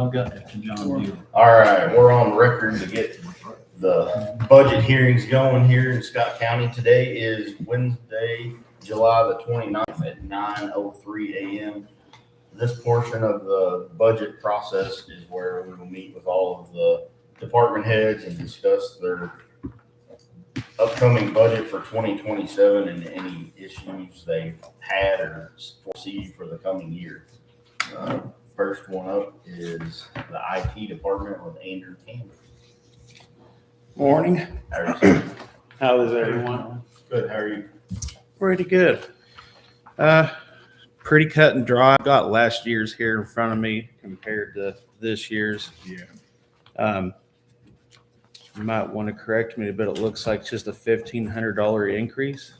I've got John Deere. All right, we're on record to get the budget hearings going here in Scott County. Today is Wednesday, July the 29th at 9:03 a.m. This portion of the budget process is where we will meet with all of the department heads and discuss their upcoming budget for 2027 and any issues they've had or foresee for the coming year. First one up is the IT department with Andrew Campbell. Morning. How is everyone? Good, how are you? Pretty good. Pretty cut and dry. I've got last year's here in front of me compared to this year's. Yeah. You might want to correct me, but it looks like just a $1,500 increase.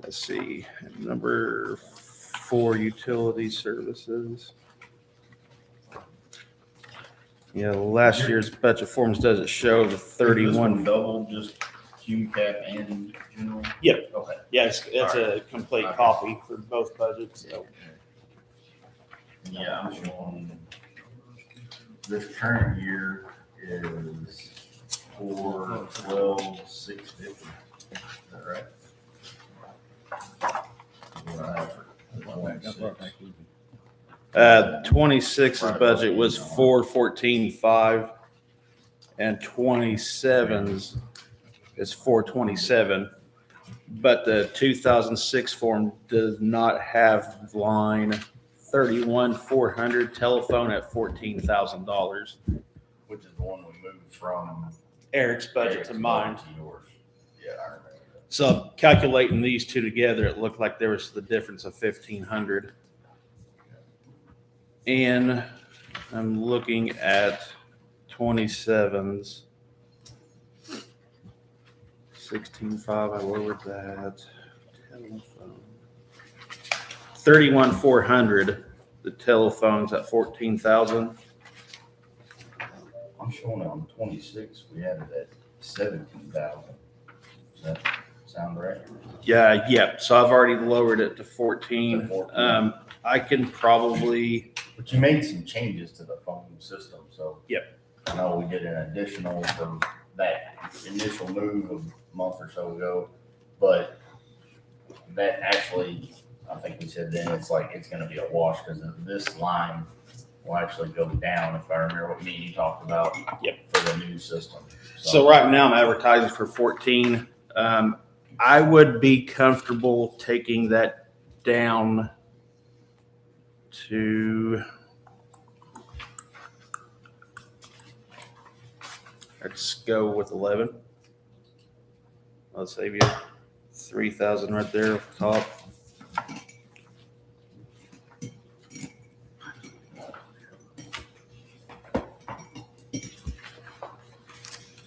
Let's see, number 4, utility services. Yeah, last year's budget forms doesn't show the Is this 31. one double, just QCAP and general? Yep. Okay. Yeah, it's a complete Okay. copy for both budgets. So. Yeah, I'm showing this current year is 412,650. Is that right? 26's budget was 414.5, and 27's is 427. But the 2006 form does not have line 31,400 telephone at $14,000. Which is the one we moved from Eric's budget to mine. To yours. Yeah, I remember that. So calculating these two together, it looked like there was the difference of 1,500. And I'm looking at 27's. 16.5, I lowered that. 31,400. The telephone's at 14,000. I'm showing it on 26, we had it at 17,000. Does that sound right? Yeah, yep. So I've already lowered it to 14. To 14. I can probably. But you made some changes to the phone system, so. Yep. I know we did an additional for that initial move a month or so ago, but that actually, I think we said then, it's like, it's gonna be a wash, because this line will actually go down, if I remember what me and you talked about. Yep. For the new system. So right now I'm advertising for 14. I would be comfortable taking that down to, let's go with 11. I'll save you 3,000 right there at the top.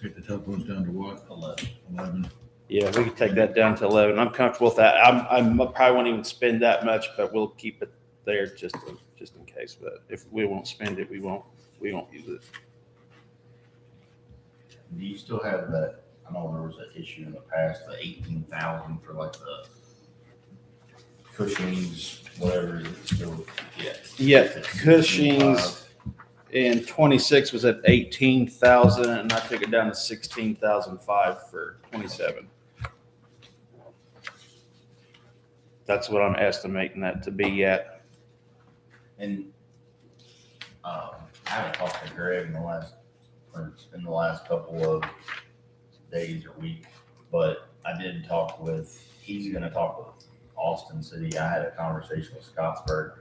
Take the telephones down to what? 11. Yeah, we can take that down to 11. I'm comfortable with that. I probably won't even spend that much, but we'll keep it there just in case. But if we won't spend it, we won't use it. Do you still have that? I know there was an issue in the past, the 18,000 for like the Cushing's, whatever. Is it still? Yeah, Cushing's in 26 was at 18,000, and I took it down to 16,005 for 27. That's what I'm estimating that to be at. And I haven't talked to Greg in the last couple of days or week, but I did talk with. He's going to talk with Austin City. I had a conversation with Scottsburg.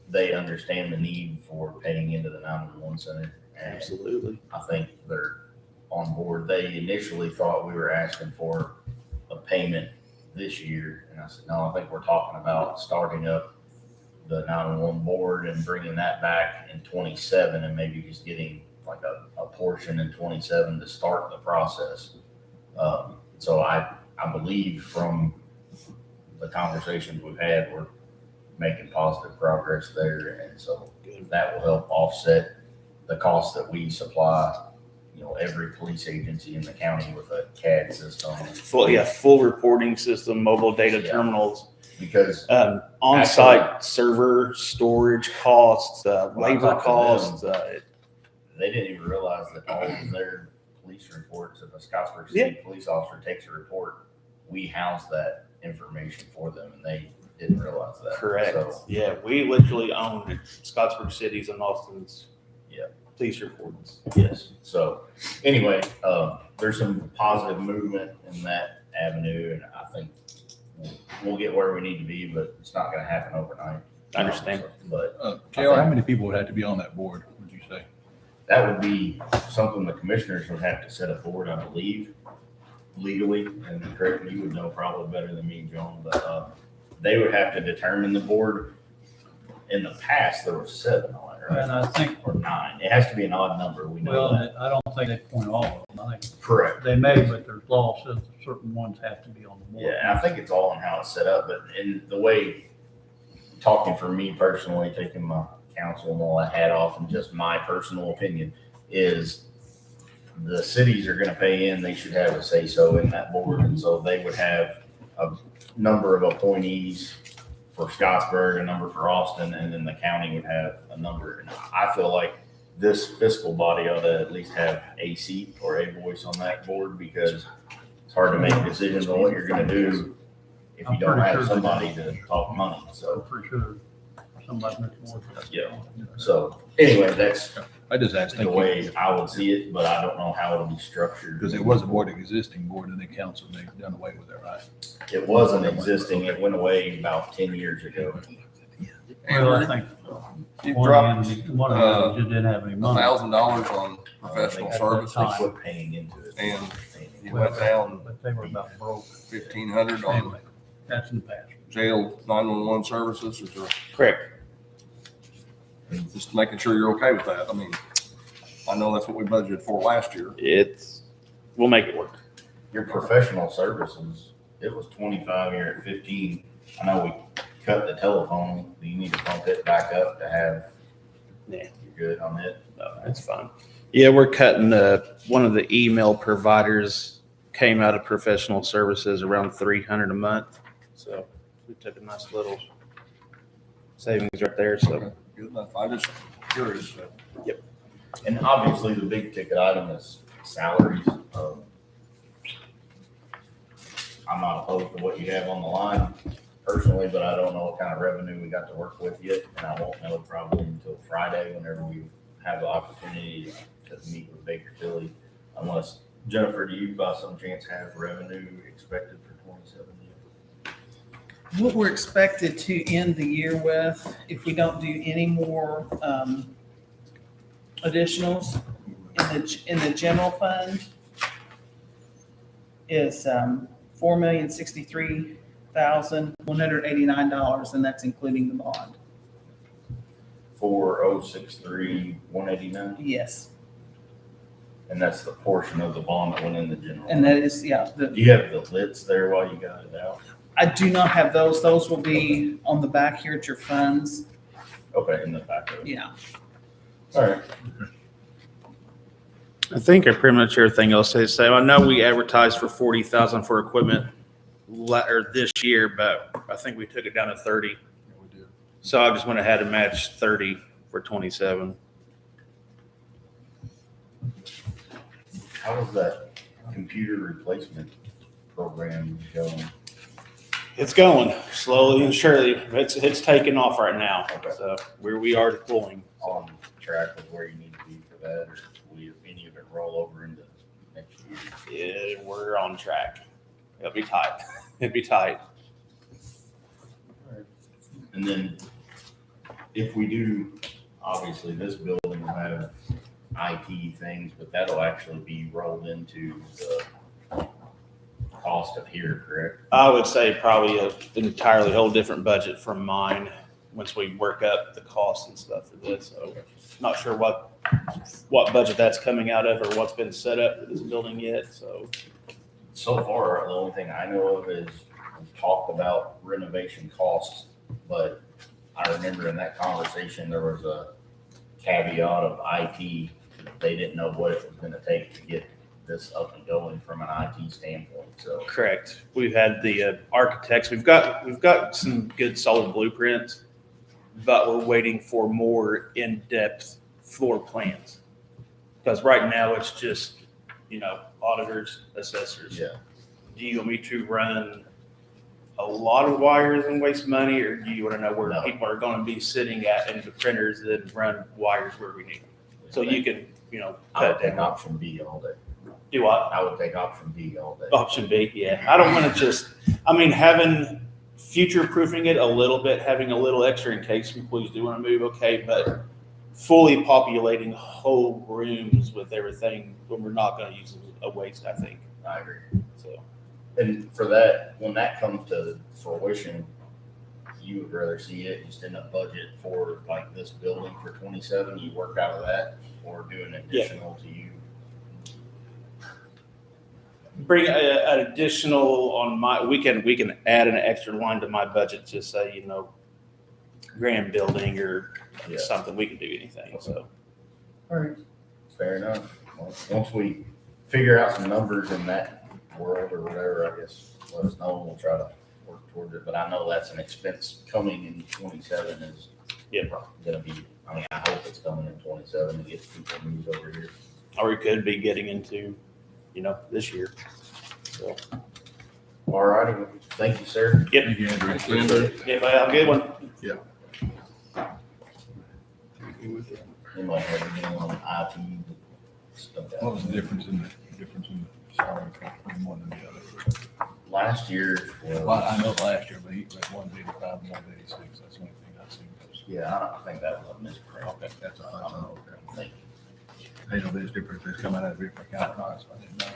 They understand the need for paying into the 911 center. And Absolutely. I think they're on board. They initially thought we were asking for a payment this year. And I said, no, I think we're talking about starting up the 911 board and bringing that back in 27 and maybe just getting like a portion in 27 to start the process. So I believe from the conversations we've had, we're making positive progress there. And so that will help offset the cost that we supply, every police agency in the county with a CAD system. Full reporting system, mobile data Yeah. terminals. because On-site server storage costs, labor talked to costs. they didn't even realize that all of their police reports, if a Scottsburg City police officer takes a report, we house that information for them, and they didn't realize that. Correct. So, Yeah, we literally own Scottsburg City's and Austin's. Yeah. Police reports. yes. So anyway, there's some positive movement in that avenue, and I think we'll get where we need to be, but it's not going to happen overnight. I understand. But JR, how many people would have to be on that board, would you say? that would be something the commissioners would have to set a board, I believe, legally, and correct, you would know probably better than me, John, but they would have to determine the board. In the past, there were 7 on it, And right? I think, Or 9. It has to be an odd number, we know well, that. I don't think they point all of them. I think Correct. they may, but there's law says that certain ones have to be on the board. Yeah, and I think it's all in how it's set up, but in the way, talking for me personally, taking my counsel and all that hat off, and just my personal opinion, is the cities are gonna pay in, they should have a say-so in that board, and so they would have a number of appointees for Scottsburg, a number for Austin, and then the county would have a number. And I feel like this fiscal body ought to at least have a seat or a voice on that board, because it's hard to make decisions on what you're gonna do if you don't have somebody to talk money, I'm so, pretty sure somebody makes more. Yeah. so, anyway, that's I just asked, the way I would see it, but I don't know how it'll be structured. because it was a board, existing board, and then council, they've done away with it, right? It wasn't existing, it went away about 10 years ago. Well, I think You one dropped of them just didn't have any money. $1,000 on professional They services, quit paying into it. and you went down But they were about broke. 1,500 on Anyway, that's in the past. jail 911 services. Is there, Correct. just making sure you're okay with that. I mean, I know that's what we budgeted for last year. We'll make it work. Your professional services, it was 25, you're at 15. I know we cut the telephone. Do you need to bump it back up to have? Yeah. You're good on it? No, it's fine. Yeah, we're cutting one of the email providers came out of professional services around $300 a month. So we took a nice little savings right there. So Okay, good enough. I'm just curious. And obviously, the big ticket item is salaries. I'm not opposed to what you have on the line personally, but I don't know what kind of revenue we got to work with yet. And I won't know probably until Friday, whenever we have the opportunity to meet with Baker Tilly. Unless, Jennifer, do you by some chance have revenue expected for 27? What we're expected to end the year with, if we don't do any more additionals in the general fund, is $4,063,189, and that's including the bond. 4063,189, Yes, and that's the portion of the bond that went in the general. and that is, yeah, Do you have the lits there while you got it out? I do not have those. Those will be on the back here at your funds. Okay, in the back of it. Yeah. All right. I think pretty much everything else they say. I know we advertised for 40,000 for equipment this year, but I think we took it down to 30. Yeah, we did. So I just went ahead and matched 30 for 27. How is that computer replacement program going? It's going slowly and surely. It's taking off right now. Okay. So we are deploying. On track with where you need to be for that, or will any of it roll over into next year? Yeah, we're on track. It'll be tight. It'll be tight. And then if we do, obviously this building will have IT things, but that'll actually be rolled into the cost of here, correct? I would say probably an entirely whole different budget from mine once we work up the costs and stuff for this. So not sure what budget that's coming out of or what's been set up for this building yet. So So far, the only thing I know of is we've talked about renovation costs, but I remember in that conversation, there was a caveat of IT. They didn't know what it was gonna take to get this up and going from an IT standpoint, so. Correct. We've had the architects. We've got some good solid blueprints, but we're waiting for more in-depth floor plans. Because right now it's just, auditors, assessors. Yeah. Do you want me to run a lot of wires and waste money, or do you want to know where No. people are going to be sitting at in the printers that run wires where we need them? So you can, I would cut take down. option B all day. Do what? I would take option B all day. Option B, yeah. I don't want to having future proofing it a little bit, having a little extra in case employees do want to move, okay, but fully populating whole rooms with everything when we're not going to use a waste, I think. I agree. So, And for that, when that comes to fruition, you would rather see it just in a budget for like this building for 27, you work out of that, or do an additional to you? bring an additional on we can add an extra line to my budget to say, grand building or Yeah. something. We can do anything, so. All right. Fair enough. Once we figure out some numbers in that world or whatever, I guess, let us know and we'll try to work towards it. But I know that's an expense coming in 27 is gonna be, I hope it's coming in 27 to get people moved over here. Or we could be getting into, this year. So, All righty, thank you, sir. Thank you, Andrew. Appreciate it. yeah, but have a good one. You might have anything on IT stuff. What was the difference in the salary between one and the other? Last year Well, was, I know last year, but he was 185 and 186. That's the only thing I've seen. yeah, I don't think that was a misprint. Okay, that's all. That's all. Okay. I think I know there's different, it's coming out of different account, so I didn't know.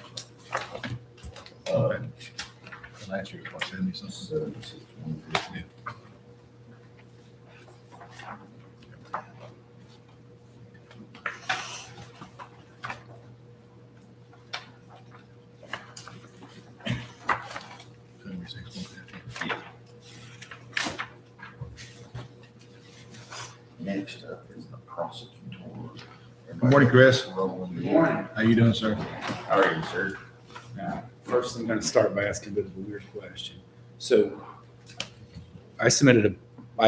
So. Uh, Okay. Last year was what, 70 something? 76, 150. Next up is the prosecutor. Good morning, Chris. Good morning. How you doing, sir? How are you, sir? Now, first, I'm going to start by asking a bit of a weird question. So, I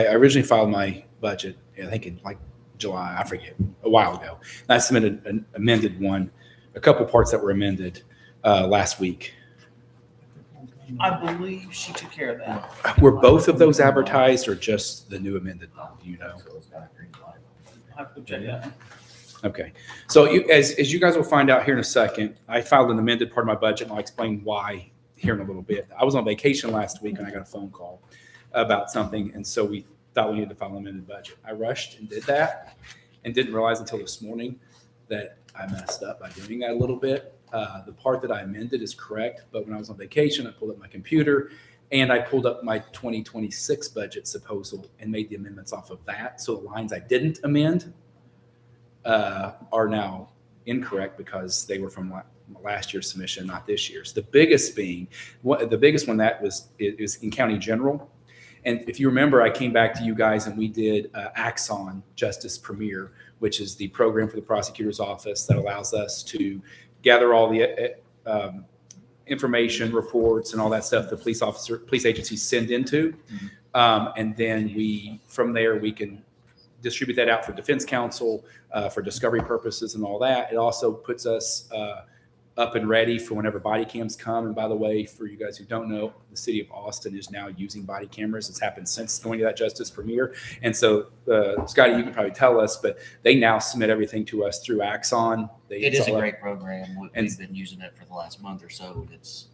originally filed my budget, I think in like July, I forget, a while ago. And I submitted an amended one, a couple parts that were amended last week. I believe she took care of that. Were both of those advertised or just the new amended one? Do you know? So it's got a green light. I have to check that. Okay. So as you guys will find out here in a second, I filed an amended part of my budget, and I'll explain why here in a little bit. I was on vacation last week and I got a phone call about something, and so we thought we needed to file an amended budget. I rushed and did that and didn't realize until this morning that I messed up by doing that a little bit. The part that I amended is correct, but when I was on vacation, I pulled up my computer and I pulled up my 2026 budget proposal and made the amendments off of that. So the lines I didn't amend are now incorrect because they were from last year's submission, not this year's. The biggest one that is in county general. And if you remember, I came back to you guys and we did Axon Justice Premier, which is the program for the prosecutor's office that allows us to gather all the information, reports, and all that stuff the police agencies send into. And then from there, we can distribute that out for defense counsel, for discovery purposes and all that. It also puts us up and ready for whenever body cams come. And by the way, for you guys who don't know, the city of Austin is now using body cameras. It's happened since going to that Justice Premier. And so, Scotty, you can probably tell us, but they now submit everything to us through Axon. It is a great program. We've been using it for the last month or so. It's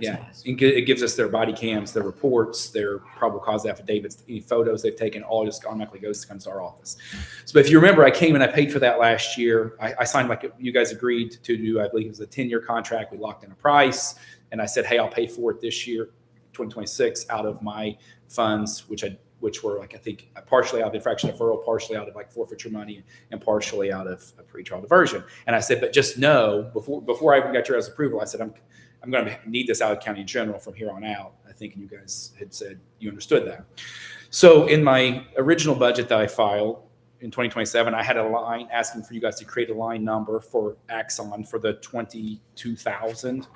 nice. It gives us their body cams, their reports, their probable cause affidavits, any photos they've taken, all just automatically comes to our office. So if you remember, I came and I paid for that last year. I signed, like you guys agreed to do, I believe it was a 10-year contract. We locked in a price and I said, hey, I'll pay for it this year, 2026, out of my funds, which were like, I think partially out of infraction deferral, partially out of like forfeiture money, and partially out of a pretrial diversion. And I said, but just know, before I even got your guys' approval, I said, I'm going to need this out of county general from here on out. I think you guys had said you understood that. So in my original budget that I filed, in 2027, I had a line asking for you guys to create a line number for Axon for the 22,000.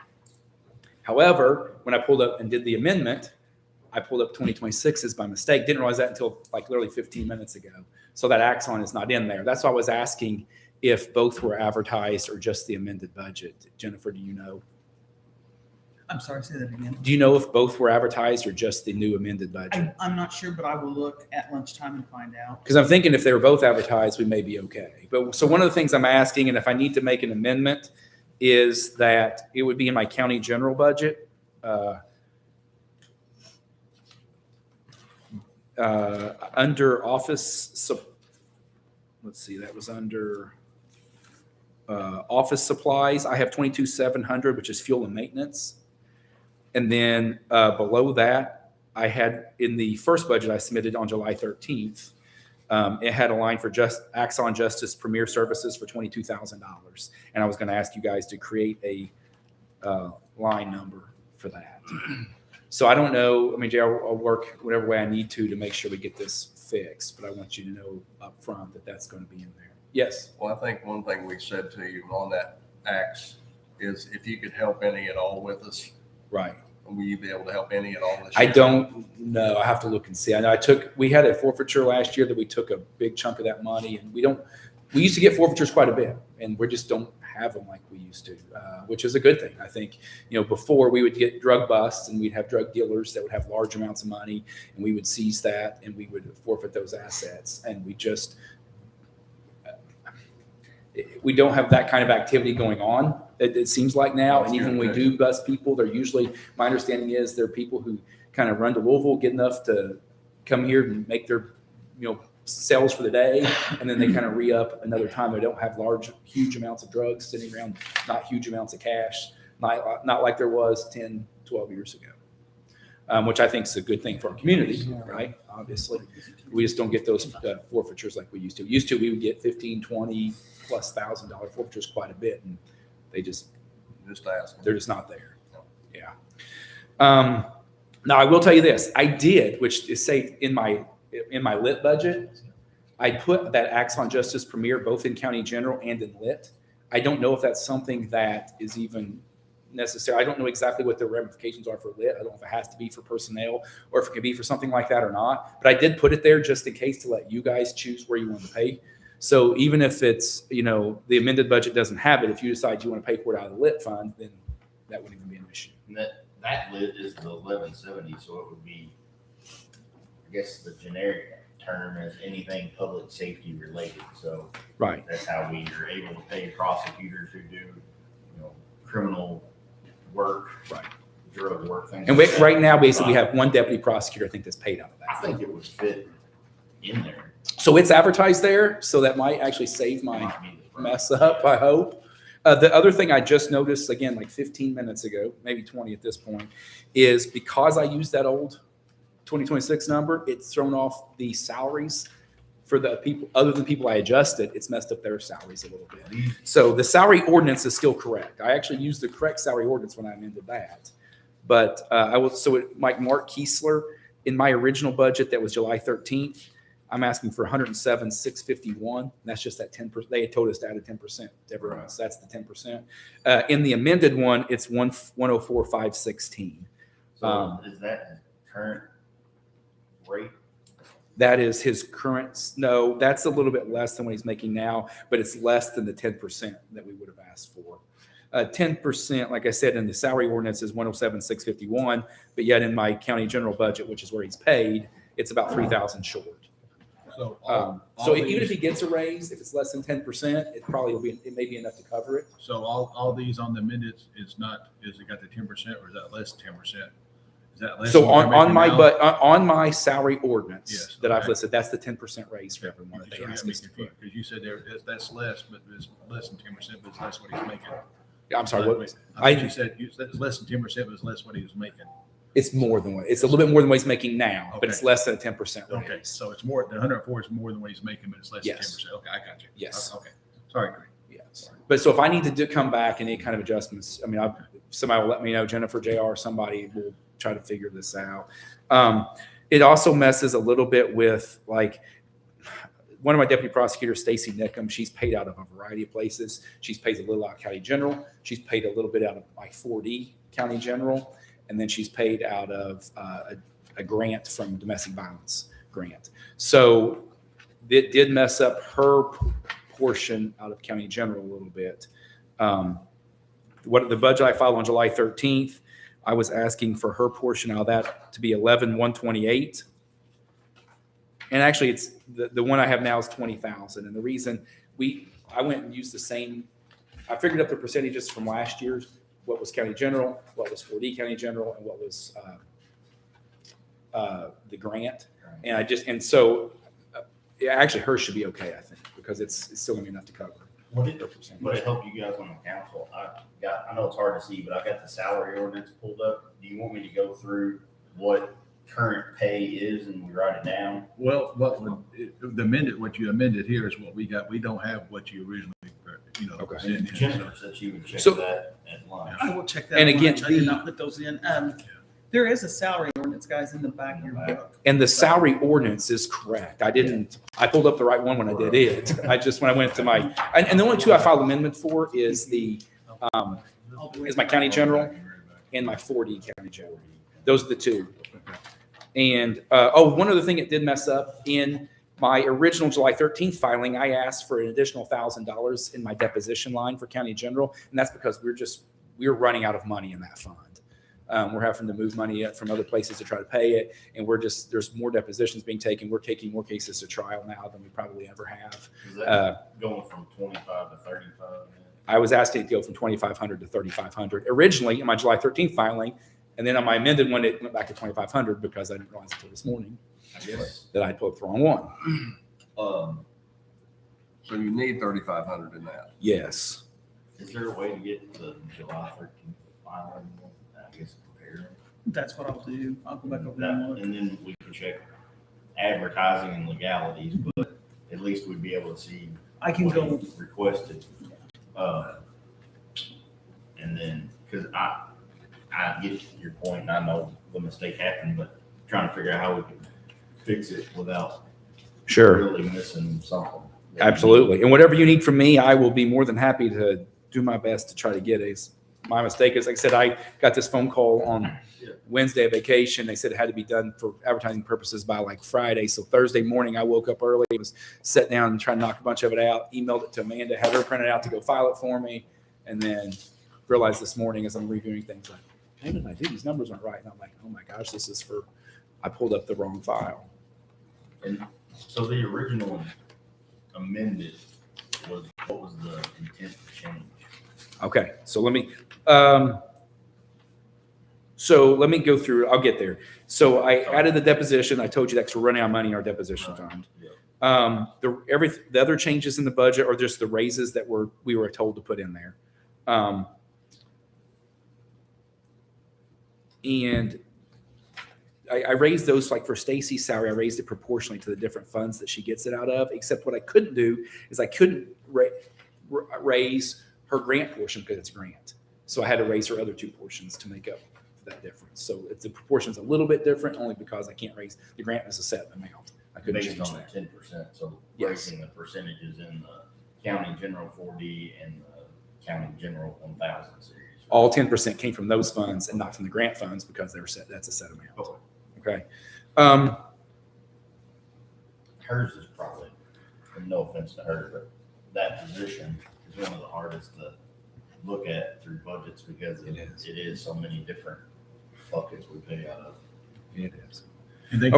However, when I pulled up and did the amendment, I pulled up 2026s by mistake. Didn't realize that until like literally 15 minutes ago. So that Axon is not in there. That's why I was asking if both were advertised or just the amended budget. Jennifer, do you know? I'm sorry, say that again. Do you know if both were advertised or just the new amended budget? I'm not sure, but I will look at lunchtime and find out. Because I'm thinking if they were both advertised, we may be okay. But so one of the things I'm asking, and if I need to make an amendment, is that it would be in my county general budget. Under office, let's see, that was under office supplies. I have 22,700, which is fuel and maintenance. And then below that, I had in the first budget I submitted on July 13th, it had a line for just Axon Justice Premier Services for $22,000. And I was going to ask you guys to create a line number for that. So I don't know. I mean, Jay, I'll work whatever way I need to make sure we get this fixed. But I want you to know up front that that's going to be in there. Yes. Well, I think one thing we said to you on that axe is if you could help any at all with us, Right. will you be able to help any at all this I year? don't know. I have to look and see. I know we had a forfeiture last year that we took a big chunk of that money, and we used to get forfeitures quite a bit, and we just don't have them like we used to, which is a good thing. I think, before we would get drug busts and we'd have drug dealers that would have large amounts of money, and we would seize that and we would forfeit those assets. And we don't have that kind of activity going on. It seems like now. And even when we do bust people, they're usually, my understanding is they're people who kind of run to Louisville, get enough to come here and make their, sales for the day. And then they kind of re-up another time. They don't have huge amounts of drugs sitting around, not huge amounts of cash, not like there was 10, 12 years ago, which I think is a good thing for our community, right? Obviously, we just don't get those forfeitures like we used to. We would get $15,000, $20,000+ $1,000 forfeitures quite a bit. And they're just not there. Yeah. Now I will tell you this. I did, which is say in my lit budget, I put that Axon Justice Premier both in county general and in lit. I don't know if that's something that is even necessary. I don't know exactly what the ramifications are for lit. I don't know if it has to be for personnel or if it can be for something like that or not. But I did put it there just in case to let you guys choose where you want to pay. So even if it's, the amended budget doesn't have it, if you decide you want to pay for it out of the lit fund, then that wouldn't even be an issue. And that lit is the 1170, so it would be, I guess, the generic term as anything public safety related. So Right. that's how we are able to pay prosecutors who do, criminal work, Right. drug work, things. And like that. right now, basically, we have one deputy prosecutor, I think, that's paid out of I that. think it would fit in there. So it's advertised there, so that might actually save my Might be the mess up, I hope. The other thing I just noticed, again, like 15 minutes ago, maybe 20 at this point, is because I used that old 2026 number, it's thrown off the salaries for the people, other than people I adjusted, it's messed up their salaries a little bit. So the salary ordinance is still correct. I actually used the correct salary ordinance when I amended that. But Mike Mark Kiesler, in my original budget that was July 13th, I'm asking for 107,651. That's just that 10%. They had told us to add a 10% to everyone else. That's the 10%. In the amended one, it's 104,516. So is that his current rate? That is his current. No, that's a little bit less than what he's making now, but it's less than the 10% that we would have asked for. 10%, like I said, in the salary ordinance is 107,651, but yet in my county general budget, which is where he's paid, it's about 3,000 short. So, So even if he gets a raise, if it's less than 10%, it may be enough to cover it. So all these on the amended is it got the 10% or is that less than 10%? Is that less? So than what on they're making now? on my salary ordinance Yes, that I've okay. listed, that's the 10% raise for everyone that So they you ask got me us to put. confused, because you said that's less, but it's less than 10%, but it's less what he's making. Yeah, I'm sorry, what? I think you said it's less than 10%, but it's less what he was making. It's more than what, it's a little bit more than what he's making now, but it's Okay. less than a 10% raise. Okay, so it's more, the 104 is more than what he's making, but it's less than Yes. 10%. Okay, I got you. Yes. Okay, sorry, Greg. Yes. But so if I need to come back any kind of adjustments, I mean, somebody will let me know, Jennifer, JR, somebody will try to figure this out. It also messes a little bit with like one of my deputy prosecutors, Stacy Nickham, she's paid out of a variety of places. She's paid a little out of County General. She's paid a little bit out of like 4D County General. And then she's paid out of a grant from domestic violence grant. So it did mess up her portion out of County General a little bit. What the budget I filed on July 13th, I was asking for her portion out of that to be 11,128. And actually, it's the one I have now is 20,000. And the reason I went and used the same, I figured up the percentages from last year's, what was County General, what was 4D County General, and what was the grant. And so actually hers should be okay, I think, because it's still gonna be enough to cover. Would it help you guys on the council? I know it's hard to see, but I got the salary ordinance pulled up. Do you want me to go through what current pay is and we write it down? Well, what you amended here is what we got. We don't have what you originally, Okay. presented. Jennifer said she would check So- that at lunch. I will check that. And one. again, I did not put those in. There is a salary ordinance, guys, in the back of your book. And the salary ordinance is correct. I pulled up the right one when I did it. When I went to and the only two I filed amendment for is is my County General and my 4D County General. Those are the two. And, one other thing it did mess up in my original July 13th filing, I asked for an additional $1,000 in my deposition line for County General. And that's because we're running out of money in that fund. We're having to move money from other places to try to pay it. And there's more depositions being taken. We're taking more cases to trial now than we probably ever have. Is that going from 25 to 35? I was asked to go from 2,500 to 3,500 originally in my July 13th filing. And then on my amended one, it went back to 2,500 because I didn't realize until this morning I guess. that I pulled up the wrong one. So you need 3,500 in that. Yes. Is there a way to get the July 13th filing? I guess compare That's what I'll do. I'll go back over that, and look. and then we can check advertising and legalities, but at least we'd be able to see I can what go, he requested. And then, because I get your point, and I know the mistake happened, but trying to figure out how we can fix it without Sure. really missing something. Absolutely. And whatever you need from me, I will be more than happy to do my best to try to get it. My mistake is, like I said, I got this phone call on Wednesday of vacation. They said it had to be done for advertising purposes by like Friday. So Thursday morning, I woke up early, was sat down and trying to knock a bunch of it out, emailed it to Amanda, had her print it out to go file it for me. And then realized this morning as I'm reviewing things, like, hey, did I do? These numbers aren't right. And I'm like, oh my gosh, this is I pulled up the wrong file. And so the original amended what was the intent to change? Okay, so let me go through. I'll get there. So I added the deposition. I told you that 'cause we're running out of money in our deposition fund. Yeah. The other changes in the budget are just the raises that we were told to put in there. And I raised those, like for Stacy's salary, I raised it proportionally to the different funds that she gets it out of, except what I couldn't do is I couldn't raise her grant portion because it's grant. So I had to raise her other two portions to make up for that difference. So the proportion's a little bit different only because I can't raise, the grant is a set amount. I couldn't Based change on the that. 10%, so Yes. raising the percentages in the county general 4D and the county general 1000 series. All 10% came from those funds and not from the grant funds because they were set, that's a set amount. Okay. Okay. Hers is probably, and no offense to her, but that position is one of the hardest to look at through budgets because It is. it is so many different buckets we pay out of. It is. And thank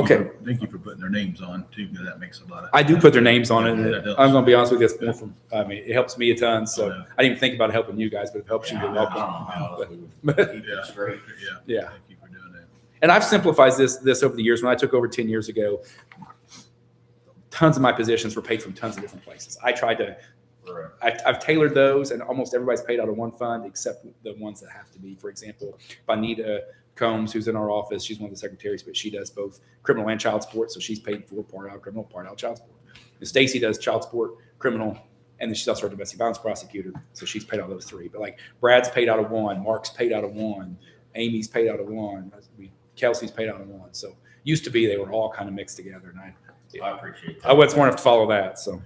you for putting their names on too, because that makes a lot of. I do put their names on it. That And helps. I'm going to be honest with you, it's more from, it helps me a ton. So Yeah. I didn't even think about helping you guys, but it helps you. Yeah, You're I don't know welcome. how else we would But- keep Yeah. it straight. Yeah. Yeah. Thank you for doing that. And I've simplified this over the years. When I took over 10 years ago, tons of my positions were paid from tons of different places. I tried to, Correct. I've tailored those, and almost everybody's paid out of one fund except the ones that have to be. For example, Bonita Combs, who's in our office, she's one of the secretaries, but she does both criminal and child support. So she's paid for part out criminal, part out child support. And Stacy does child support, criminal, and then she's also a domestic violence prosecutor. So she's paid out those three. But like Brad's paid out of one, Mark's paid out of one, Amy's paid out of one, Kelsey's paid out of one. So used to be they were all kind of mixed together, and I appreciate that. I wasn't smart enough to follow that, so.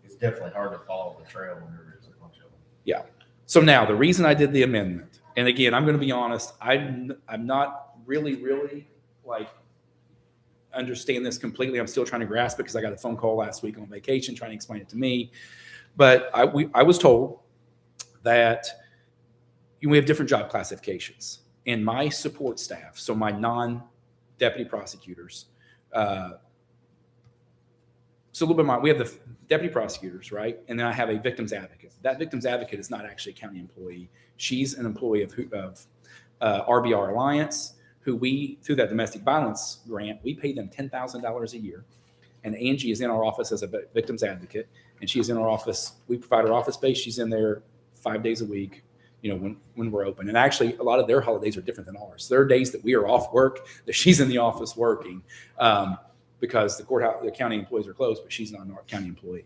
It's definitely hard to follow the trail whenever it's a bunch of them. So now, the reason I did the amendment, and again, I'm going to be honest, I'm not really like understand this completely. I'm still trying to grasp it because I got a phone call last week on vacation trying to explain it to me. But I was told that we have different job classifications, and my support staff, so my non-deputy prosecutors, so a little bit more, we have the deputy prosecutors, right? And then I have a victims advocate. That victims advocate is not actually a county employee. She's an employee of RBR Alliance, who we, through that domestic violence grant, we pay them $10,000 a year. And Angie is in our office as a victims advocate, and she's in our office. We provide her office space. She's in there 5 days a week, when we're open. And actually, a lot of their holidays are different than ours. There are days that we are off work, that she's in the office working, because the courthouse, the county employees are closed, but she's not a county employee.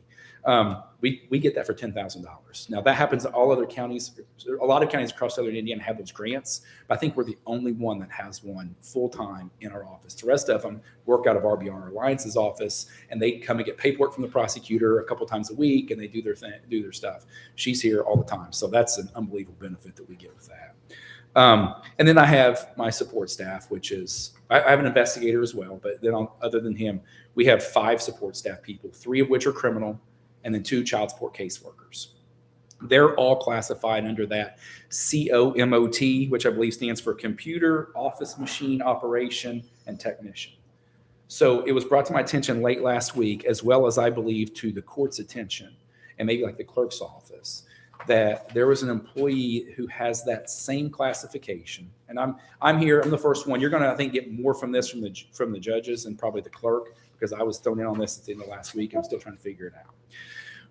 We get that for $10,000. Now that happens to all other counties. A lot of counties across Southern Indiana have those grants, but I think we're the only one that has one full-time in our office. The rest of them work out of RBR Alliance's office, and they come and get paperwork from the prosecutor a couple times a week, and they do their thing, do their stuff. She's here all the time. So that's an unbelievable benefit that we get with that. And then I have my support staff, which is, I have an investigator as well, but then other than him, we have 5 support staff people, 3 of which are criminal, and then 2 child support caseworkers. They're all classified under that COMOT, which I believe stands for Computer, Office Machine Operation, and Technician. So it was brought to my attention late last week, as well as I believe to the court's attention, and maybe like the clerk's office, that there was an employee who has that same classification. And I'm here, I'm the first one. You're going to, I think, get more from this from the judges and probably the clerk, because I was thrown in on this at the end of last week. I'm still trying to figure it out.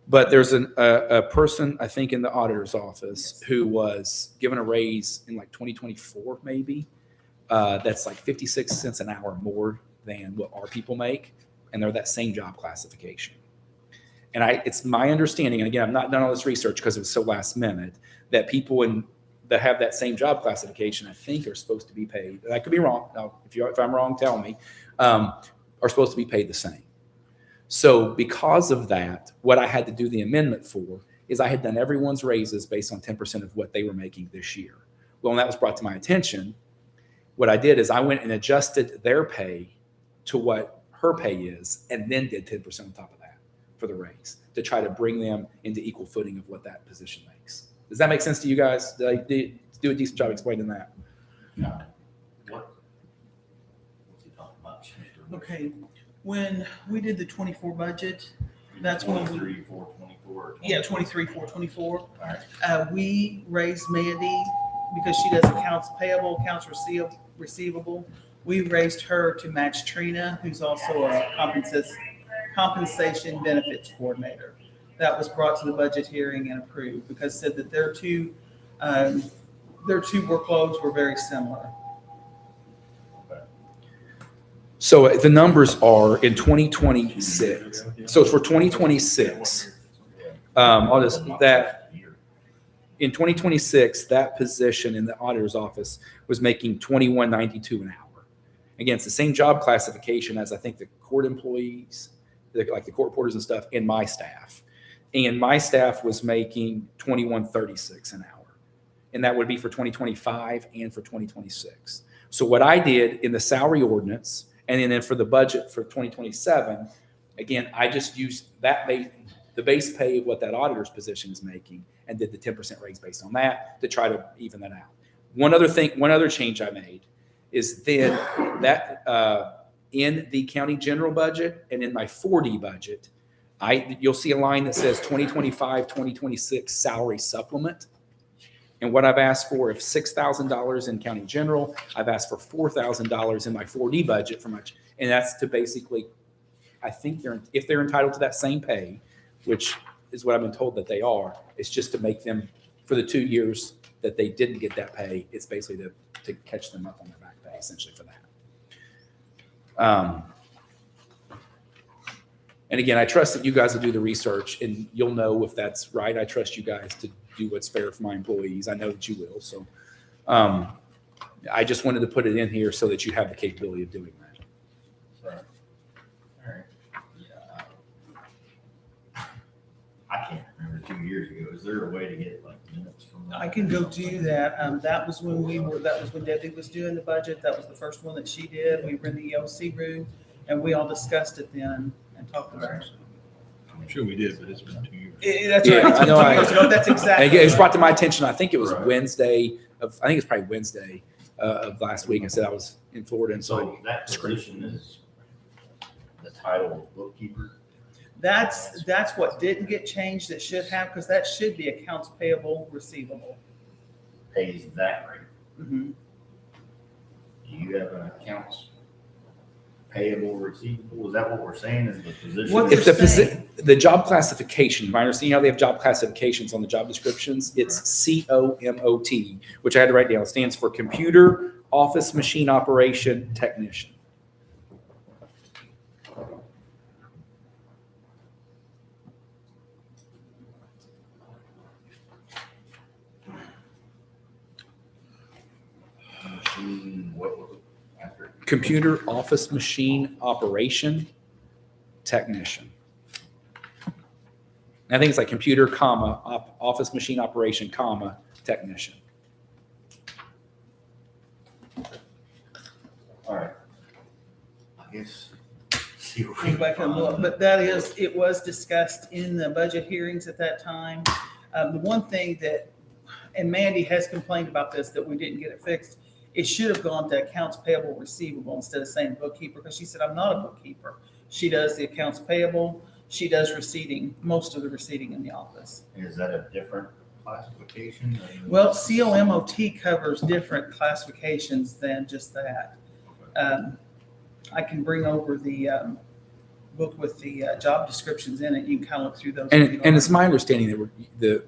But there's a person, I think, in the auditor's office who was given a raise in like 2024, maybe. That's like 56 cents an hour more than what our people make. And they're that same job classification. And it's my understanding, and again, I've not done all this research because it was so last minute, that people that have that same job classification, I think, are supposed to be paid. I could be wrong. Now, if I'm wrong, tell me. Are supposed to be paid the same. So because of that, what I had to do the amendment for is I had done everyone's raises based on 10% of what they were making this year. Well, when that was brought to my attention, what I did is I went and adjusted their pay to what her pay is, and then did 10% on top of that for the raise to try to bring them into equal footing of what that position makes. Does that make sense to you guys? Did I do a decent job explaining that? No. What's he talking about? Okay, when we did the 24 budget, that's when we, 23, 4, 24. yeah, 23, 4, 24. All right. We raised Mandy because she does accounts payable, accounts receivable. We raised her to match Trina, who's also a compensation benefits coordinator. That was brought to the budget hearing and approved because said that their two workloads were very similar. So the numbers are in 2026. So for 2026, in 2026, that position in the auditor's office was making $21.92 an hour. Again, it's the same job classification as I think the court employees, like the court reporters and stuff, and my staff. And my staff was making $21.36 an hour. And that would be for 2025 and for 2026. So what I did in the salary ordinance, and then for the budget for 2027, again, I just used the base pay of what that auditor's position is making and did the 10% raise based on that to try to even that out. One other change I made is then that in the county general budget and in my 4D budget, you'll see a line that says 2025, 2026 salary supplement. And what I've asked for is $6,000 in county general. I've asked for $4,000 in my 4D budget for much, and that's to basically, I think if they're entitled to that same pay, which is what I've been told that they are, it's just to make them for the 2 years that they didn't get that pay. It's basically to catch them up on their back pay, essentially for that. And again, I trust that you guys will do the research and you'll know if that's right. I trust you guys to do what's fair for my employees. I know that you will. So I just wanted to put it in here so that you have the capability of doing that. Right. All right. years ago. Is there a way to get like minutes from that? I can go do that. That was when Debbie was doing the budget. That was the first one that she did. We were in the EOC room and we all discussed it then and talked about it. I'm sure we did, but it's been 2 years. That's Yeah, right. It's I know been 2 I- years ago. That's And exactly. it was brought to my attention, I think it was Right. Wednesday I think it's probably Wednesday of last week. I said I was in Florida and so So that position is the title of bookkeeper. That's what didn't get changed. That should have, because that should be accounts payable receivable. Pays that rate. Mhm. Do you have an accounts payable receivable? Is that what we're saying is the position? What it's they're the job classification. My understanding how they have job classifications on the job descriptions. It's COMOT, which I had to write down. It stands for Computer Office Machine Operation Technician. Machine, what was it after? Computer Office Machine Operation Technician. I think it's like computer, comma, office machine operation, comma, technician. All right. I guess. See where Go back and look, but it was discussed in the budget hearings at that time. The one thing that, and Mandy has complained about this, that we didn't get it fixed. It should have gone to accounts payable receivable instead of saying bookkeeper, because she said, I'm not a bookkeeper. She does the accounts payable. She does receipting, most of the receipting in the office. Is that a different classification? Well, COMOT covers different classifications than just that. I can bring over the book with the job descriptions in it. You can kind of look through those. if you And it's don't- my understanding that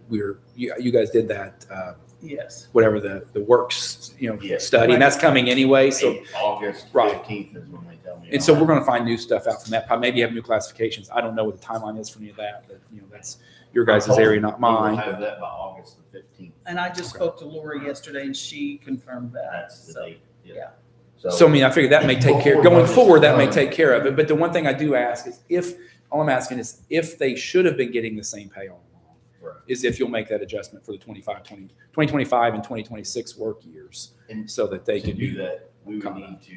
you guys did that, Yes. whatever the works, Yes. study, and that's coming anyway. So, August Right. 15th is when they tell me. and so we're going to find new stuff out from that. Maybe have new classifications. I don't know what the timeline is for any of that, but that's your guys' area, not We will mine. have that by August the 15th. And I just spoke to Lori yesterday and she confirmed that. That's the So, date. yeah. So I mean, I figure that may take care, going forward, that may take care of it. But the one thing I do ask is all I'm asking is if they should have been getting the same pay all along, Right. is if you'll make that adjustment for the 2025 and 2026 work years And so that they to can do be. that, we would caught need to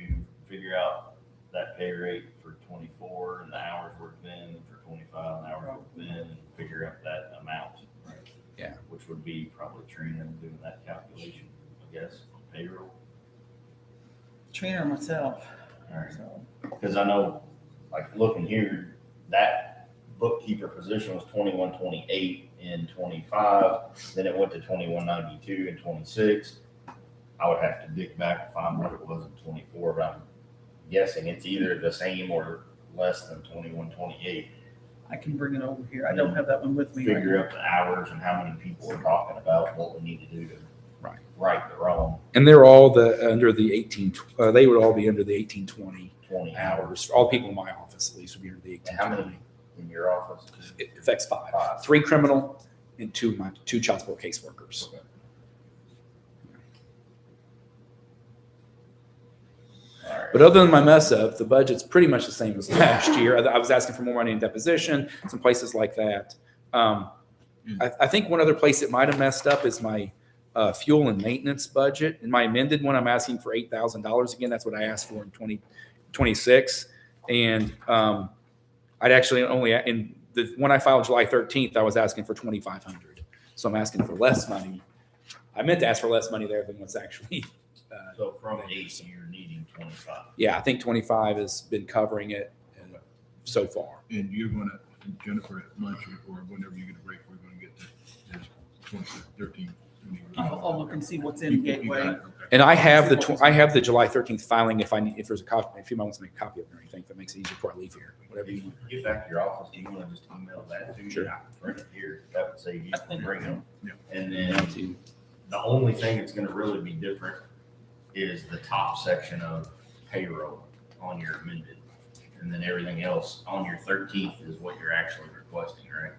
figure out that pay rate for 24 and the hours worked in, and for 25 and the hours worked in, and figure out that amount. Right. Yeah. Which would be probably Trina doing that calculation, I guess, on payroll. Trina or myself. All right. So, Because I know, like, looking here, that bookkeeper position was 2128 in 25, then it went to 2192 in 26. I would have to dig back and find what it was in 24, but I'm guessing it's either the same or less than 2128. I can bring it over here. I don't have that one with me. right Figure now. up the hours and how many people we're talking about, what we need to do to Right. right the wrong And they're all under the 18, they would all be under the 1820 20 hours. hours. All people in my office at least would be under the And how 1820. many in your office? It affects 5. Five. 3 criminal and 2 child support caseworkers. Okay. All right. But other than my mess up, the budget's pretty much the same as last year. I was asking for more money in deposition, some places like that. I think one other place that might have messed up is my fuel and maintenance budget. In my amended one, I'm asking for $8,000 again. That's what I asked for in 2026. And I'd actually only, in the one I filed July 13th, I was asking for $2,500. So I'm asking for less money. I meant to ask for less money there than what's actually. So from 8, you're needing 25. Yeah, I think 25 has been covering it so far. And you're gonna, Jennifer, at lunch or whenever you get a break, we're gonna get this 2013. I'll look and see what's in Gateway. And I have the July 13th filing if there's a copy, if you might want to make a copy of it or anything, if that makes it easier before I leave here, whatever you want. If you get back to your office, do you want to just email that to me? Sure. I can print it here. That would save you from bringing them. Yeah. And then the only thing that's gonna really be different is the top section of payroll on your amended. And then everything else on your 13th is what you're actually requesting, right?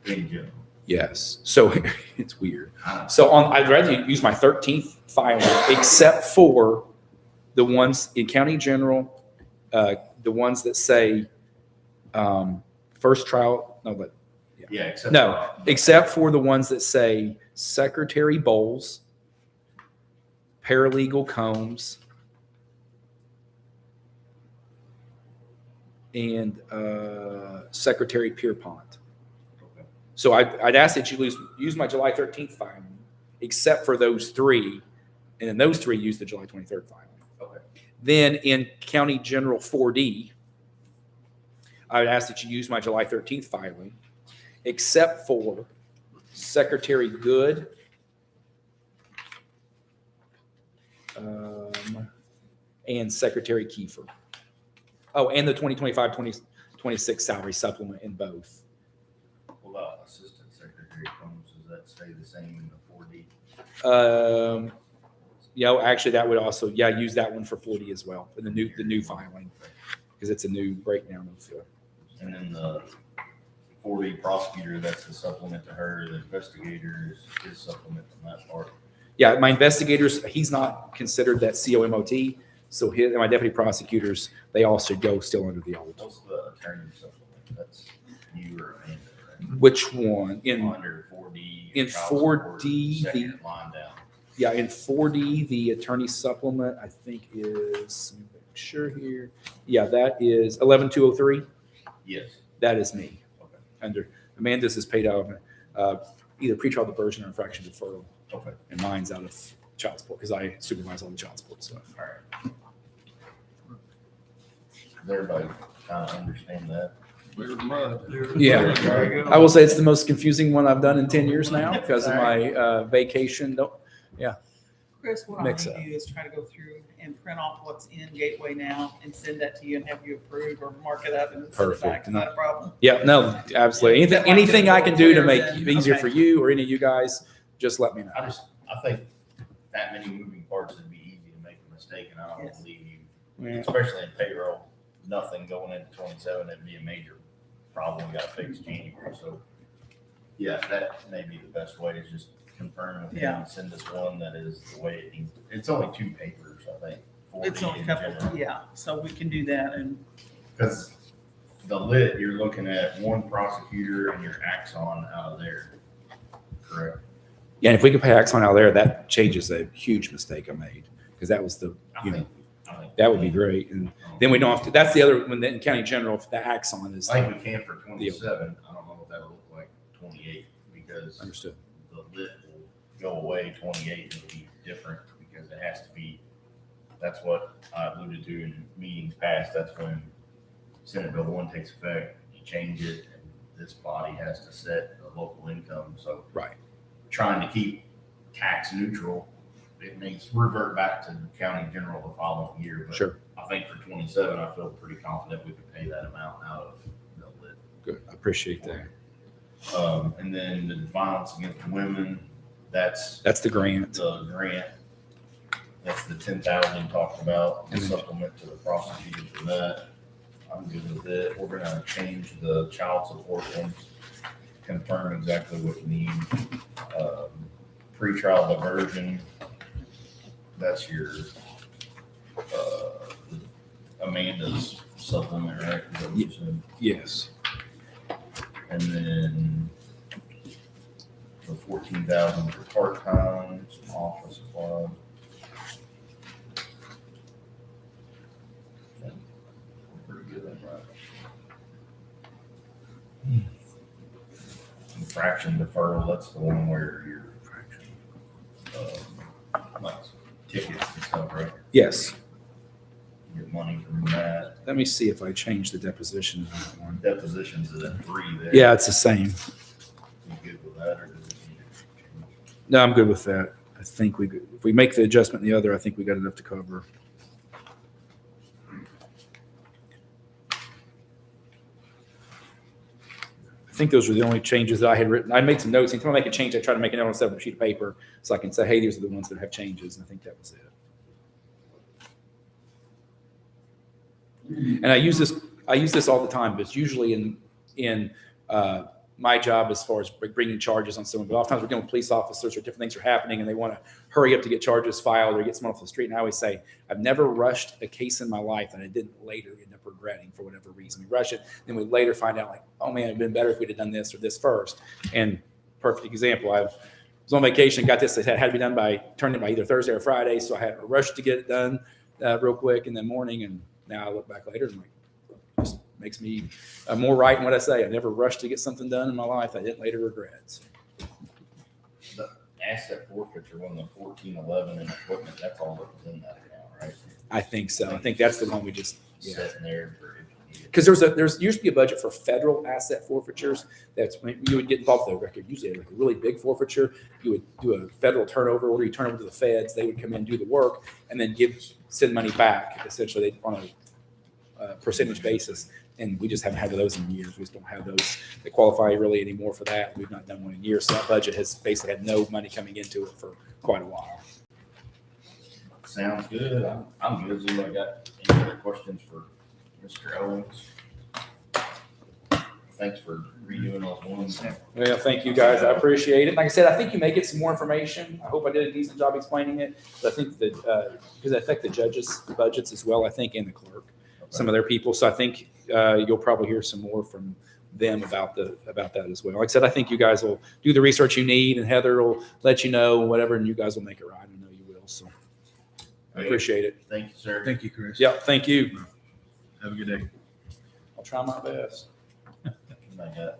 In general. Yes. So it's weird. I So I'd rather use my 13th filing, except for the ones in county general, the ones that say first trial, no, but Yeah, except. No, except for the ones that say Secretary Bowles, Paralegal Combs, and Secretary Pierpont. Okay. So I'd ask that you use my July 13th filing, except for those three, and then those three use the July 23rd filing. Okay. Then in County General 4D, I would ask that you use my July 13th filing, except for Secretary Good, and Secretary Kiefer. Oh, and the 2025-2026 salary supplement in both. What about Assistant Secretary Combs? Does that stay the same in the 4D? Yeah, actually, that would also, use that one for 40 as well, for the new filing, because it's a new breakdown of. And then the 4D prosecutor, that's the supplement to her. The investigator is his supplement from that part. Yeah, my investigators, he's not considered that COMOT, so my deputy prosecutors, they all should go still under the old. What's the attorney supplement? That's you or Amanda, right? Which one? Under 4D. in child support, 4D, second line down. Yeah, in 4D, the attorney supplement, I think is, let me make sure here. Yeah, that is 11203. Yes. That is me. Okay. Under Amanda's is paid out of either pretrial diversion or infraction deferral, Okay. and mine's out of child support because I supervise all the child support stuff. All right. Does everybody kind of understand that? Clear as mud. Yeah. There you go. I will say it's the most confusing one I've done in 10 years now because of my vacation. Chris, what I Mix need to up. do is try to go through and print off what's in Gateway now and send that to you and have you approve or mark it up and send it back. Perfect. Is that a problem? Yeah, no, absolutely. Anything I can do to make it easier for you or any of you guys, just let me know. I think that many moving parts would be easy to make a mistake, and I don't Yes. believe you, Yeah. especially in payroll, nothing going into 27, it'd be a major problem we gotta fix January, so. Yeah, that may be the best way, is just confirm with him Yeah. and send us one that is the way it needs. It's only 2 papers, I think. 40 It's only a in couple, general. yeah, so we can do that and, Because the lit, you're looking at one prosecutor and your Axon out of there, correct? Yeah, and if we could pay Axon out there, that changes a huge mistake I made because that was the, I think that would be great. And then we don't have to, that's the other, when the county general, the Axon is I think we can for 27. I don't know what that'll look like 28, because understood. the lit will go away 28 and it'll be different because it has to be, that's what I alluded to in meetings past. That's when Senate Bill 1 takes effect, you change it, and this body has to set the local income. So Right. trying to keep tax neutral, it makes revert back to county general the following year. But Sure. I think for 27, I feel pretty confident we could pay that amount out of the lit. Good. I appreciate that. And then the violence against women, that's That's the grant. the grant. That's the 10,000 talked about, the And then- supplement to the prosecutor for that. I'm good with it. We're gonna change the child support one, confirm exactly what you need. Pretrial diversion, that's your, Amanda's supplement, right? Is that what you said? Yes. And then the 14,000 for part-time, some office supplies. And we're pretty good on that. Infraction deferral, that's the one where you're, like tickets and stuff, right? Yes. You get money from that. Let me see if I change the deposition of that one. Depositions is at 3 there. Yeah, it's the same. You good with that, or does it need to change? No, I'm good with that. I think if we make the adjustment in the other, I think we got enough to cover. I think those were the only changes that I had written. I made some notes. Anytime I make a change, I try to make a note on a separate sheet of paper so I can say, hey, these are the ones that have changes. And I think that was it. And I use this all the time, but it's usually in my job as far as bringing charges on someone. But oftentimes we're dealing with police officers or different things are happening and they want to hurry up to get charges filed or get someone off the street. And I always say, I've never rushed a case in my life that I didn't later end up regretting for whatever reason. We rush it, then we later find out like, oh man, it'd been better if we'd have done this or this first. And perfect example, I was on vacation, got this, it had to be done turned in by either Thursday or Friday. So I had to rush to get it done real quick in the morning. And now I look back later and I'm like, just makes me more right in what I say. I never rushed to get something done in my life I didn't later regret. So. The asset forfeiture, when the 1411 and equipment, that's all that was in that account, right? I think so. I think that's the one we just, Sitting there for if you need it. because there's used to be a budget for federal asset forfeitures. That's when you would get involved with a record. Usually like a really big forfeiture, you would do a federal turnover order, you turn over to the feds, they would come in and do the work and then send money back essentially on a percentage basis. And we just haven't had those in years. We just don't have those that qualify really anymore for that. We've not done one in years. So that budget has basically had no money coming into it for quite a while. Sounds good. I'm good. Does anybody got any other questions for Mr. Owens? Thanks for redoing those ones. Well, thank you guys. I appreciate it. Like I said, I think you may get some more information. I hope I did a decent job explaining it. But I think that because it affect the judges' budgets as well, I think, and the clerk, some of their people. So I think you'll probably hear some more from them about that as well. Like I said, I think you guys will do the research you need, and Heather will let you know whatever, and you guys will make it right. I know you will. So I appreciate it. Thank you, sir. Thank you, Chris. Yeah, thank you. Have a good day. I'll try my best. I got.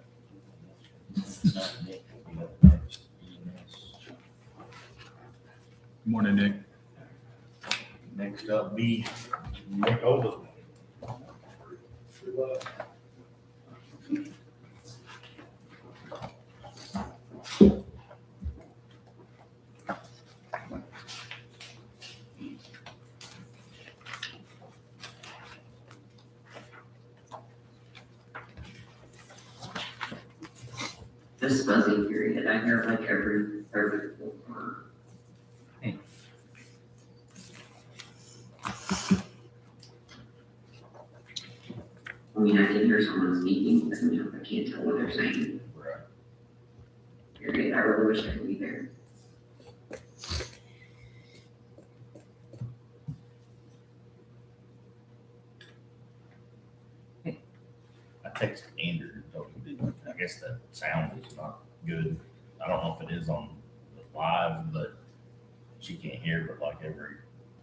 Nick will be up next. Good morning, Nick. Next up, be Nick Oldham. This buzzing period, I hear like every word. I mean, I can hear someone speaking, but sometimes I can't tell what they're saying. Right. Period. I really wish I could be there. I texted Andrew, told him that I guess the sound is not good. I don't know if it is on the live, but she can't hear but like every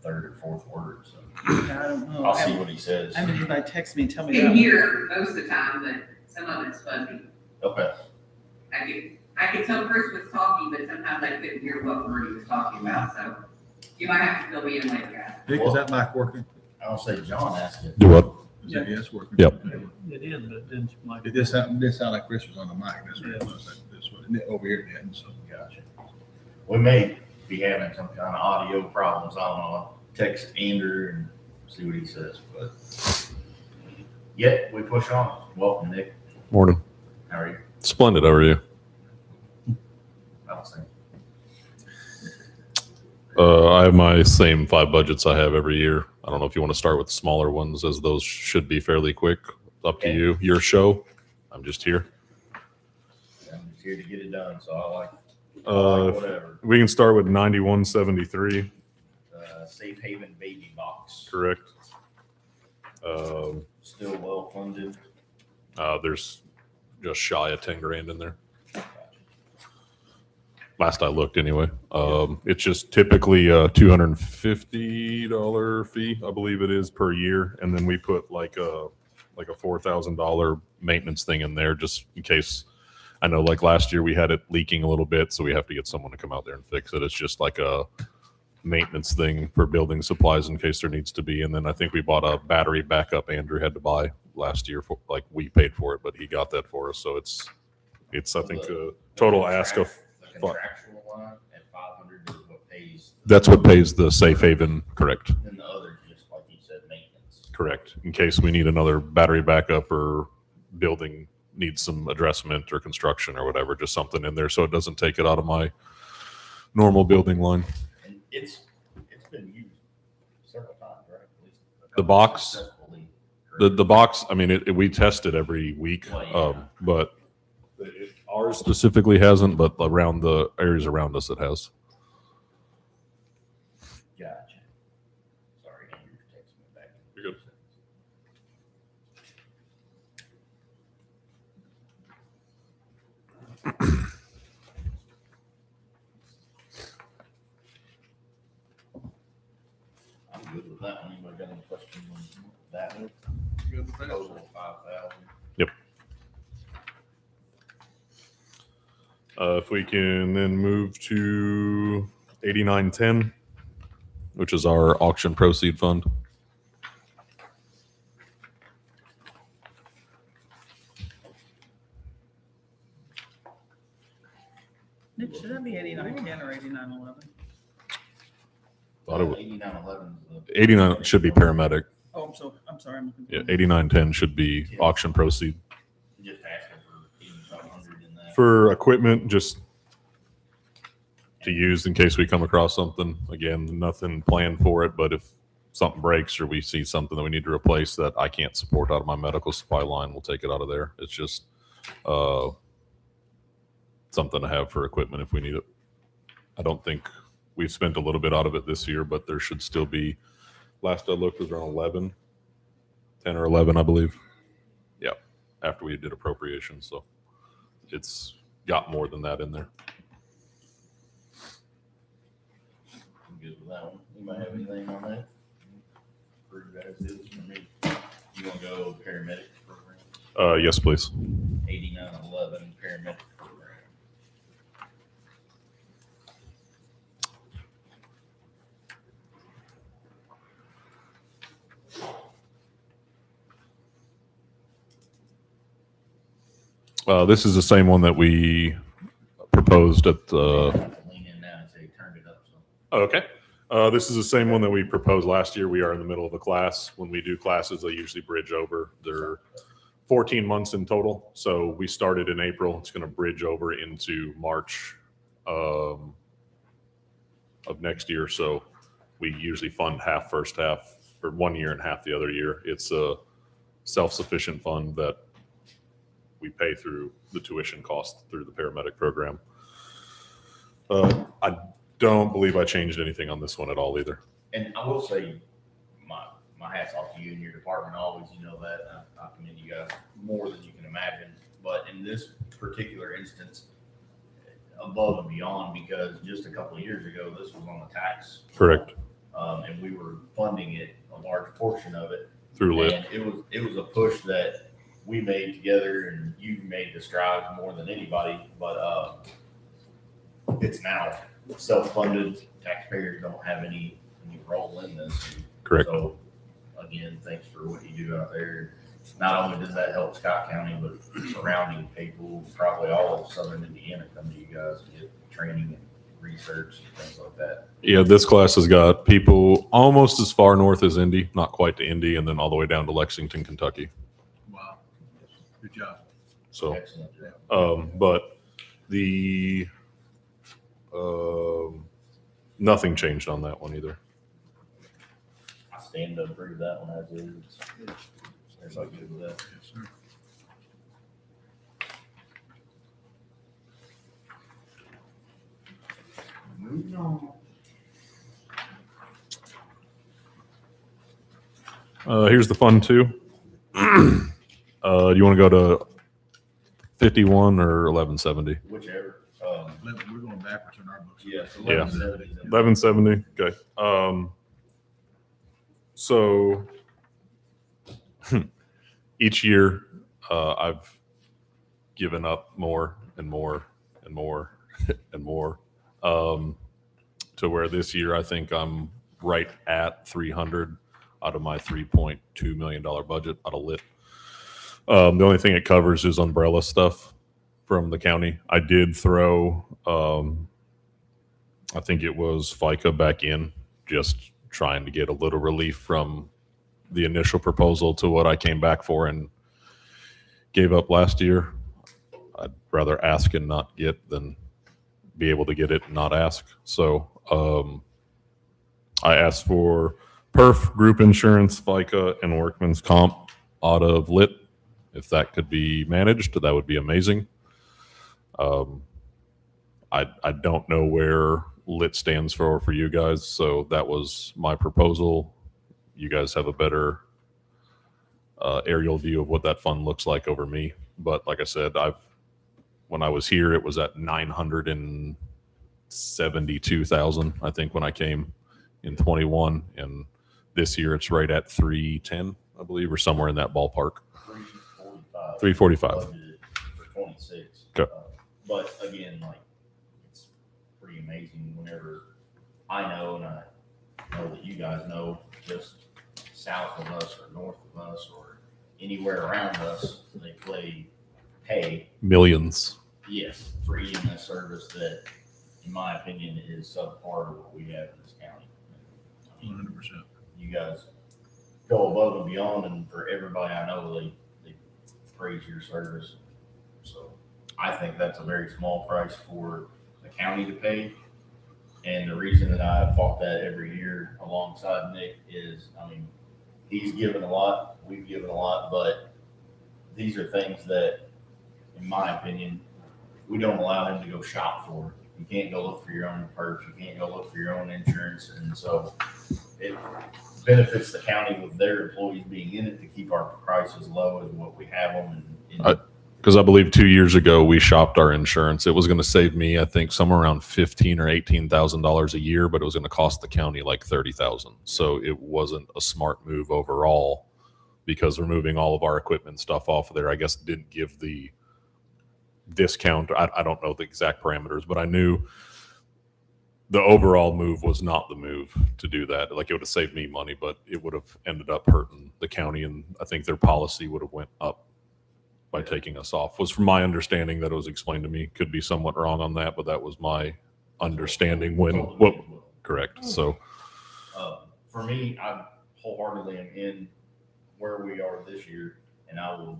third or fourth word. So I don't know. I'll see what he says. I mean, anybody text me and tell I me can that. hear most of the time, but some of it's fuzzy. Okay. I could tell Chris was talking, but sometimes I couldn't hear what word he was talking about, so you might have to fill me in later, guys. Nick, is that mic working? I'll say John asked it. Do what? Is that yes working? Yep. It is, but it didn't like. It did sound like Chris was on the mic. That's what it was. That's what it over here did. So. Gotcha. We may be having some kind of audio problems. I don't know. I'll text Andrew and see what he says, but yet we push on. Welcome, Nick. Morning. How are you? Splendid. How are you? I'll say. I have my same 5 budgets I have every year. I don't know if you want to start with the smaller ones, as those should be fairly quick. Up to you. Your show. I'm just here. I'm just here to get it done, so I like whatever. We can start with 9173. Safe Haven baby box. Correct. Still well funded. There's just shy of 10 grand in there. Last I looked, anyway. It's just typically a $250 fee, I believe it is, per year, and then we put like a $4,000 maintenance thing in there just in case. I know, like last year, we had it leaking a little bit, so we have to get someone to come out there and fix it. It's just like a maintenance thing for building supplies in case there needs to be. And then I think we bought a battery backup Andrew had to buy last year. For like, we paid for it, but he got that for us. So it's I think a total ask of. The contractual line at 500 is what pays. That's what pays the safe haven, correct? And the other, just like you said, maintenance. Correct. In case we need another battery backup or building needs some addressment or construction or whatever, just something in there so it doesn't take it out of my normal building line. And it's been used several times, right? At least a The couple box? successfully. The box, I mean, we test it every week, Well, yeah. but Ours specifically hasn't, but around the areas around us, it has. Gotcha. Sorry, Andrew, text me back. You're good. I'm good with that one. Anybody got any questions on that one? Good with that? Total of 5,000. If we can then move to 8910, which is our auction proceed fund. Nick, should that be 8910 or 8911? Thought it was 8911 is 89 should be paramedic. Oh, I'm sorry. I'm looking. Yeah, 8910 should be auction proceed. just asking for 8,500 in that. For equipment, just to use in case we come across something. Again, nothing planned for it, but if something breaks or we see something that we need to replace that I can't support out of my medical supply line, we'll take it out of there. It's just something to have for equipment if we need it. I don't think we've spent a little bit out of it this year, but there should still be, last I looked was around 10 or 11, I believe. Yeah, after we did appropriations. So it's got more than that in there. I'm good with that one. Anybody have anything on that? For you guys, is for me. You want to go paramedic program? Yes, please. 8911 paramedic program. This is the same one that we proposed at the. Lean in now and say turned it up. So. Okay. This is the same one that we proposed last year. We are in the middle of a class. When we do classes, they usually bridge over. They're 14 months in total. So we started in April. It's going to bridge over into March of next year. So we usually fund half first half, or 1 year and half the other year. It's a self-sufficient fund that we pay through the tuition cost through the paramedic program. I don't believe I changed anything on this one at all either. And I will say, my hat's off to you and your department. Always, you know that. I commend you guys more than you can imagine. But in this particular instance, above and beyond, because just a couple of years ago, this was on the tax. Correct. And we were funding it, a large portion of it. Through LIT. And it was a push that we made together, and you made the strides more than anybody. But it's now self-funded. Taxpayers don't have any role in this. Correct. So again, thanks for what you do out there. Not only does that help Scott County, but surrounding people, probably all of Southern Indiana, come to you guys to get training and research and things like that. Yeah, this class has got people almost as far north as Indy, not quite to Indy, and then all the way down to Lexington, Kentucky. Wow. Good job. So, Excellent job. but the nothing changed on that one either. I stand to approve that one as is. Everybody good with that? Yes, sir. Moving on. Here's the fun too. Do you want to go to 51 or 1170? Whichever. We're going backwards in our books. Yes. Yeah. 1170. 1170. Okay. So each year, I've given up more and more and more and more, to where this year I think I'm right at 300 out of my $3.2 million budget out of LIT. The only thing it covers is umbrella stuff from the county. I did throw, I think it was FICA back in, just trying to get a little relief from the initial proposal to what I came back for and gave up last year. I'd rather ask and not get than be able to get it and not ask. So I asked for PERF, group insurance, FICA, and workman's comp out of LIT. If that could be managed, that would be amazing. I don't know where lit stands for you guys, so that was my proposal. You guys have a better aerial view of what that fund looks like over me. But like I said, when I was here, it was at 972,000, I think, when I came in 21, and this year it's right at 310, I believe, or somewhere in that ballpark. 345. Budgeted for 26. Okay. But again, like, it's pretty amazing whenever I know, and I know that you guys know, just south of us or north of us or anywhere around us, they pay, Millions. yes, for EMS service that, in my opinion, is subpar to what we have in this county. I mean, 100%. you guys go above and beyond, and for everybody I know, they praise your service. So I think that's a very small price for the county to pay. And the reason that I fought that every year alongside Nick is, I mean, he's given a lot, we've given a lot, but these are things that, in my opinion, we don't allow him to go shop for. You can't go look for your own perks. You can't go look for your own insurance. And so it benefits the county with their employees being in it to keep our prices low as what we have them. Because I believe 2 years ago we shopped our insurance. It was going to save me, I think, somewhere around $15,000 or $18,000 a year, but it was going to cost the county like $30,000. So it wasn't a smart move overall, because removing all of our equipment stuff off of there, I guess, didn't give the discount. I don't know the exact parameters, but I knew the overall move was not the move to do that. Like, it would have saved me money, but it would have ended up hurting the county, and I think their policy would have went up by taking us off. Was from my understanding that it was explained to me. Could be somewhat wrong on that, but that was my understanding correct. So for me, I wholeheartedly am in where we are this year, and I will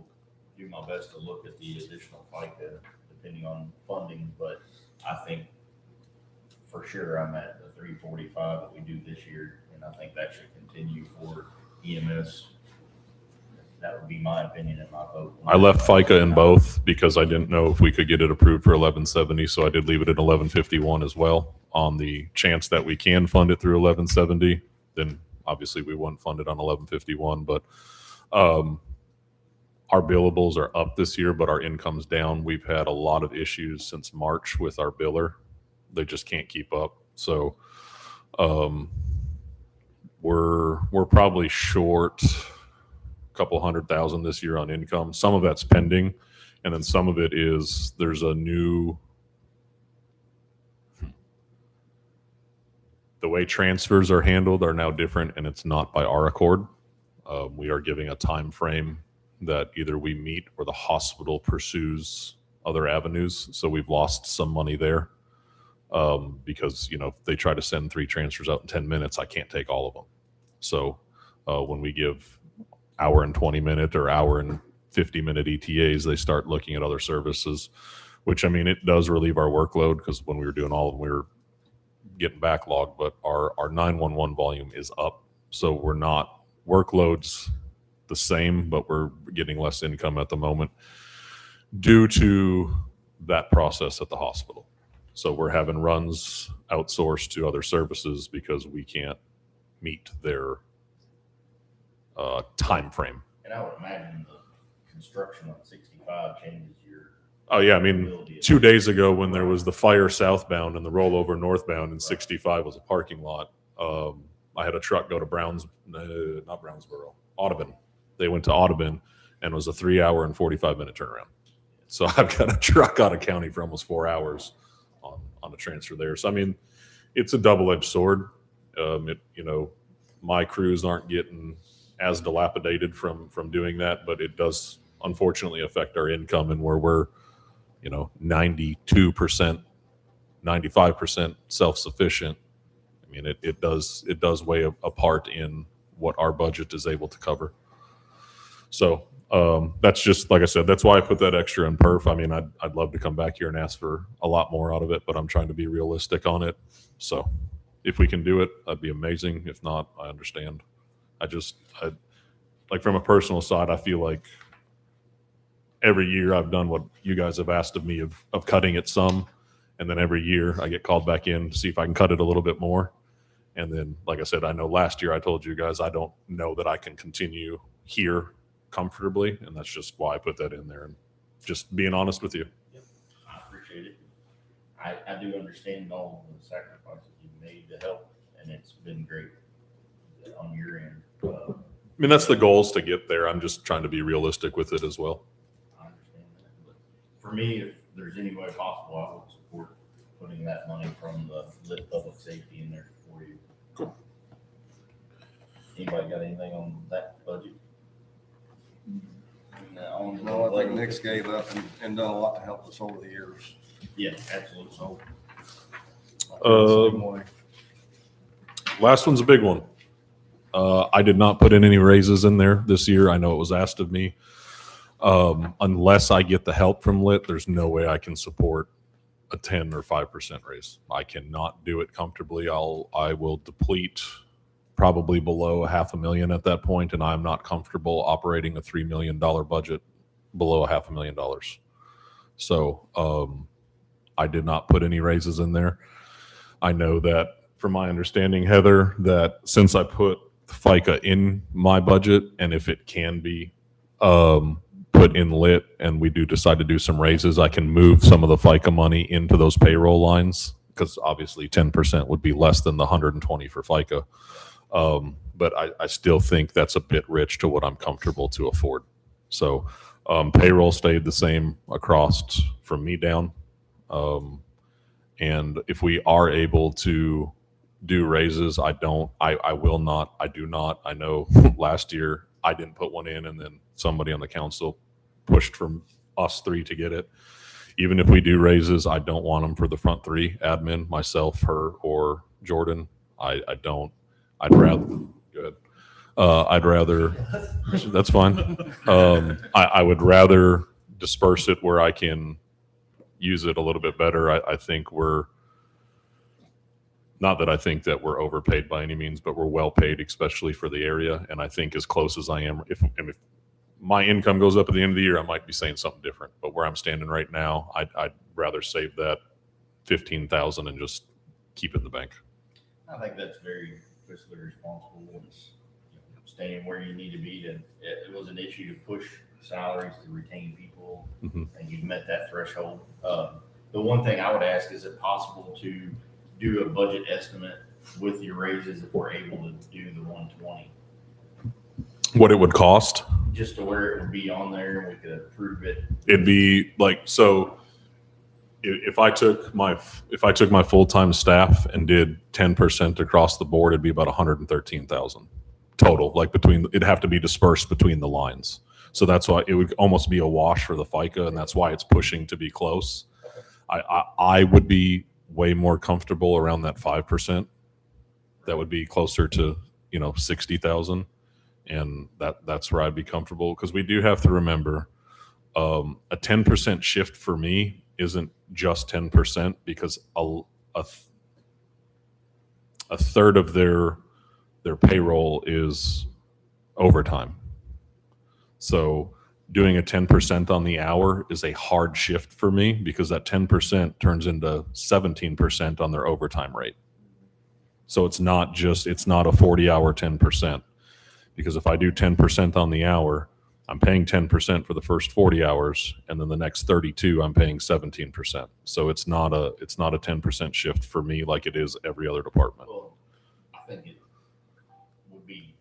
do my best to look at the additional FICA depending on funding, but I think for sure I'm at the 345 that we do this year, and I think that should continue for EMS. That would be my opinion and my vote. I left FICA in both because I didn't know if we could get it approved for 1170. So I did leave it at 1151 as well, on the chance that we can fund it through 1170. Then obviously we wouldn't fund it on 1151, but our billables are up this year, but our income's down. We've had a lot of issues since March with our biller. They just can't keep up. So we're probably short couple $100,000 this year on income. Some of that's pending, and then some of it is there's a new the way transfers are handled are now different, and it's not by our accord. We are giving a time frame that either we meet or the hospital pursues other avenues. So we've lost some money there because, you know, if they try to send 3 transfers out in 10 minutes, I can't take all of them. So when we give hour and 20-minute or hour and 50-minute ETAs, they start looking at other services, which, I mean, it does relieve our workload, because when we were doing all of them, we were getting backlogged, but our 911 volume is up. So we're not, workloads the same, but we're getting less income at the moment due to that process at the hospital. So we're having runs outsourced to other services because we can't meet their time frame. And I would imagine the construction on 65 changes your. Oh yeah, I mean, 2 days ago when there was the fire southbound and the rollover northbound, and 65 was a parking lot, I had a truck go to not Brownsboro, Audubon. They went to Audubon, and it was a 3-hour and 45-minute turnaround. So I've got a truck out of county for almost 4 hours on a transfer there. So I mean, it's a double-edged sword. You know, my crews aren't getting as dilapidated from doing that, but it does unfortunately affect our income, and where we're, you know, 92%, 95% self-sufficient. I mean, it does weigh a part in what our budget is able to cover. So that's just, like I said, that's why I put that extra in perf. I mean, I'd love to come back here and ask for a lot more out of it, but I'm trying to be realistic on it. So if we can do it, that'd be amazing. If not, I understand. I like, from a personal side, I feel like every year I've done what you guys have asked of me of cutting it some. And then every year I get called back in to see if I can cut it a little bit more. And then, like I said, I know last year I told you guys, I don't know that I can continue here comfortably. And that's just why I put that in there, and just being honest with you. I appreciate it. I do understand all the sacrifices you've made to help, and it's been great on your end. I mean, that's the goal, is to get there. I'm just trying to be realistic with it as well. I understand that, but for me, if there's any way possible, I would support putting that money from the lit public safety in there for you. Cool. Anybody got anything on that budget? No, I think Nick's gave up and done a lot to help us over the years. Yeah, absolutely. So, Same way. Last one's a big one. I did not put in any raises in there this year. I know it was asked of me. Unless I get the help from Lit, there's no way I can support a 10 or 5% raise. I cannot do it comfortably. I will deplete probably below $500,000 at that point, and I'm not comfortable operating a $3 million budget below $500,000. So I did not put any raises in there. I know that, from my understanding, Heather, that since I put FICA in my budget, and if it can be put in Lit and we do decide to do some raises, I can move some of the FICA money into those payroll lines, because obviously 10% would be less than the 120 for FICA. But I still think that's a bit rich to what I'm comfortable to afford. So payroll stayed the same across from me down. And if we are able to do raises, I do not. I know last year I didn't put one in, and then somebody on the council pushed from us three to get it. Even if we do raises, I don't want them for the front three: admin, myself, her, or Jordan. I don't. I'd rather. Good. I'd rather. That's fine. I would rather disperse it where I can use it a little bit better. I think we're. Not that I think that we're overpaid by any means, but we're well paid, especially for the area. And I think as close as I am, if my income goes up at the end of the year, I might be saying something different. But where I'm standing right now, I'd rather save that $15,000 and just keep it in the bank. I think that's very fiscally responsible. It's staying where you need to be. It was an issue to push salaries to retain people, and you've met that threshold. The one thing I would ask, is it possible to do a budget estimate with your raises if we're able to do the 120? What it would cost? Just to where it would be on there and we could approve it. It'd be like, so if I took my full-time staff and did 10% across the board, it'd be about 113,000 total. Like it'd have to be dispersed between the lines. So that's why it would almost be a wash for the FICA, and that's why it's pushing to be close. I would be way more comfortable around that 5%. That would be closer to 60,000, and that's where I'd be comfortable, because we do have to remember a 10% shift for me isn't just 10%, because a third of their payroll is overtime. So doing a 10% on the hour is a hard shift for me, because that 10% turns into 17% on their overtime rate. So it's not a 40-hour 10%, because if I do 10% on the hour, I'm paying 10% for the first 40 hours, and then the next 32 I'm paying 17%. So it's not a 10% shift for me like it is every other department. Well, I think it would be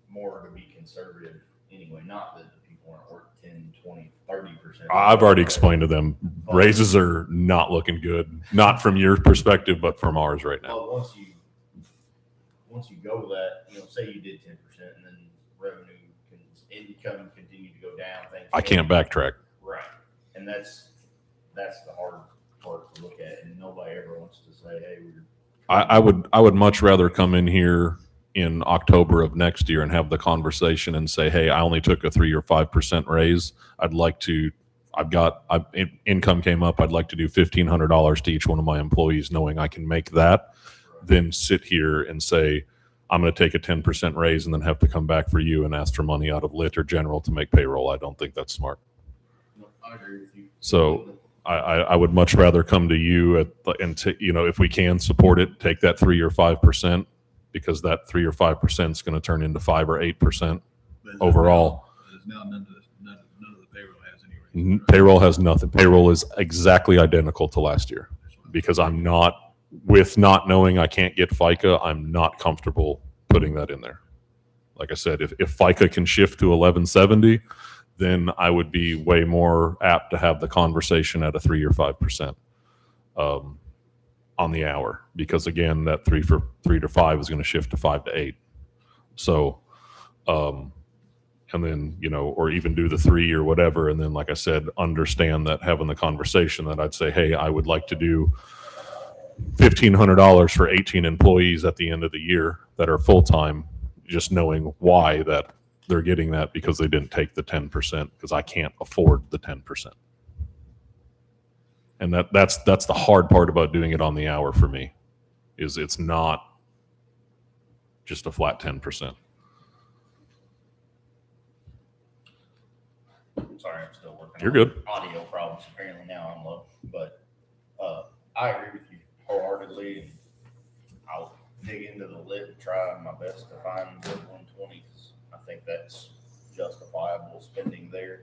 more to be conservative anyway, not that the people aren't working 10, 20, 30%. I've already explained to them, raises are not looking good, not from your perspective, but from ours right now. Well, once you go that, say you did 10% and then income continue to go down. I can't backtrack. Right. And that's the hard part to look at, and nobody ever wants to say, hey, I would much rather come in here in October of next year and have the conversation and say, hey, I only took a 3 or 5% raise. Income came up. I'd like to do $1,500 to each one of my employees, knowing I can make that, than sit here and say, I'm going to take a 10% raise and then have to come back for you and ask for money out of Lit or General to make payroll. I don't think that's smart. I agree with you. So I would much rather come to you if we can support it, take that 3 or 5%, because that 3 or 5% is going to turn into 5 or 8% But overall. There's now none of the payroll has any raise. Payroll has nothing. Payroll is exactly identical to last year, because not knowing I can't get FICA, I'm not comfortable putting that in there. Like I said, if FICA can shift to 1170, then I would be way more apt to have the conversation at a 3 or 5% on the hour, because again, that 3 to 5 is going to shift to 5 to 8. So, and then, or even do the 3 or whatever. And then, like I said, understand that having the conversation that I'd say, hey, I would like to do $1,500 for 18 employees at the end of the year that are full-time, just knowing why that they're getting that, because they didn't take the 10%, because I can't afford the 10%. And that's the hard part about doing it on the hour for me, is it's not just a flat 10%. Sorry, I'm still working. You're on good. Audio problems. Apparently now I'm low, but I agree with you wholeheartedly. And I'll dig into the lit and try my best to find good 120s. I think that's justifiable spending there,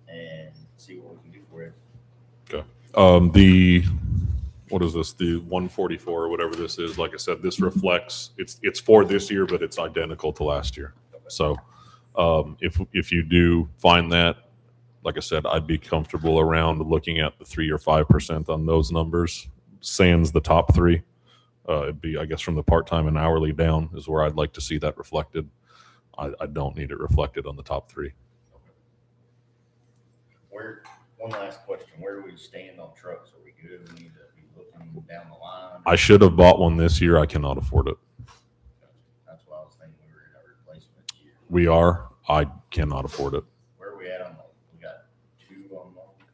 and see what we can do for it. What is this? The 144 or whatever this is. Like I said, this reflects it's for this year, but it's identical to last year. So if you do find that, like I said, I'd be comfortable around looking at the 3 or 5% on those numbers. Sans the top 3, it'd be, I guess, from the part-time and hourly down is where I'd like to see that reflected. I don't need it reflected on the top 3. One last question: where do we stand on trucks? Are we good? We need to be looking down the line. I should have bought one this year. I cannot afford it. That's why I was thinking we were in a replacement year. We are. I cannot afford it. Where are we at on those? We got 2 on those.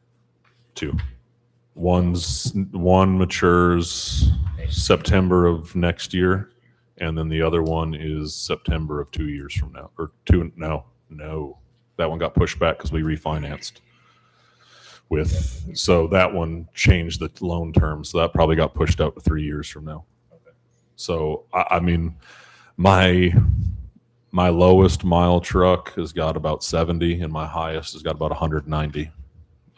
2. One matures September of next year, and then the other one is September of 2 years from now. Or no. That one got pushed back because we refinanced. So that one changed the loan term, so that probably got pushed out to 3 years from now. Okay. So I mean, my lowest mile truck has got about 70, and my highest has got about 190.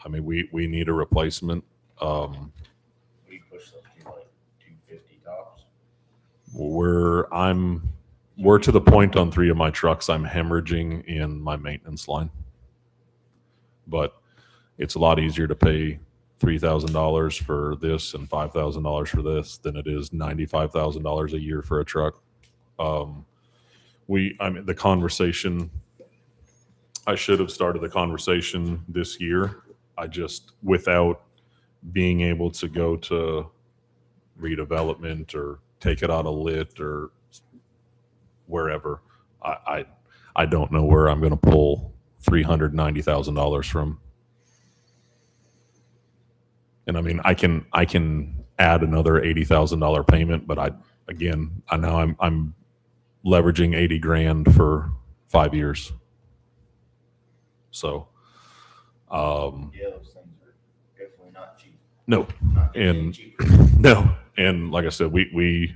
I mean, we need a replacement. We push those to like 250 tops. We're to the point on 3 of my trucks I'm hemorrhaging in my maintenance line. But it's a lot easier to pay $3,000 for this and $5,000 for this than it is $95,000 a year for a truck. The conversation, I should have started the conversation this year. I just, without being able to go to redevelopment or take it out of lit or wherever, I don't know where I'm going to pull $390,000 from. And I mean, I can add another $80,000 payment, but I know I'm leveraging 80 grand for 5 years. So, Yeah, those things are definitely not cheap. no, Not and cheap. no, and like I said, we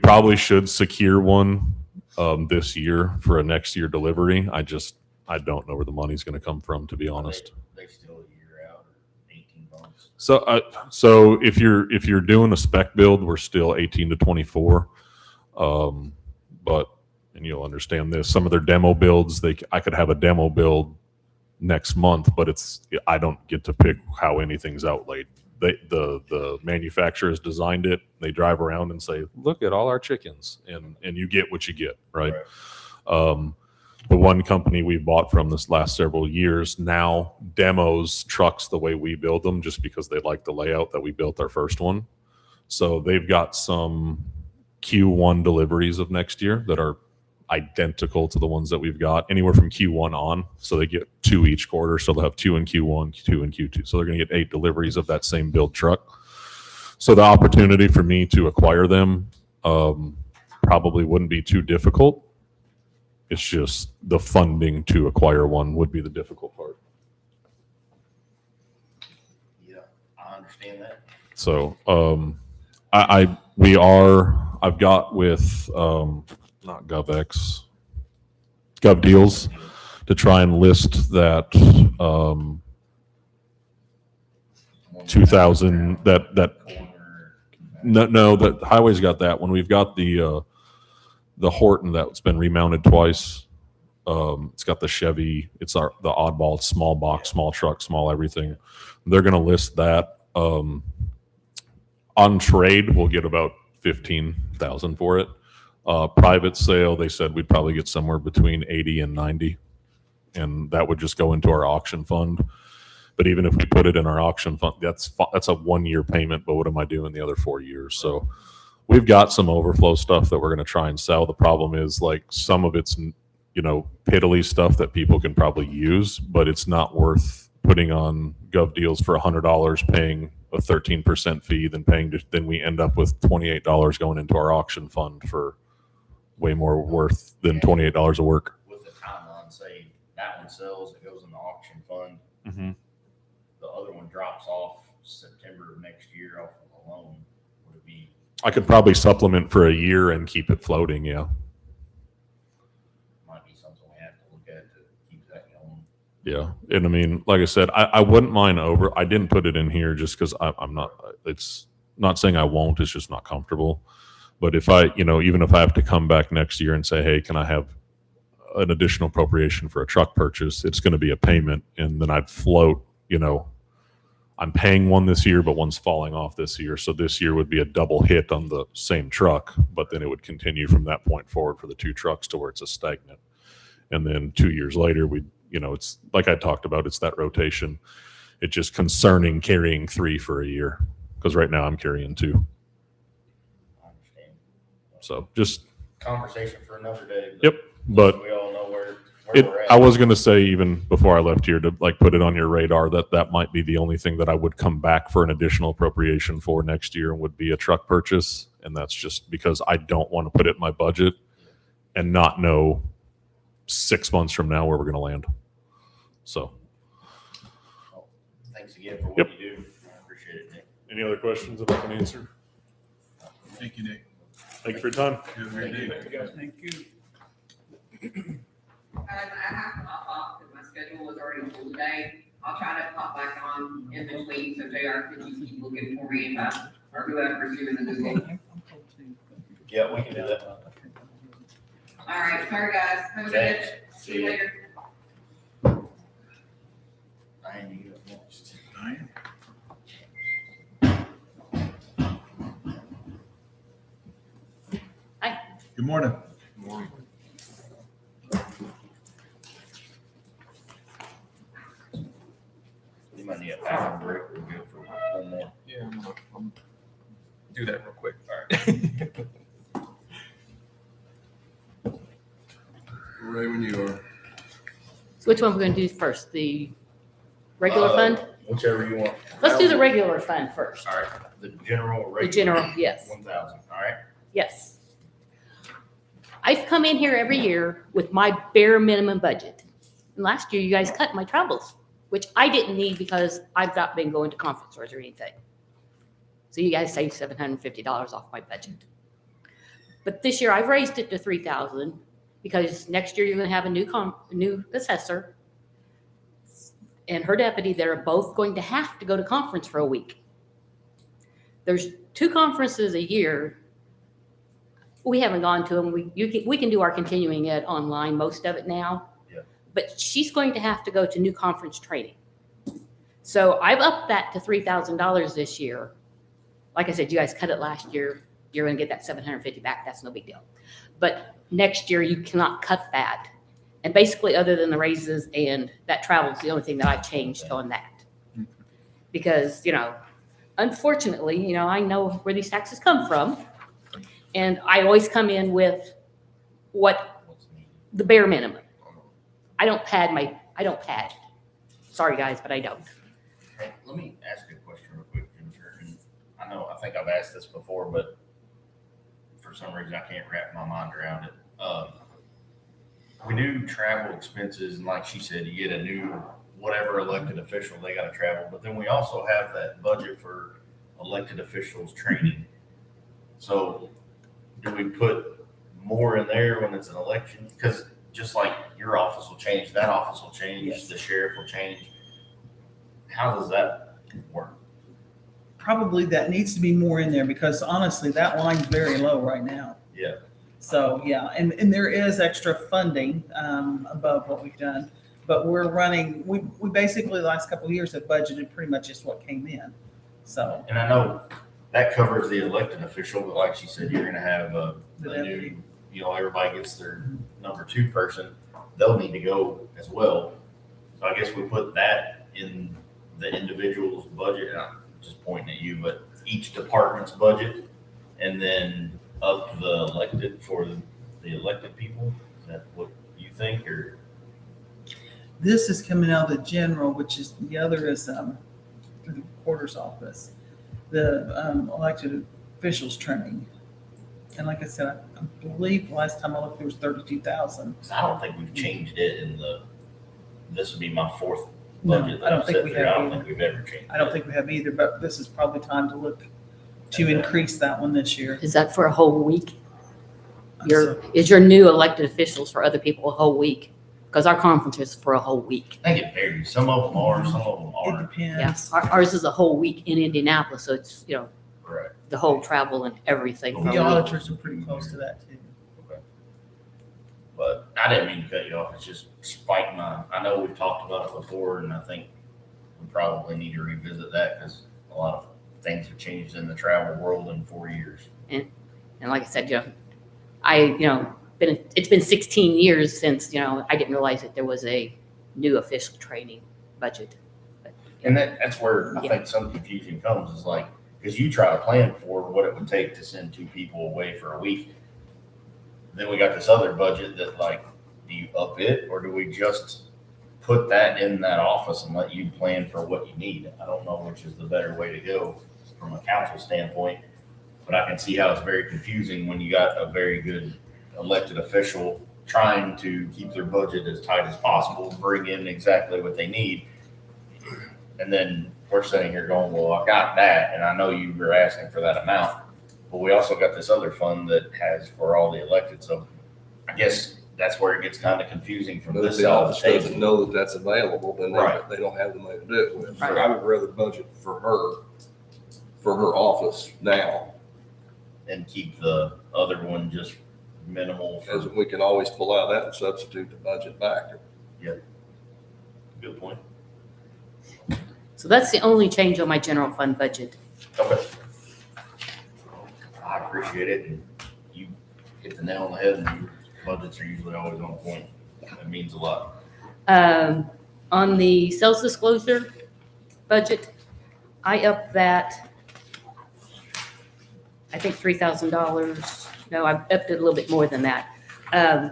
probably should secure one this year for a next year delivery. I don't know where the money's going to come from, to be honest. They still a year out or 18 months. So if you're doing a spec build, we're still 18 to 24. But, and you'll understand this, some of their demo builds, I could have a demo build next month, but I don't get to pick how anything's outlaid. The manufacturer has designed it. They drive around and say, look at all our chickens, and you get what you get, right? The one company we bought from this last several years now demos trucks the way we build them, just because they like the layout that we built our first one. So they've got some Q1 deliveries of next year that are identical to the ones that we've got, anywhere from Q1 on. So they get 2 each quarter. So they'll have 2 in Q1, 2 in Q2. So they're going to get 8 deliveries of that same build truck. So the opportunity for me to acquire them probably wouldn't be too difficult. It's just the funding to acquire one would be the difficult part. Yeah, I understand that. So, I've got with, not GovX, GovDeals to try and list that, 2,000, that, no, the highway's got that one. We've got the Horton that's been remounted twice. It's got the Chevy, the oddball, it's small box, small truck, small everything. They're going to list that. On trade, we'll get about 15,000 for it. Private sale, they said we'd probably get somewhere between 80 and 90, and that would just go into our auction fund. But even if we put it in our auction fund, that's a 1 year payment. But what am I doing the other 4 years? So we've got some overflow stuff that we're going to try and sell. The problem is, like, some of it's, piddly stuff that people can probably use, but it's not worth putting on GovDeals for $100, paying a 13% fee, then we end up with $28 going into our auction fund for way more worth than $28 of work. With the timeline, say that one sells, it goes in the auction fund. Mm-hmm. The other one drops off September of next year off of the loan. Would it be? I could probably supplement for a year and keep it floating. Yeah. Might be something we have to look at to keep that going. Yeah. And I mean, like I said, I wouldn't mind I didn't put it in here just because I'm not, it's not saying I won't, it's just not comfortable. But if even if I have to come back next year and say, hey, can I have an additional appropriation for a truck purchase, it's going to be a payment. And then I'd float, I'm paying one this year, but one's falling off this year. So this year would be a double hit on the same truck, but then it would continue from that point forward for the two trucks to where it's a stagnant. And then 2 years later, it's like I talked about, it's that rotation. It's just concerning carrying 3 for a year, because right now I'm carrying 2. I understand. So just, Conversation for another day. yep. But we all know where we're at. I was going to say, even before I left here, to put it on your radar that might be the only thing that I would come back for an additional appropriation for next year, would be a truck purchase. And that's just because I don't want to put it in my budget and not know 6 months from now where we're going to land. So. Thanks again for what Yep. you do. I appreciate it, Nick. Any other questions that I can answer? Thank you, Nick. Thank you for your time. Have a great day. Thank you. Guys, I have to hop off because my schedule was already full today. I'll try to pop back on in between, so JR, could you keep looking for me or whoever's doing the Google? Yeah, we can do that. All right, sorry, guys. Have a good Thanks. day. See you later. Diane, you up next. Diane? Hi. Good morning. You might need a bathroom break. We're good for one more. Yeah, I'm gonna do that real quick. All right. Ray, when you are. So which one we're going to do first? The regular fund? Whichever you want. Let's do the regular fund first. All right, the general The rate. general, yes, 1,000, all right? yes. I've come in here every year with my bare minimum budget. And last year, you guys cut my travels, which I didn't need because I've not been going to conferences or anything. So you guys saved $750 off my budget. But this year, I've raised it to 3,000 because next year you're going to have a new assessor and her deputy. They're both going to have to go to conference for a week. There's 2 conferences a year. We haven't gone to them. We can do our continuing ed online, most of it now. Yeah. But she's going to have to go to new conference training. So I've upped that to $3,000 this year. Like I said, you guys cut it last year. You're going to get that $750 back. That's no big deal. But next year you cannot cut that. And basically, other than the raises and that travel is the only thing that I've changed on that. Because, unfortunately, I know where these taxes come from. And I always come in with what the bare minimum. I don't pad. Sorry, guys, but I don't. Hey, let me ask you a question real quick, Jennifer. And I think I've asked this before, but for some reason I can't wrap my mind around it. we do travel expenses, and like she said, you get a new, whatever elected official, they gotta travel, but then we also have that budget for elected officials training. So do we put more in there when it's an election? Because just like your office will change, that office will change, Yes. the sheriff will change. How does that work? Probably that needs to be more in there because honestly, that line's very low right now. Yeah. So, yeah, and there is extra funding above what we've done. But we're running, we basically the last couple of years have budgeted pretty much just what came in. So, And I know that covers the elected official, but like she said, you're gonna have a The new, everybody gets their number 2 person. They'll need to go as well. So I guess we put that in the individual's budget. And I'm just pointing at you, but each department's budget, and then up the elected for the elected people. Is that what you think, or? this is coming out of the general, which is, the other is through the recorder's office, the elected officials training. And like I said, I believe last time I looked, there was 32,000. 'Cause I don't think we've changed it in this would be my 4th No, budget. I that don't I've think set we through. have I don't either. think we've ever changed. I don't think we have either, but this is probably time to look to increase that one this year. Is that for a whole week? So- Is your new elected officials for other people a whole week? Because our conference is for a whole week. I think it varies. Some of them are, some of them It aren't. Yeah, depends. ours is a whole week in Indianapolis, so it's, Correct. the whole travel and everything. for The a week. auditors are pretty close to that too. But I didn't mean to cut you off. It's just spiked I know we've talked about it before, and I think we probably need to revisit that because a lot of things have changed in the travel world in 4 years. And like I said, it's been 16 years since, I didn't realize that there was a new official training budget. And that's where I think some confusion comes is like, because you try to plan for what it would take to send 2 people away for a week. Then we got this other budget that like, do you up it or do we just put that in that office and let you plan for what you need? I don't know which is the better way to go from a council standpoint, but I can see how it's very confusing when you got a very good elected official trying to keep their budget as tight as possible, bring in exactly what they need. And then we're sitting here going, well, I got that, and I know you were asking for that amount, but we also got this other fund that has for all the elected. So I guess that's where it gets kind of confusing from But if this the side of office the doesn't table. know that that's available, then Right. they don't have the money to do it with. So Right. I would rather budget for her office now, And keep the other one just minimal. as we can always pull out that and substitute the budget back. Good point. So that's the only change on my general fund budget. Okay. I appreciate it, and you hit the nail on the head, and your budgets are usually always on point. That means a lot. On the sales disclosure budget, I upped that, I think $3,000. No, I upped it a little bit more than that. I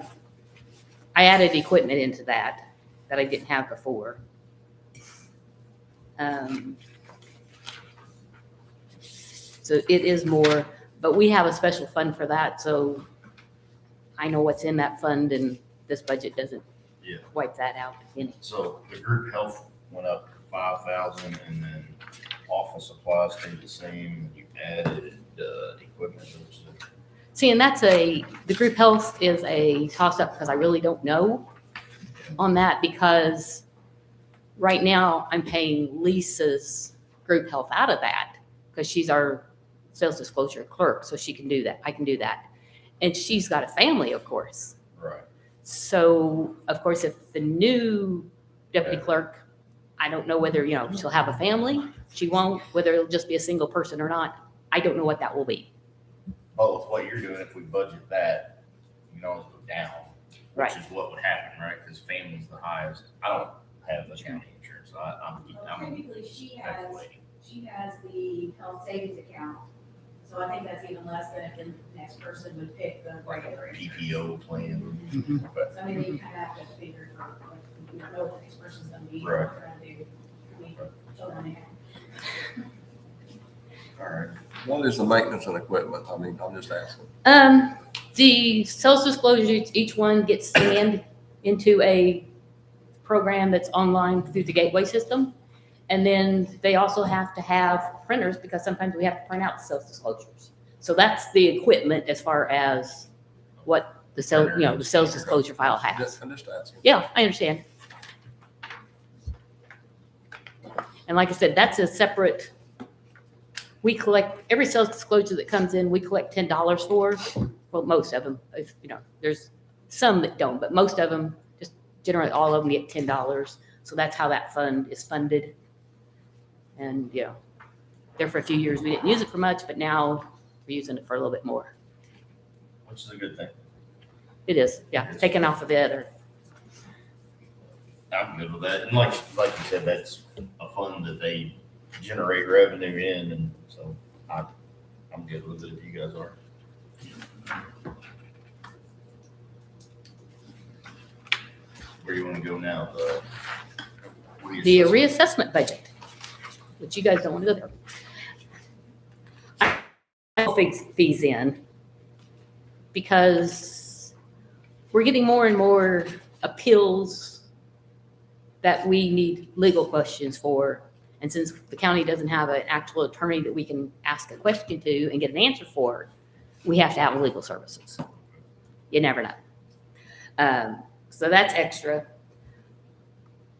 added equipment into that I didn't have before. So it is more, but we have a special fund for that, so I know what's in that fund, and this budget doesn't Yeah. wipe that out any. So the group health went up 5,000, and then office supplies stayed the same. You added equipment. See, and the group health is a toss-up because I really don't know on that, because right now I'm paying Lisa's group health out of that because she's our sales disclosure clerk, so she can do that. I can do that. And she's got a family, of course. Right. So, of course, if the new deputy clerk, I don't know whether, she'll have a family, she won't, whether it'll just be a single person or not, I don't know what that will be. Well, with what you're doing, if we budget that, you can always go down. Right. Which is what would happen, right? Because family's the highest. I don't have the county insurance, so I'm Technically, she has speculating. the health savings account, so I think that's even less than if the next person would pick the regular insurance. PPO plan. But So I mean, you kind of have to figure, like, you don't know what the next person's gonna be, Right. what they're gonna do. I mean, don't wanna have- all right. What is the maintenance and equipment? I mean, I'm just asking. The sales disclosures, each one gets scanned into a program that's online through the gateway system. And then they also have to have printers because sometimes we have to print out the sales disclosures. So that's the equipment as far as what the the sales disclosure file has. I'm just asking. Yeah, I understand. And like I said, that's a separate, we collect, every sales disclosure that comes in, we collect $10 for. Well, most of them, there's some that don't, but most of them, just generally all of them get $10. So that's how that fund is funded. And, there for a few years, we didn't use it for much, but now we're using it for a little bit more. Which is a good thing. It is, yeah, taken off of it or. I'm good with that. And like you said, that's a fund that they generate revenue in, and so I'm good with it if you guys are. Where do you want to go now? The reassessment budget, which you guys don't want to go there. I fix fees in because we're getting more and more appeals that we need legal questions for. And since the county doesn't have an actual attorney that we can ask a question to and get an answer for, we have to have legal services. You never know. So that's extra.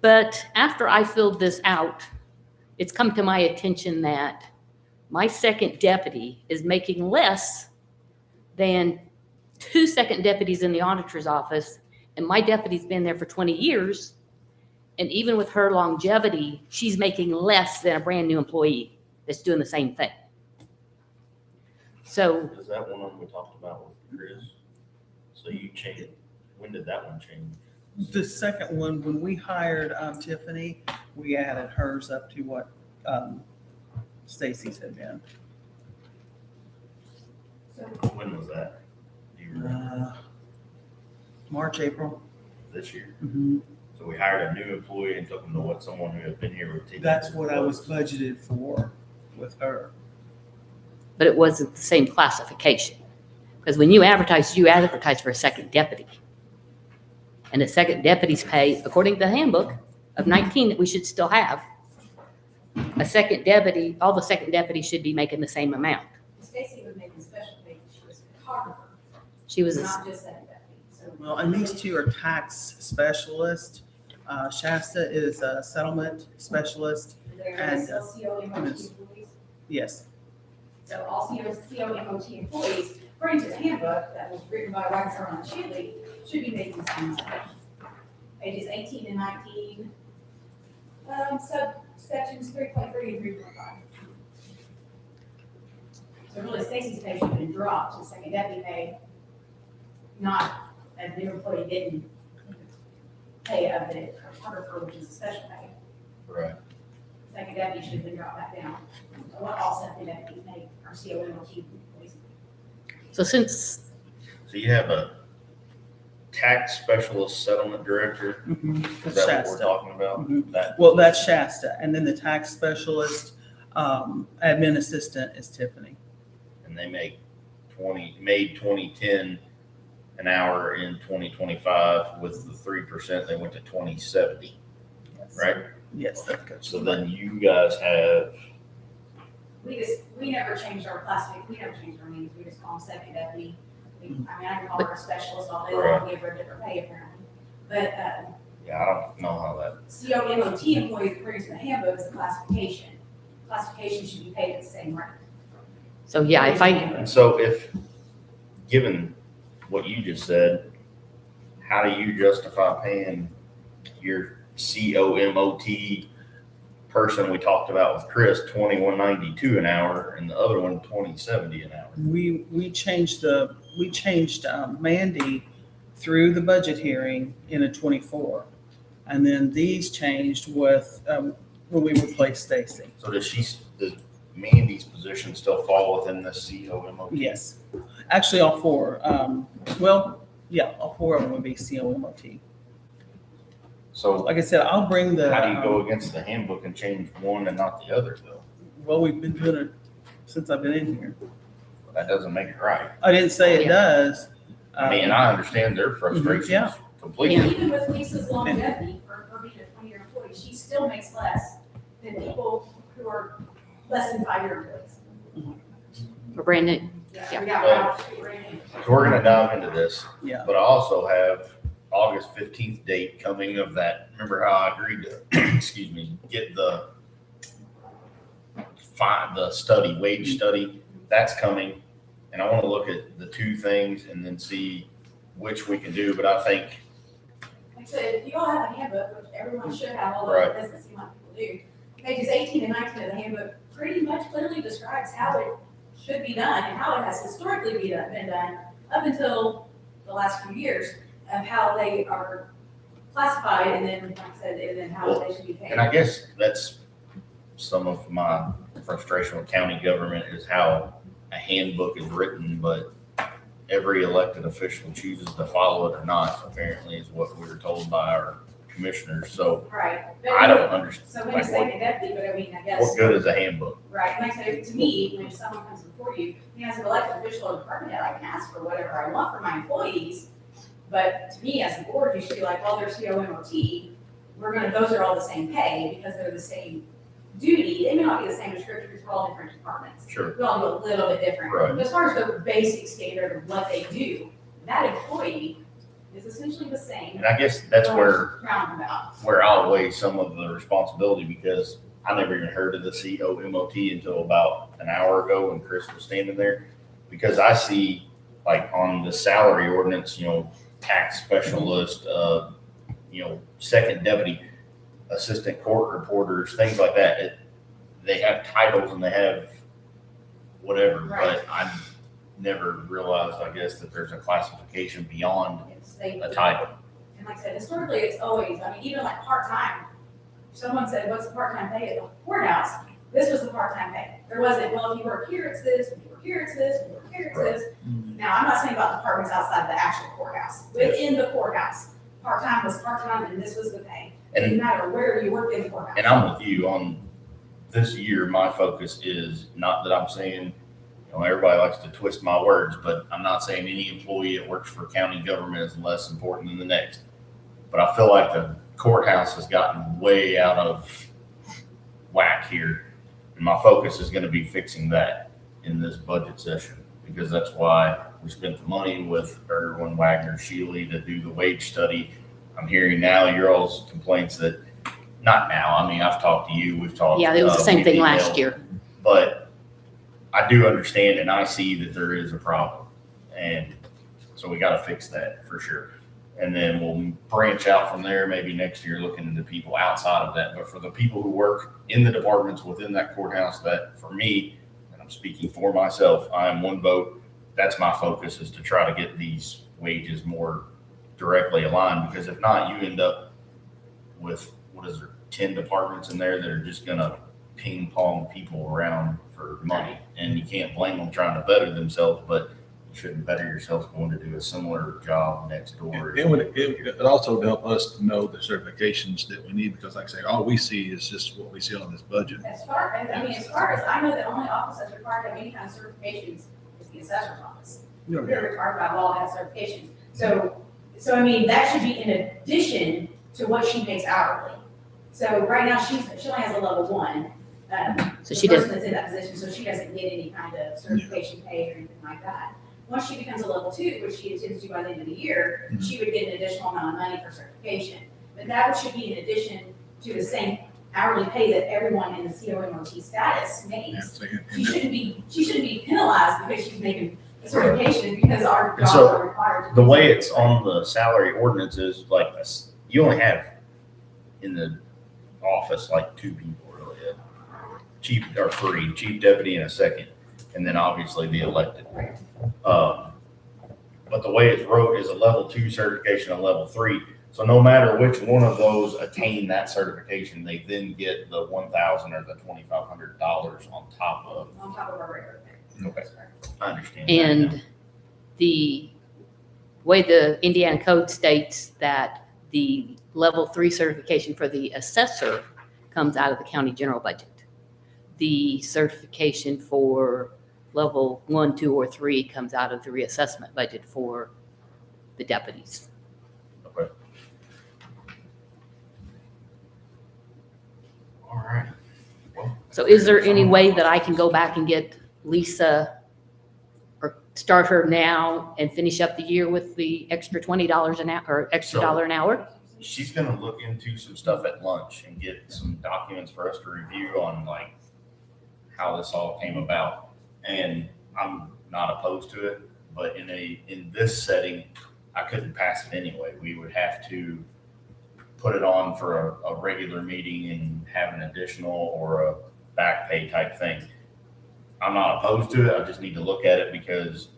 But after I filled this out, it's come to my attention that my second deputy is making less than 2 second deputies in the auditor's office. And my deputy's been there for 20 years. And even with her longevity, she's making less than a brand new employee that's doing the same thing. So. Is that one of them we talked about with Chris? So you changed, when did that one change? The second one, when we hired Tiffany, we added hers up to what Stacy's had been. When was that? Do you remember? March, April. This year? Mhm. So we hired a new employee and took them to what someone who had been here with 10 That's years what I was budgeted for with her. But it wasn't the same classification. Because when you advertise for a second deputy. And the second deputy's pay, according to the handbook of 19 that we should still have, a second deputy, all the second deputies should be making the same amount. Stacy was making special pay, she was a photographer, She was, not just that deputy, so. Well, and these two are tax specialists. Shasta is a settlement specialist. They're And, still COMOT yes. employees. Yes. So all COMOT employees, according to the handbook that was written by Wagner and Chili, should be making the same amount. Pages 18 and 19, subsections 3.3 and 3.5. So really Stacy's pay should have been dropped to second deputy pay, not a new employee didn't pay of the photographer, which is a special pay. Right. Second deputy should have been dropped back down. So what all second deputies make are COMOT employees. so since, So you have a tax specialist settlement director? Mhm. Is that what we're Shasta. talking about? Mhm. That Well, that's Shasta. And then the tax specialist, admin assistant is Tiffany. And they made 2010 an hour in 2025 with the 3%, they went to 2070, Yes. right? Yes, that's good. So then you guys have, We never changed our classification, we never changed our names, we just call them second deputy. I can call her a specialist all day long, give her a different pay apparently. But, yeah, I don't know how that, COMOT employees, according to the handbook, is a classification. Classification should be paid at the same rate. so yeah, if I, and so if, given what you just said, how do you justify paying your COMOT person we talked about with Chris, $21.92 an hour, and the other one $20.70 an hour? We changed Mandy through the budget hearing in a 24. And then these changed with, when we replaced Stacy. So does Mandy's position still fall within the COMOT? Yes. Actually, all four. All four of them would be COMOT. So Like I said, I'll bring the. how do you go against the handbook and change one and not the other though? Well, we've been doing it since I've been in here. That doesn't make it right. I didn't say it Yeah. does. I mean, and I understand their frustrations Yeah. to completely. Even with Lisa's longevity, for being a 20-year employee, she still makes less than people who are less than 5-year employees. For brand new. Yeah, we got Ralph, Randy. So we're gonna dive into this, Yeah. but I also have August 15th date coming of that. Remember how I agreed to, excuse me, get the study, wage study, that's coming. And I want to look at the two things and then see which we can do, but I think, Like I said, you all have a handbook, which everyone should have, although Right. it doesn't seem like people do. Pages 18 and 19 of the handbook pretty much clearly describes how it should be done and how it has historically been done up until the last few years of how they are classified and then, like I said, and then how they should be paid. and I guess that's some of my frustration with county government is how a handbook is written, but every elected official chooses to follow it or not, apparently is what we were told by our commissioners. So Right. I don't understand. So when you Like, say what, a deputy, but I mean, I guess. what good is a handbook? Right, like I said, to me, when someone comes before you, as an elected official or department head, I can ask for whatever I want for my employees. But to me, as a board, you should be like, well, they're COMOT, those are all the same pay because they're the same duty. They may not be the same description because we're all different departments. Sure. We all do a little bit different. Right. But as far as the basic standard of what they do, that employee is essentially the same. And I guess that's where Roundabout. I'll weigh some of the responsibility because I never even heard of the COMOT until about an hour ago when Chris was standing there. Because I see like on the salary ordinance, tax specialist, second deputy, assistant court reporters, things like that. They have titles and they have whatever, Right. but I've never realized, I guess, that there's a classification beyond They- a title. And like I said, historically, it's always, I mean, even like part-time, someone said, what's the part-time pay at the courthouse? This was the part-time pay. There wasn't, well, if you work here, it's this, if you work here, it's this, if you work here, it's this. Now, I'm not saying about departments outside the actual courthouse. Within the courthouse, part-time was part-time and this was the pay. It didn't matter where you worked in the courthouse. And I'm with you on this year, my focus is not that I'm saying, everybody likes to twist my words, but I'm not saying any employee that works for county government is less important than the next. But I feel like the courthouse has gotten way out of whack here. And my focus is gonna be fixing that in this budget session, because that's why we spent the money with Irwin, Wagner, Shealy to do the wage study. I'm hearing now your all's complaints that, not now, I mean, I've talked to you, we've talked. Yeah, it was the same we've thing last emailed, year. But I do understand and I see that there is a problem. And so we gotta fix that for sure. And then we'll branch out from there, maybe next year, looking into people outside of that. But for the people who work in the departments within that courthouse, that for me, and I'm speaking for myself, I am one vote. That's my focus, is to try to get these wages more directly aligned, because if not, you end up with, 10 departments in there that are just gonna ping pong people around for money. And you can't blame them trying to better themselves, but you shouldn't better yourself going to do a similar job next door. It also help us to know the certifications that we need, because like I say, all we see is just what we see on this budget. As far as I know, the only office that's required to have any kind of certifications is the assessor's office. They're required by law to have certifications. So I mean, that should be in addition to what she makes hourly. So right now, she only has a level 1. So she the doesn't- person that's in that position, so she doesn't get any kind of certification pay or anything like that. Once she becomes a level 2, which she intends to by the end of the year, she would get an additional amount of money for certification. But that should be in addition to the same hourly pay that everyone in the COMOT status makes. She shouldn't be penalized because she's making a certification, because our And jobs so, are required to. the do way so. it's on the salary ordinance is like, you only have in the office like 2 people really, chief or 3, chief deputy and a second, and then obviously the elected. But the way it's wrote is a level 2 certification, a level 3. So no matter which one of those attain that certification, they then get the $1,000 or the $2,500 on top of. On top of our regular pay. Okay, I understand. that now. And the way the Indiana code states that the level 3 certification for the assessor comes out of the county general budget. The certification for level 1, 2, or 3 comes out of the reassessment budget for the deputies. Okay. All right. So is there any way that I can go back and get Lisa or start her now and finish up the year with the extra $20 an hour or extra So- $1 an hour? She's gonna look into some stuff at lunch and get some documents for us to review on like how this all came about. And I'm not opposed to it, but in this setting, I couldn't pass it anyway. We would have to put it on for a regular meeting and have an additional or a back pay type thing. I'm not opposed to it. I just need to look at it because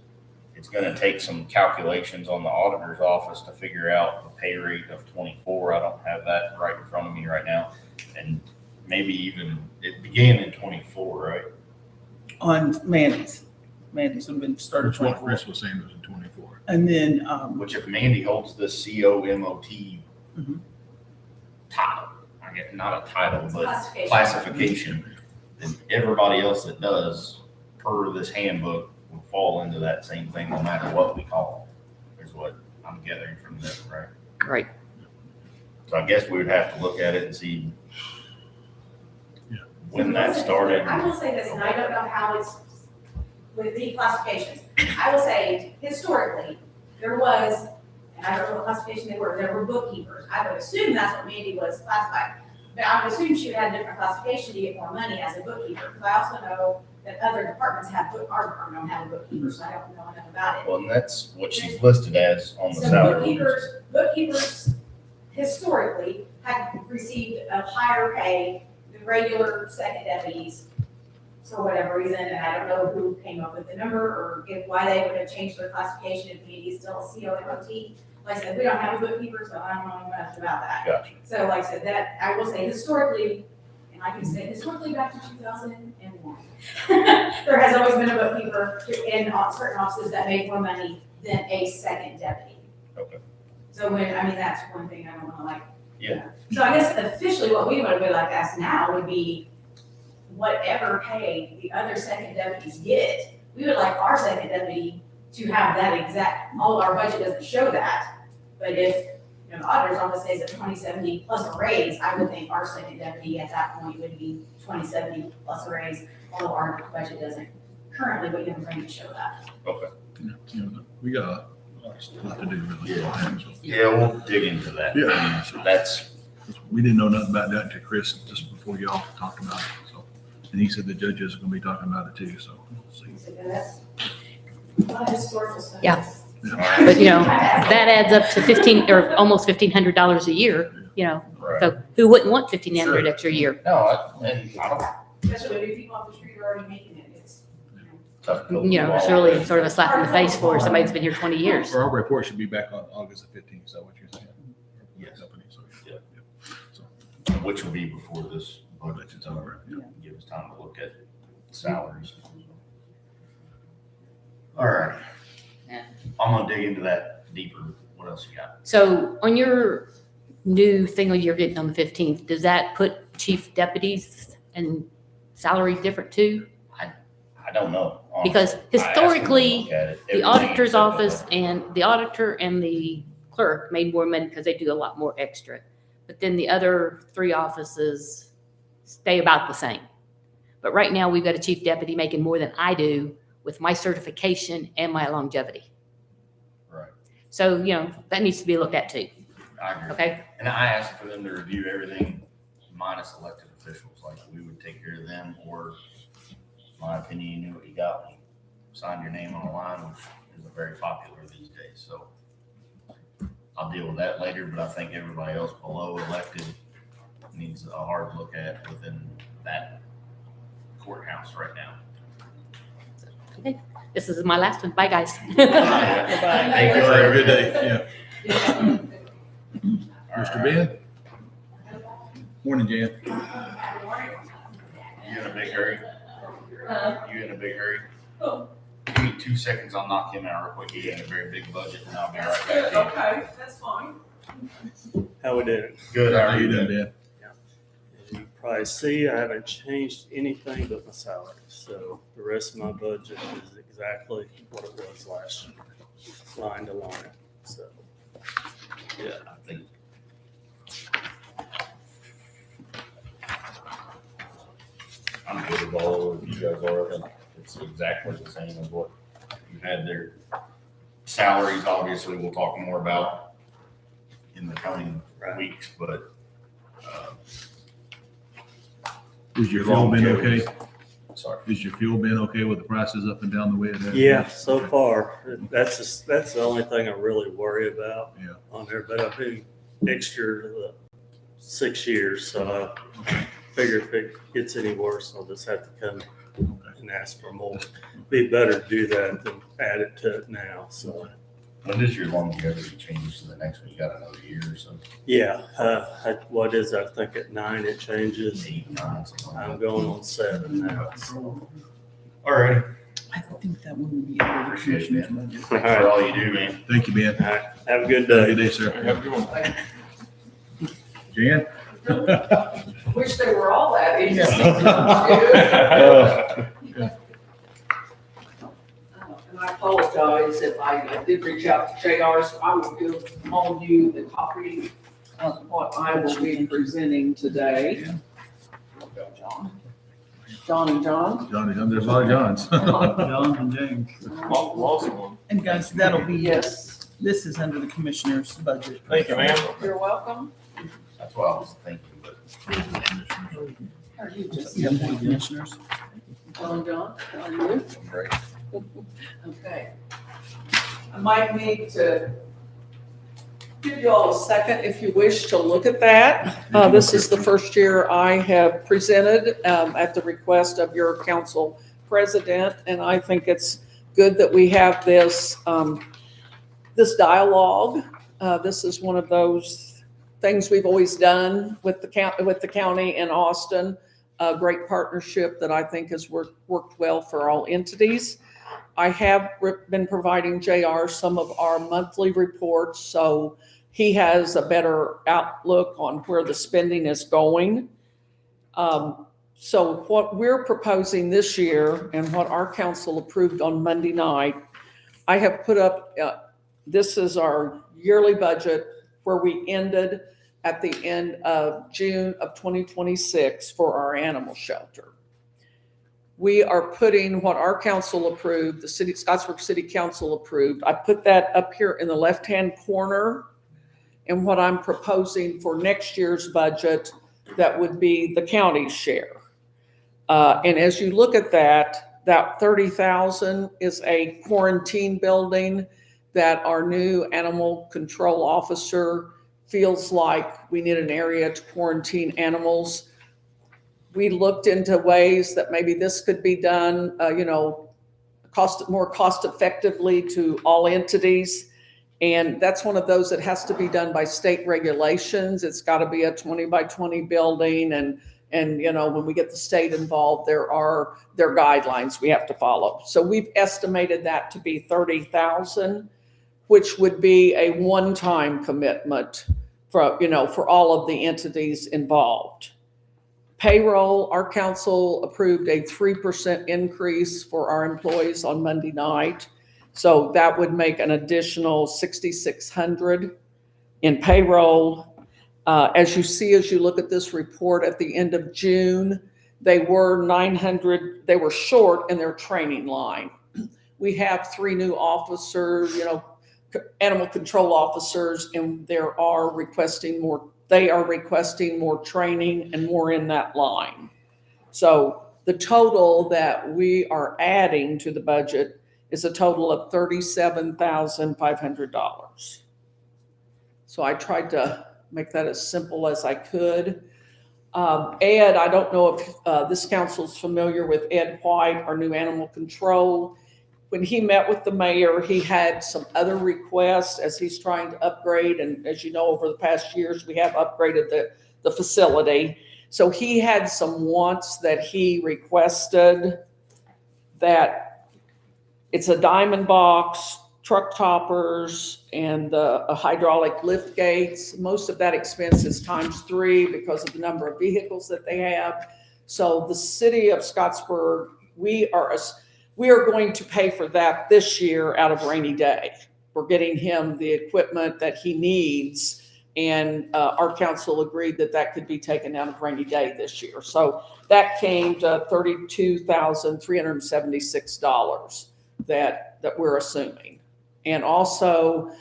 it's gonna take some calculations on the auditor's office to figure out the pay rate of 24. I don't have that right in front of me right now. And maybe even, it began in 24, right? On Mandy's would have been started That's what 24. Chris was saying, it was in 24. And then, Which if Mandy holds the COMOT Mhm. title, I guess, not a title, but Classification. classification, then everybody else that does, per this handbook, will fall into that same thing no matter what we call it, is what I'm gathering from this, right? Right. So I guess we would have to look at it and see Yeah. when that started. I will say this, and I don't know how it's with the classifications. I will say historically, there was, and I don't know what classification they were, there were bookkeepers. I would assume that's what Mandy was classified. But I would assume she would have a different classification to get more money as a bookkeeper. Because I also know that other departments have, our department don't have a bookkeeper, so I don't know enough about it. Well, and that's what she's listed as on the So salary. bookkeepers historically have received a higher pay than regular second deputies for whatever reason, and I don't know who came up with the number or why they would have changed their classification if maybe it's still a COMOT. Like I said, we don't have a bookkeeper, so I don't know much about that. Gotcha. So like I said, that, I will say historically, and I can say historically back to 2001, there has always been a bookkeeper in certain offices that make more money than a second deputy. Okay. So when, I mean, that's one thing I don't wanna like. Yeah. So I guess officially what we would like to ask now would be whatever pay the other second deputies get, we would like our second deputy to have that exact, all our budget doesn't show that. But if, you know, the auditor's office stays at 2070 plus a raise, I would think our second deputy at that point would be 2070 plus a raise, although our budget doesn't currently, but you can bring to show that. Okay. Yeah, you know, we got a lot to do really. Yeah. So, Yeah, we'll dig into that. Yeah. I mean, so that's, we didn't know nothing about that until Chris, just before y'all talked about it, so. And he said the judges are gonna be talking about it too, so we'll see. So that's a lot of historical stuff. Yeah. all right. But, you know, that adds up to 15 or almost $1,500 a year, you know. Right. So who wouldn't want 1,500 Sure. extra a year? No, and I don't, Especially when people off the street are already making it, it's, you know. tough to You know, it's really sort of a slap in the face for somebody that's been here 20 years. Our report should be back on August the 15th, is that what you're saying? Yes. Company, so, Yeah. So, Which will be before this budget is over. Yeah. Give us time to look at salaries. All right. Yeah. I'm gonna dig into that deeper. What else you got? So on your new thing you're getting on the 15th, does that put chief deputies and salaries different too? I don't know. honestly. Because I asked him to historically, look at it. the Everything auditor's except the- office and the auditor and the clerk made more money because they do a lot more extra. But then the other three offices stay about the same. But right now, we've got a chief deputy making more than I do with my certification and my longevity. Right. So, you know, that needs to be looked at too, I agree. okay? And I asked for them to review everything minus elected officials, like we would take care of them, or in my opinion, you knew what you got when you signed your name on a line, which is very popular these days, so. I'll deal with that later, but I think everybody else below elected needs a hard look at within that courthouse right now. This is my last one. Bye, guys. Thank you. have a good day, yeah. Mr. Ben? Morning, Jan. You in a big hurry? You in a big hurry? Give me 2 seconds, I'll knock him out real quick. He had a very big budget, and I'll be right back to you. Okay, that's fine. How we doing? Good, How you doing, Ben? As you probably see, I haven't changed anything but my salary. So the rest of my budget is exactly what it was last year, line to line. So, yeah. I think I'm good with all of you guys are. I think it's exactly the same as what you had there. Salaries, obviously, we'll talk more about in the coming weeks, but, Is your fuel been okay? sorry. Is your fuel been okay with the prices up and down the way it has? Yeah, so far, that's the only thing I really worry about Yeah. on there, but I've been mixture 6 years, so I figure if it gets any worse, I'll just have to come and ask for more. Be better to do that than add it to it now, so. But this year longevity changes to the next one, you got another year or so. Yeah, what is, I think at 9 it changes. 8, 9, something like I'm that. going on 7 now, so. All right. I think that one would be under the Appreciate it, commissioner's man. budget. Thanks for all you do, man. Thank you, Ben. All right, have a good Have a good day. day, sir. Have a good one. Jan? Wish they were all that easy. And I apologize if I did reach out to JR, so I will give all of you the copy of what I will be presenting today. John and John. Johnny, there's a lot of Johns. John and James. Lost one. And guys, that'll be, Yes, this is under the commissioner's budget. Thank you, ma'am. you're welcome. That's what I was thinking, but. How are you, just? Yeah, board of commissioners. John, how are you? Great. Okay. I might need to give you all a second if you wish to look at that. This is the first year I have presented at the request of your council president, and I think it's good that we have this, this dialogue. This is one of those things we've always done with the county in Austin. A great partnership that I think has worked well for all entities. I have been providing JR some of our monthly reports, so he has a better outlook on where the spending is going. So what we're proposing this year and what our council approved on Monday night, I have put up, this is our yearly budget where we ended at the end of June of 2026 for our animal shelter. We are putting what our council approved, the Scottsburg City Council approved. I put that up here in the left-hand corner. And what I'm proposing for next year's budget, that would be the county's share. And as you look at that, that 30,000 is a quarantine building that our new animal control officer feels like we need an area to quarantine animals. We looked into ways that maybe this could be done, more cost effectively to all entities. And that's one of those that has to be done by state regulations. It's got to be a 20 by 20 building. And when we get the state involved, there are their guidelines we have to follow. So we've estimated that to be 30,000, which would be a one-time commitment for all of the entities involved. Payroll, our council approved a 3% increase for our employees on Monday night. So that would make an additional $6,600 in payroll. As you look at this report at the end of June, they were $900, they were short in their training line. We have 3 new officers, animal control officers, and they are requesting more training and more in that line. So the total that we are adding to the budget is a total of $37,500. So I tried to make that as simple as I could. Ed, I don't know if this council's familiar with Ed White, our new animal control. When he met with the mayor, he had some other requests as he's trying to upgrade. And as you know, over the past years, we have upgraded the facility. So he had some wants that he requested, that it's a diamond box, truck toppers, and a hydraulic lift gates. Most of that expense is ×3 because of the number of vehicles that they have. So the city of Scottsburg, we are going to pay for that this year out of rainy day. We're getting him the equipment that he needs And our council agreed that that could be taken out of rainy day this year. So that came to $32,376 that we're assuming. And also,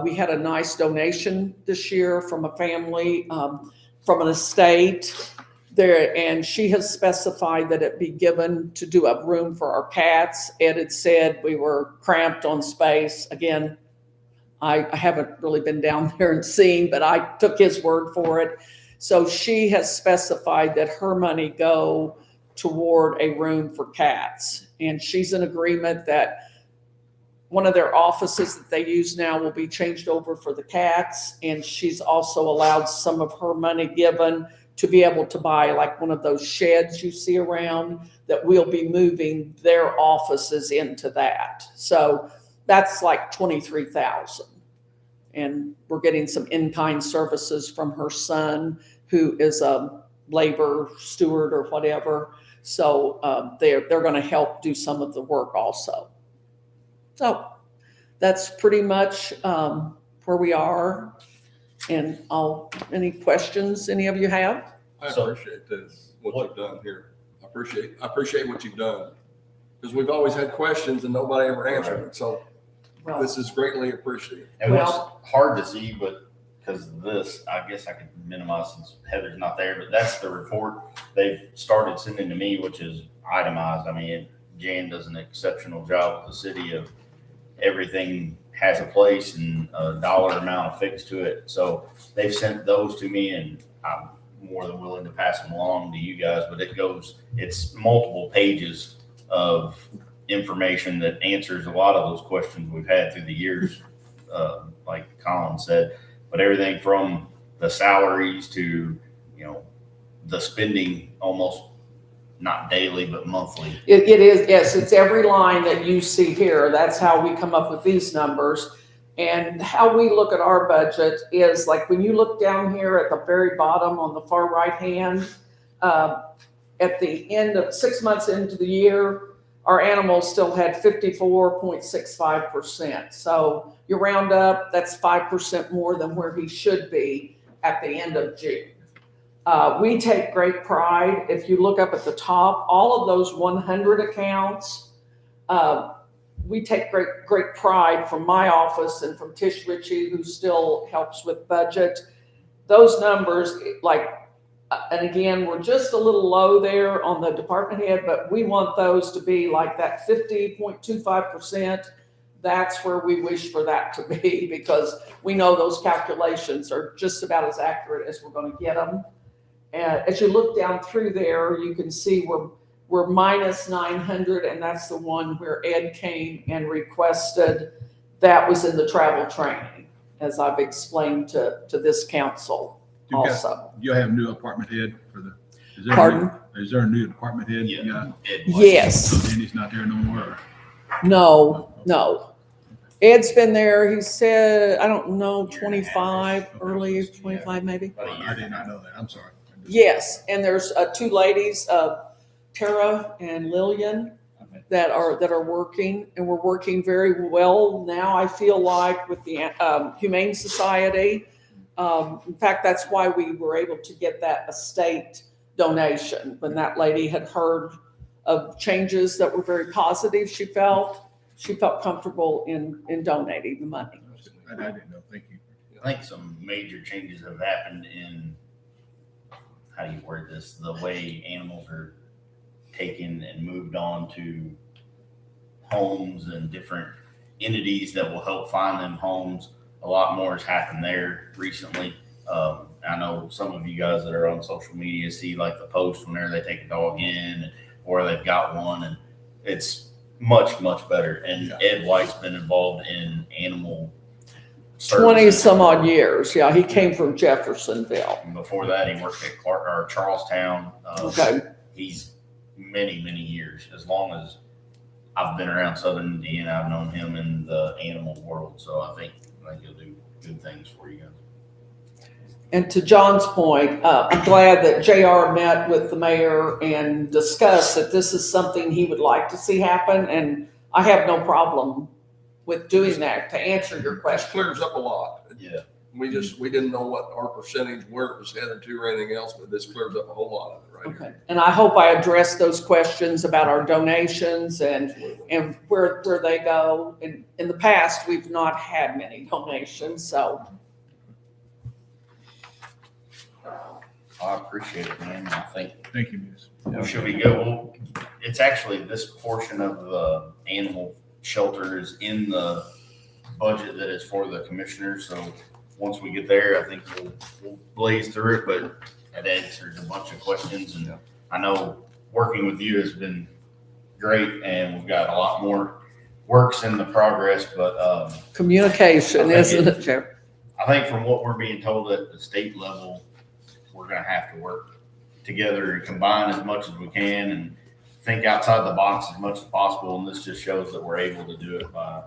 we had a nice donation this year from a family, from an estate there, and she has specified that it be given to do a room for our cats. Ed had said we were cramped on space. Again, I haven't really been down there and seen, but I took his word for it. So she has specified that her money go toward a room for cats. And she's in agreement that one of their offices that they use now will be changed over for the cats. And she's also allowed some of her money given to be able to buy like one of those sheds you see around, that we'll be moving their offices into that. So that's like $23,000. And we're getting some in-kind services from her son, who is a labor steward or whatever. So they're going to help do some of the work also. So that's pretty much where we are. And any questions any of you have? I appreciate this, what you've done here. I appreciate what you've done. Because we've always had questions and nobody ever answered them. So this is greatly appreciated. And what's hard to see, but because of this, I guess I could minimize since Heather's not there, but that's the report they've started sending to me, which is itemized. I mean, Jan does an exceptional job with the city of everything has a place and a dollar amount affixed to it. So they've sent those to me, and I'm more than willing to pass them along to you guys, but it's multiple pages of information that answers a lot of those questions we've had through the years, like Colin said, but everything from the salaries to, the spending almost not daily, but monthly. It is, yes, it's every line that you see here. That's how we come up with these numbers. And how we look at our budget is like when you look down here at the very bottom on the far right hand, at the end of 6 months into the year, our animals still had 54.65%. So you round up, that's 5% more than where he should be at the end of June. We take great pride. If you look up at the top, all of those 100 accounts, we take great pride from my office and from Tish Ritchie, who still helps with budget. Those numbers, and again, we're just a little low there on the department head, but we want those to be like that 50.25%. That's where we wish for that to be, because we know those calculations are just about as accurate as we're going to get them. And as you look down through there, you can see we're minus 900, and that's the one where Ed came and requested. That was in the travel training, as I've explained to this council also. You have a new department head for the, Pardon? Is there a new department head? Yeah. You got? Yes. So Danny's not there no more? No. Ed's been there, he said, I don't know, 25, early 25 maybe. I did not know that. I'm sorry. Yes, and there's two ladies, Tara and Lillian, that are working, and we're working very well now, I feel like, with the Humane Society. In fact, that's why we were able to get that estate donation. When that lady had heard of changes that were very positive, she felt comfortable in donating the money. I didn't know. Thank you. I think some major changes have happened in, how do you word this, the way animals are taken and moved on to homes and different entities that will help find them homes. A lot more has happened there recently. I know some of you guys that are on social media see like the post whenever they take a dog in or they've got one, and it's much, much better. And Ed White's been involved in animal 20 some odd years. Yeah, he came from Jeffersonville. And before that, he worked at Charlestown. Okay. He's many, many years. As long as I've been around Southern Indiana, I've known him in the animal world. So I think he'll do good things for you guys. And to John's point, I'm glad that JR met with the mayor and discussed that this is something he would like to see happen. And I have no problem with doing that, to answer your question. Clears up a lot. Yeah. We didn't know what our percentage, where it was headed to or anything else, but this clears up a whole lot of it right here. Okay. And I hope I addressed those questions about our donations and where they go. In the past, we've not had many donations, so. I appreciate it, man. I think Thank you, Ms. we should be good. Well, it's actually this portion of the animal shelter is in the budget that is for the commissioners. So once we get there, I think we'll blaze through it, but it answers a bunch of questions. And I know working with you has been great, and we've got a lot more works in the progress, but Communication, isn't it, Jeff? I think from what we're being told at the state level, we're gonna have to work together and combine as much as we can and think outside the box as much as possible. And this just shows that we're able to do it by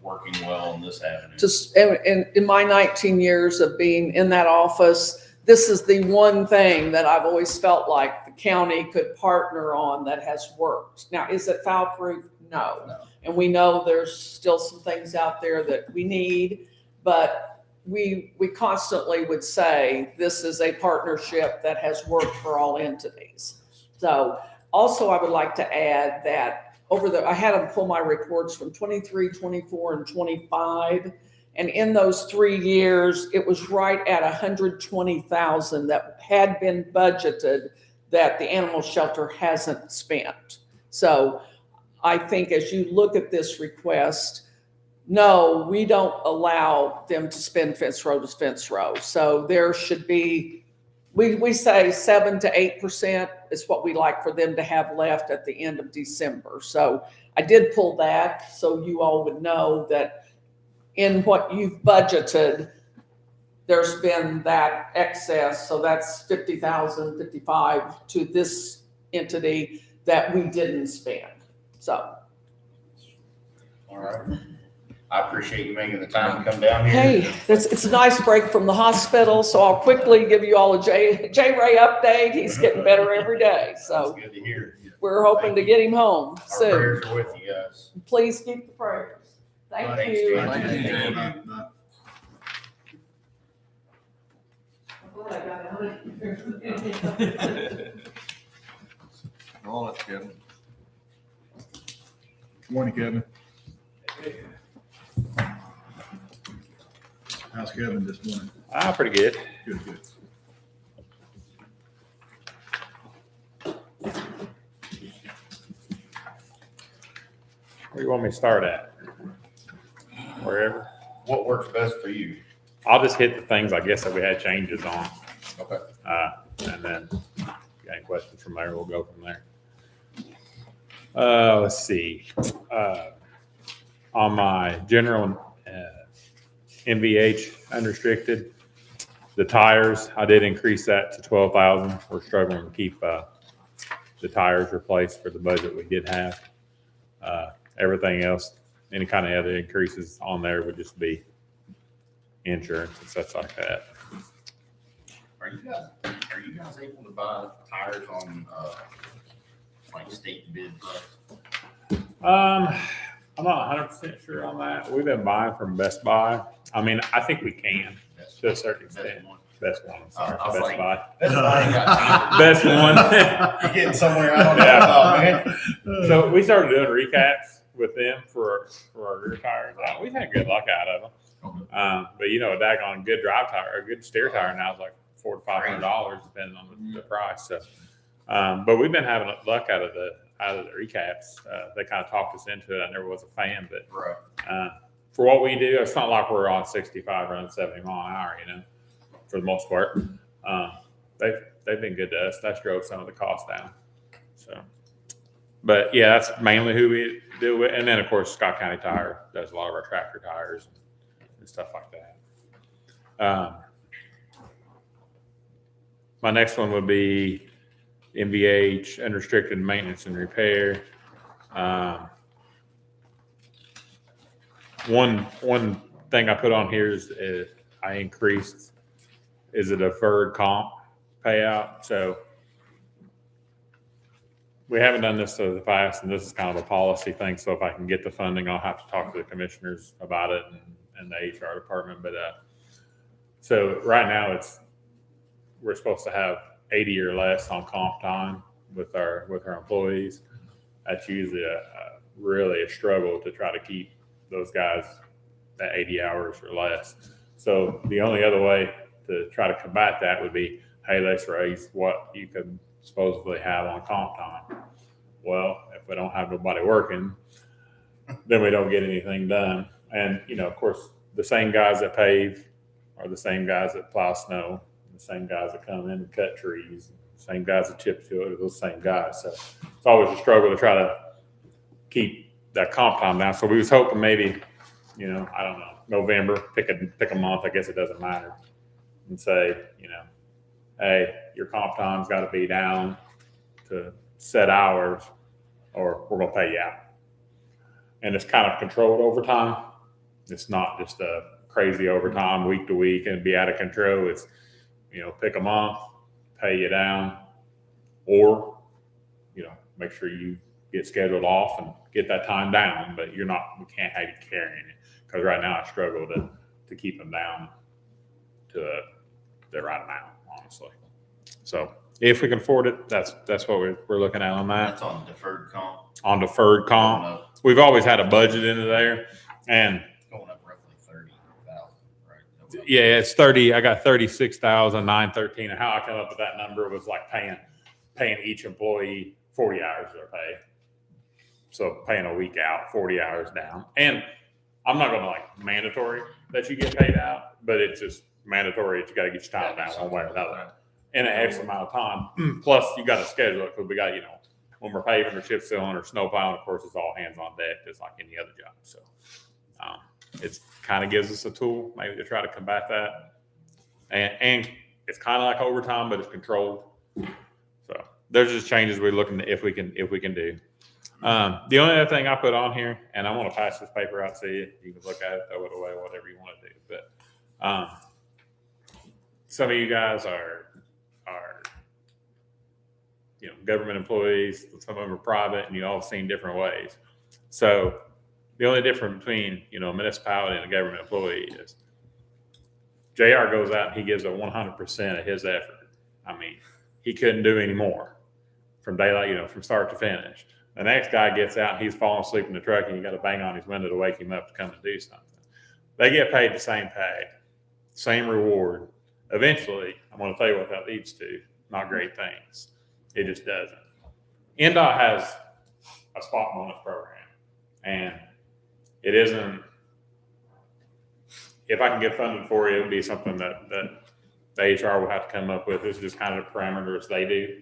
working well in this avenue. Just in my 19 years of being in that office, this is the one thing that I've always felt like the county could partner on that has worked. Now, is it foul-proof? No. And we know there's still some things out there that we need, but we constantly would say this is a partnership that has worked for all entities. So also I would like to add that I had them pull my reports from 23, 24, and 25. And in those 3 years, it was right at 120,000 that had been budgeted that the animal shelter hasn't spent. So I think as you look at this request, no, we don't allow them to spend fence row to fence row. So there should be, we say 7 to 8% is what we like for them to have left at the end of December. So I did pull that so you all would know that in what you've budgeted, there's been that excess. So that's 50,000, 55 to this entity that we didn't spend. So. All right. I appreciate you making the time to come down here. Hey, it's a nice break from the hospital, so I'll quickly give you all a J Ray update. He's getting better every day, so That's good to hear. we're hoping to get him home Our soon. prayers are with you guys. Please keep the prayers. Thank Thanks, you. Jan. Thank you, Jan. Bye. On it, Kevin. Morning, Kevin. How's Kevin this morning? Pretty good. Good, good. Where do you want me to start at? Wherever. What works best for you? I'll just hit the things I guess that we had changes on. Okay. And then if you got any questions from there, we'll go from there. Let's see. On my general MVH unrestricted, the tires, I did increase that to 12,000. We're struggling to keep the tires replaced for the budget we did have. Everything else, any kind of other increases on there would just be insurance and such like that. Are you guys able to buy tires on like state bid price? I'm not 100% sure on that. We've been buying from Best Buy. I mean, I think we can to a certain extent. Best one. Sorry, I was Best like, Buy. Best Buy ain't got time. Best one. You're getting somewhere I don't know Yeah. about, man. So we started doing recaps with them for our rear tires. We've had good luck out of them. But you know, a daggone good drive tire, a good steer tire now is like $400 to $500 depending on the price. So, but we've been having luck out of the recaps. They kind of talked us into it. I never was a fan, but for what we do, it's not like we're on 65 running 70 mile an hour, you know, for the most part. They've been good to us. That's drove some of the costs down. So, but yeah, that's mainly who we deal with. And then of course, Scott County Tire does a lot of our tractor tires and stuff like that. My next one would be MVH, unrestricted maintenance and repair. One thing I put on here is I increased is a deferred comp payout. So we haven't done this in the past, and this is kind of a policy thing. So if I can get the funding, I'll have to talk to the commissioners about it and the HR department. But So right now we're supposed to have 80 or less on comp time with our employees. That's usually really a struggle to try to keep those guys at 80 hours or less. So the only other way to try to combat that would be, hey, let's raise what you could supposedly have on comp time. Well, if we don't have nobody working, then we don't get anything done. And, of course, the same guys that pave are the same guys that plow snow, the same guys that come in and cut trees, the same guys that chip seal it are those same guys. So it's always a struggle to try to keep that comp time down. So we was hoping maybe, I don't know, November, pick a month, I guess it doesn't matter, and say, hey, your comp time's got to be down to set hours or we're going to pay you out. And it's kind of controlled overtime. It's not just a crazy overtime week to week and be out of control. It's, pick a month, pay you down, or, make sure you get scheduled off and get that time down, but we can't have you carrying it. Because right now I struggle to keep them down to the right amount, honestly. So if we can afford it, that's what we're looking at on that. That's on deferred comp. On deferred comp, we've always had a budget into there, and Going up roughly 30,000, right? yeah, it's 30. I got 36,913, and how I come up with that number was like paying each employee 40 hours of their pay. So paying a week out, 40 hours down, and I'm not going to mandatory that you get paid out, but it's just mandatory that you got to get your time down one way or another in an X amount of time. Plus, you got to schedule it because we got, when we're paving or chip sealing or snow plowing, of course, it's all hands on deck, just like any other job. So it kind of gives us a tool maybe to try to combat that. And it's kind of like overtime, but it's controlled. So there's just changes we're looking at if we can do. The only other thing I put on here, and I want to pass this paper out to you. You can look at it, throw it away, whatever you want to do. But some of you guys are government employees. Some of them are private, and you all have seen different ways. So the only difference between a municipality and a government employee is JR goes out and he gives it 100% of his effort. I mean, he couldn't do any more from daylight, from start to finish. The next guy gets out and he's falling asleep in the truck and you got to bang on his window to wake him up to come and do something. They get paid the same pay, same reward. Eventually, I'm going to tell you what that leads to. Not great things. It just doesn't. NDOT has a spot bonus program, and it isn't, if I can get funded for it, it would be something that the HR will have to come up with. This is just kind of the parameters they do.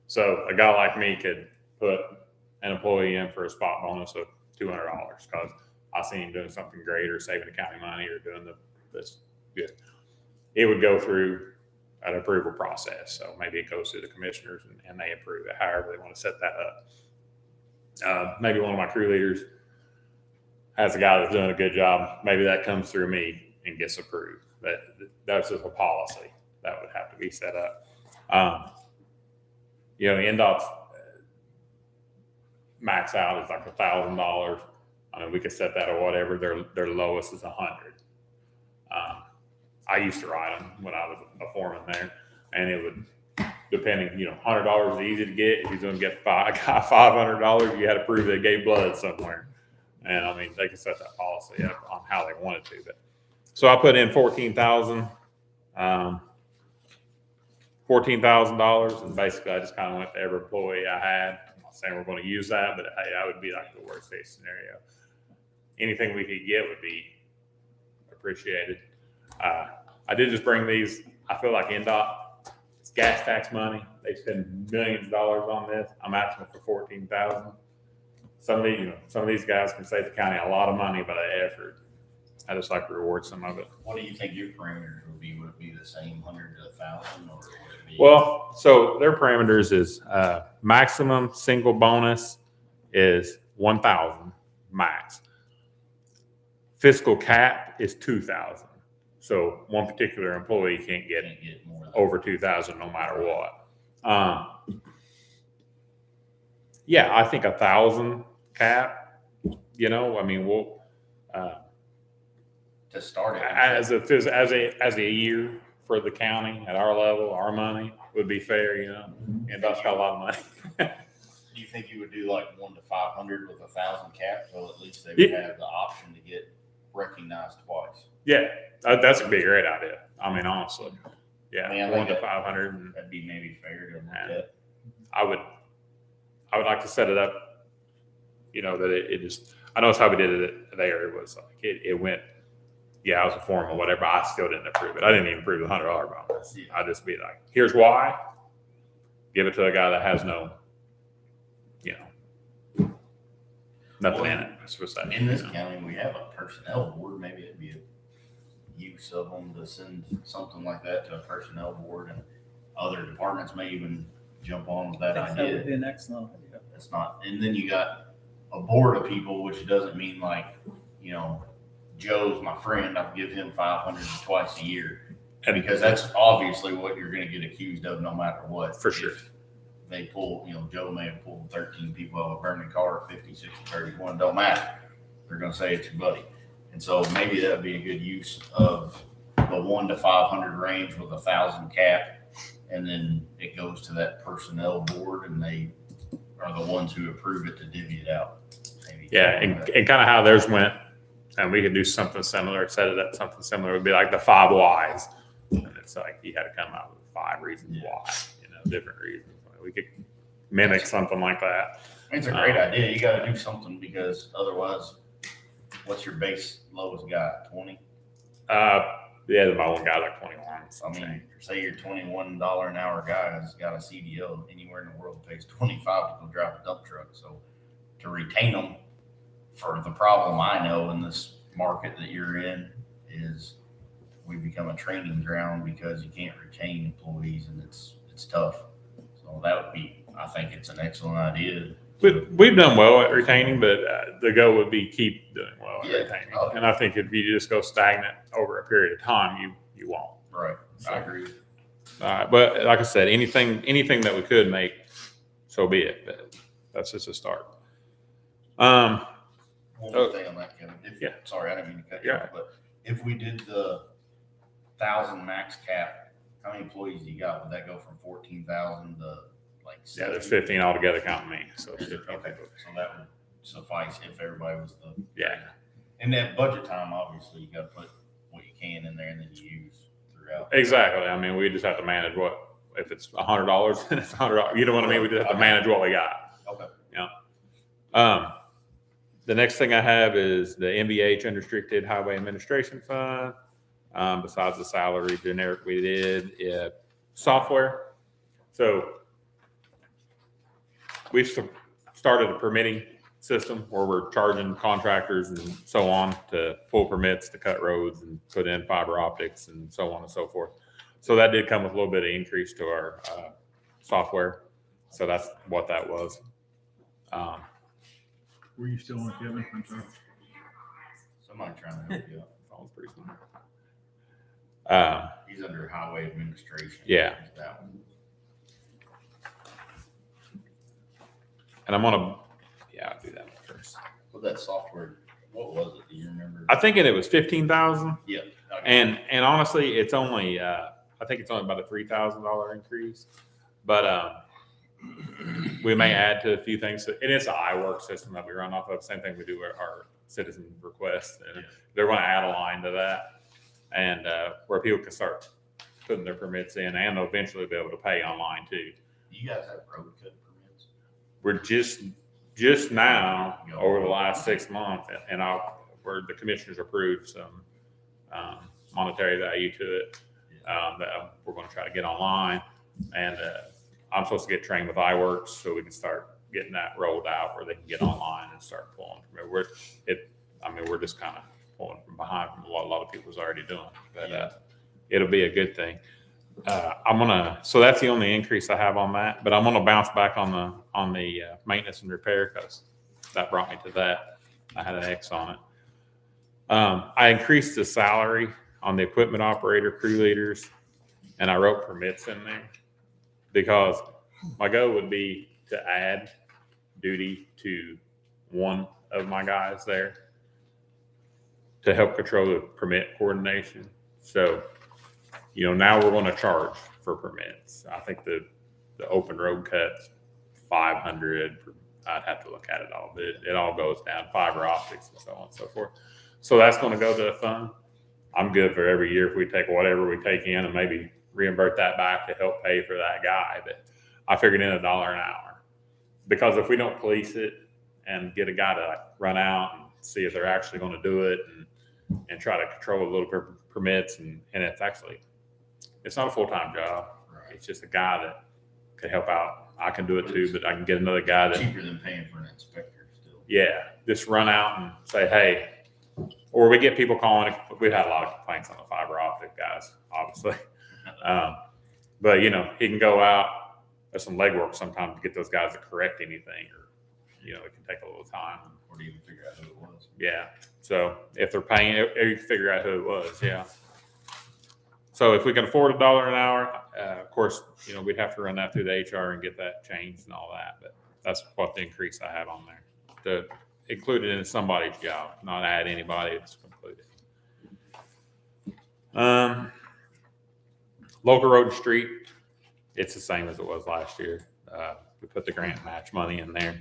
So a guy like me could put an employee in for a spot bonus of $200 because I see him doing something great or saving the county money or doing this good. It would go through an approval process. So maybe it goes through the commissioners and they approve it, however they want to set that up. Maybe one of my crew leaders has a guy that's doing a good job. Maybe that comes through me and gets approved. That's just a policy that would have to be set up. NDOT's max out is like $1,000. I mean, we could set that or whatever. Their lowest is 100. I used to ride them when I was a foreman there, and it would, depending, $100 is easy to get. If you're going to get $500, you had to prove they gave blood somewhere. And I mean, they can set that policy up on how they wanted to. But so I put in $14,000, and basically I just kind of went to every employee I had. I'm not saying we're going to use that, but hey, that would be like the worst case scenario. Anything we could get would be appreciated. I did just bring these. I feel like NDOT, it's gas tax money. They spend millions of dollars on this. I'm asking for $14,000. Some of these guys can save the county a lot of money by the effort. I just like to reward some of it. What do you think your parameters would be? Would it be the same 100 to 1,000, or would it be? Well, so their parameters is maximum single bonus is 1,000 max. Fiscal cap is 2,000. So one particular employee can't get more than over 2,000 no matter what. Yeah, I think 1,000 cap. I mean, we'll to start it. as a year for the county at our level, our money would be fair, you know, and that's got a lot of money. Do you think you would do like 1 to 500 with 1,000 cap? So at least they would Yeah. have the option to get recognized twice. Yeah, that's a great idea. I mean, honestly, yeah, I mean, I 1 think to 500, and That'd be maybe fair to look Yeah. at. I would like to set it up, you know, that it just. I noticed how we did it there. It was like it went. Yeah, I was a foreman or whatever. I still didn't approve it. I didn't even approve the $100 bonus. Yeah. I'd just be like, here's why. Give it to a guy that has no, you know, nothing in it. That's what I'm saying. In this you know. county, we have a personnel board. Maybe it'd be a use of them to send something like that to a personnel board, and other departments may even jump on with that I think that would idea. be an excellent idea. It's not, and then you got a board of people, which doesn't mean like, you know, Joe's my friend, I'll give him 500 twice a year. Because that's obviously what you're gonna get accused of no matter what. For sure. If they pull, you know, Joe may have pulled 13 people out of a burning car, 50, 60, 31, don't matter. They're gonna say it's your buddy. And so maybe that'd be a good use of the 1 to 500 range with 1,000 cap. And then it goes to that personnel board and they are the ones who approve it to divvy it out. Maybe. Yeah, and kind of how theirs went, and we could do something similar, set it up something similar. It would be like the 5 whys. And it's like you had to come out with 5 reasons why, you know, different reasons. We could mimic something like that. It's a great idea. You gotta do something because otherwise, what's your base lowest guy, 20? Yeah, my one guy like 21. I mean, say your $21 an hour guy has got a CDL, anywhere in the world pays 25 to go drive a dump truck. So to retain them, for the problem I know in this market that you're in is we become a training ground because you can't retain employees and it's tough. So that would be, I think it's an excellent idea. We've done well at retaining, but the goal would be keep doing well at Yeah. retaining. Oh. And I think if you just go stagnant over a period of time, you won't. Right. I agree. But like I said, anything that we could make, so be it. But that's just a start. One more thing on that, Kevin. Yeah. Sorry, I didn't mean to cut you off, but if we did the 1,000 max cap, how many employees do you got? Would that go from 14,000 to like? Yeah, there's 70? 15 altogether counting me. So it's 15 Okay, people. so that would suffice if everybody was the. Yeah. And that budget time, obviously, you gotta put what you can in there and then you use throughout. Exactly. I mean, we just have to manage if it's $100, then it's $100. You know what I mean? We just have to manage what we got. Okay. Yeah. The next thing I have is the MVH Unrestricted Highway Administration Fund. Besides the salary generic we did, software. So we've started a permitting system where we're charging contractors and so on to pull permits to cut roads and put in fiber optics and so on and so forth. So that did come with a little bit of increase to our software. So that's what that was. Were you still on, Kevin? I'm sorry. Somebody trying to help you out. Phone's pretty small. He's under highway administration. Yeah. That one. And I'm gonna, I'll do that one first. With that software, what was it? Do you remember? I think it was 15,000. Yeah. And honestly, it's only I think it's only about a $3,000 increase, but we may add to a few things. And it's an iWork system that we run off of. Same thing we do our citizen requests, and they're going to add a line to that, and where people can start putting their permits in, and they'll eventually be able to pay online too. You guys have road cut permits? We're just now over the last 6 months, and where the commissioners approved some monetary value to it that we're going to try to get online, and I'm supposed to get trained with iWorks so we can start getting that rolled out where they can get online and start pulling. We're just kind of pulling from behind from what a lot of people's already doing, but it'll be a good thing. So that's the only increase I have on that, but I'm going to bounce back on the maintenance and repair because that brought me to that. I had an X on it. I increased the salary on the equipment operator, crew leaders, and I wrote permits in there because my goal would be to add duty to one of my guys there. to help control the permit coordination. So, now we're going to charge for permits. I think the open road cut's 500. I'd have to look at it all, but it all goes down, fiber optics and so on and so forth. So that's going to go to the fund. I'm good for every year if we take whatever we take in and maybe reinvert that back to help pay for that guy. But I figured in $1 an hour, because if we don't police it and get a guy to run out and see if they're actually going to do it and try to control a little bit permits and it's not a full-time job. Right. It's just a guy that can help out. I can do it too, but I can get another guy that, Cheaper than paying for an inspector still. yeah, just run out and say, hey, or we get people calling. We've had a lot of complaints on the fiber optic guys, obviously. But he can go out. There's some legwork sometimes to get those guys to correct anything, or it can take a little time. Or to even figure out who it was. Yeah. So if they're paying, you can figure out who it was. Yeah. So if we can afford $1 an hour, of course, we'd have to run that through the HR and get that changed and all that. But that's what the increase I have on there. To include it in somebody's job, not add anybody. It's included. Local road and street, it's the same as it was last year. We put the grant match money in there.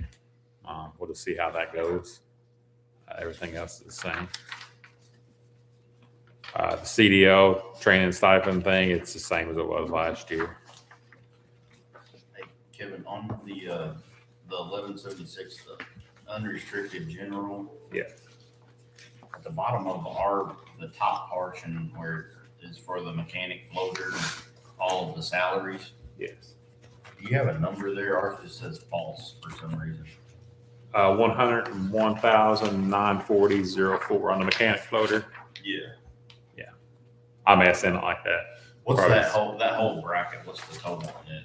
We'll just see how that goes. Everything else is the same. The CDL training stipend thing, it's the same as it was last year. Hey, Kevin, on the 1176, the unrestricted general. Yeah. At the bottom of the top portion where it is for the mechanic floater, all of the salaries. Yes. Do you have a number there? Ours just says false for some reason. 101,940.04 on the mechanic floater. Yeah. I'm asking it like that. What's Probably. that whole bracket? What's the total on it?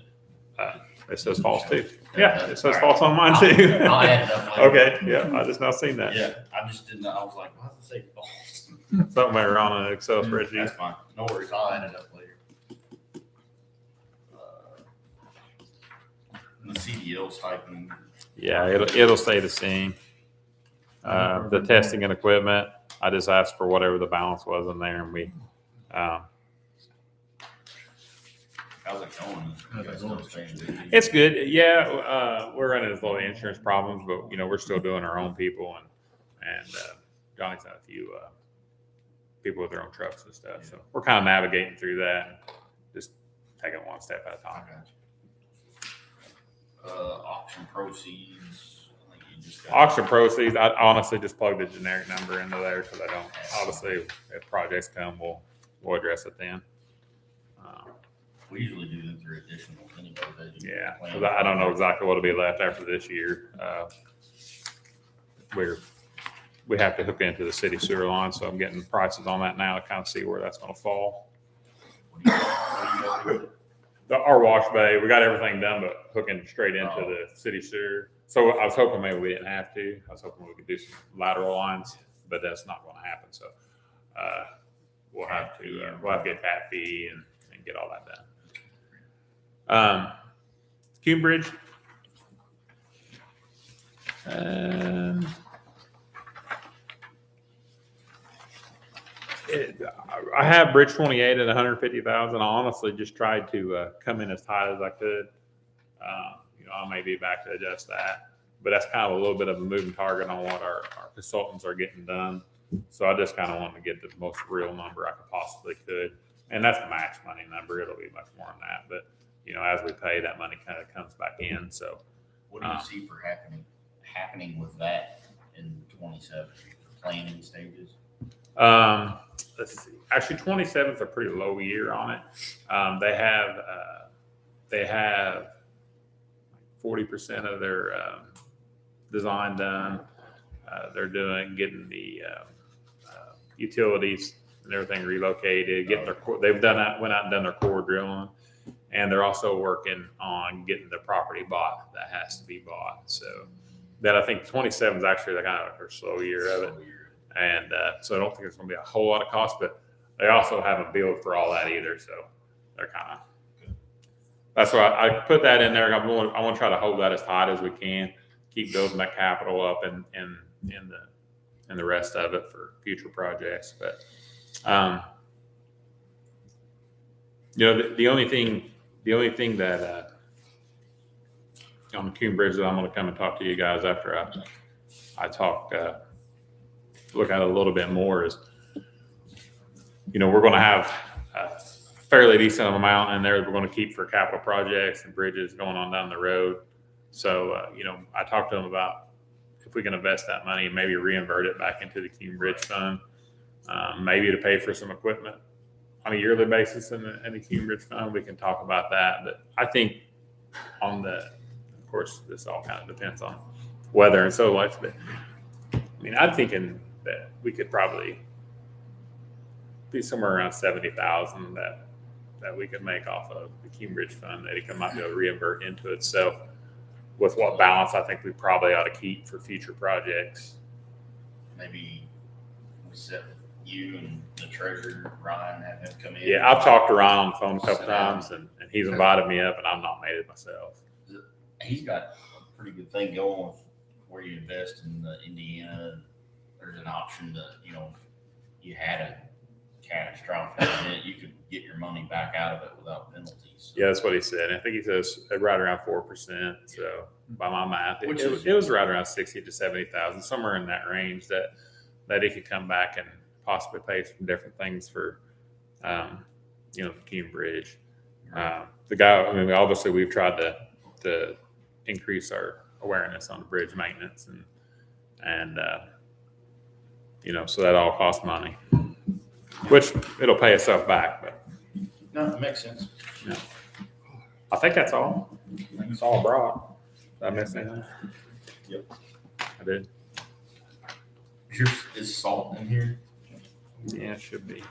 It says false too. Yeah, it says All false on mine too. I'll add it up later. Okay, yeah, I just now seen that. Yeah, I just didn't know. I was like, why does it say false? Something around an Excel spreadsheet. That's fine. No worries. I'll add it up later. The CDL stipend. Yeah, it'll stay the same. The testing and equipment, I just asked for whatever the balance was in there, and we. How's it going? You guys still staying busy? It's good. Yeah, we're running into little insurance problems, but we're still doing our own people, and Johnny's had a few people with their own trucks and stuff. So we're kind of navigating through that, and just taking one step at a time. Auction proceeds. I think you just got- Auction proceeds, I honestly just plug the generic number into there because I don't. Obviously, if projects come, we'll address it then. We usually do them through additional anyway. Yeah, because I don't know exactly what'll be left after this year. We have to hook into the city sewer line, so I'm getting prices on that now to kind of see where that's going to fall. Our wash bay, we got everything done, but hooking straight into the city sewer. So I was hoping maybe we didn't have to. I was hoping we could do some lateral lines, but that's not going to happen. So we'll have to get that fee and get all that done. Cume Bridge. I have Bridge 28 at 150,000. I honestly just tried to come in as tight as I could. I may be back to adjust that, but that's kind of a little bit of a moving target on what our consultants are getting done. So I just kind of want to get the most real number I possibly could. And that's the max money number. It'll be much more than that. But, as we pay, that money kind of comes back in. So what do you see for happening with that in 27 planning stages? Let's see. Actually, 27 is a pretty low year on it. They have 40% of their design done. They're getting the utilities and everything relocated. They've done that. Went out and done their core drilling, and they're also working on getting the property bought that has to be bought. So that I think 27 is actually the kind of their slow year of it. And so I don't think it's going to be a whole lot of cost, but they also haven't billed for all that either. So they're kind of, that's why I put that in there. I want to try to hold that as tight as we can, keep building that capital up in the and the rest of it for future projects. But, the only thing that, on the Coon Bridge that I'm going to come and talk to you guys after I talk, look at it a little bit more is, we're going to have a fairly decent amount in there that we're going to keep for capital projects and bridges going on down the road. So, I talked to them about if we can invest that money and maybe reinvert it back into the Coon Bridge Fund, maybe to pay for some equipment on a yearly basis in the Coon Bridge Fund. We can talk about that. But I think of course, this all kind of depends on weather and so much. But I'm thinking that we could probably be somewhere around 70,000 that we could make off of the Coon Bridge Fund that it might be able to reinvert into itself. With what balance I think we probably ought to keep for future projects. Maybe we set you and the treasurer, Ryan, have him come in. Yeah, I've talked to Ryan on the phone a couple times, and he's invited me up, and I've not made it myself. He's got a pretty good thing going with where you invest in Indiana. There's an option to, you had a catastrophic event, you could get your money back out of it without penalties. Yeah, that's what he said. I think he says right around 4%. So by my math, it was right around 60 to 70,000, somewhere in that range that he could come back and possibly pay some different things for, the Coon Bridge. The guy, obviously we've tried to increase our awareness on the bridge maintenance and so that all costs money, which it'll pay itself back. But no, it makes sense. Yeah. I think that's all. That's all I brought. Did I miss anything? Yep. I did. Is salt in here? Yeah, it should be.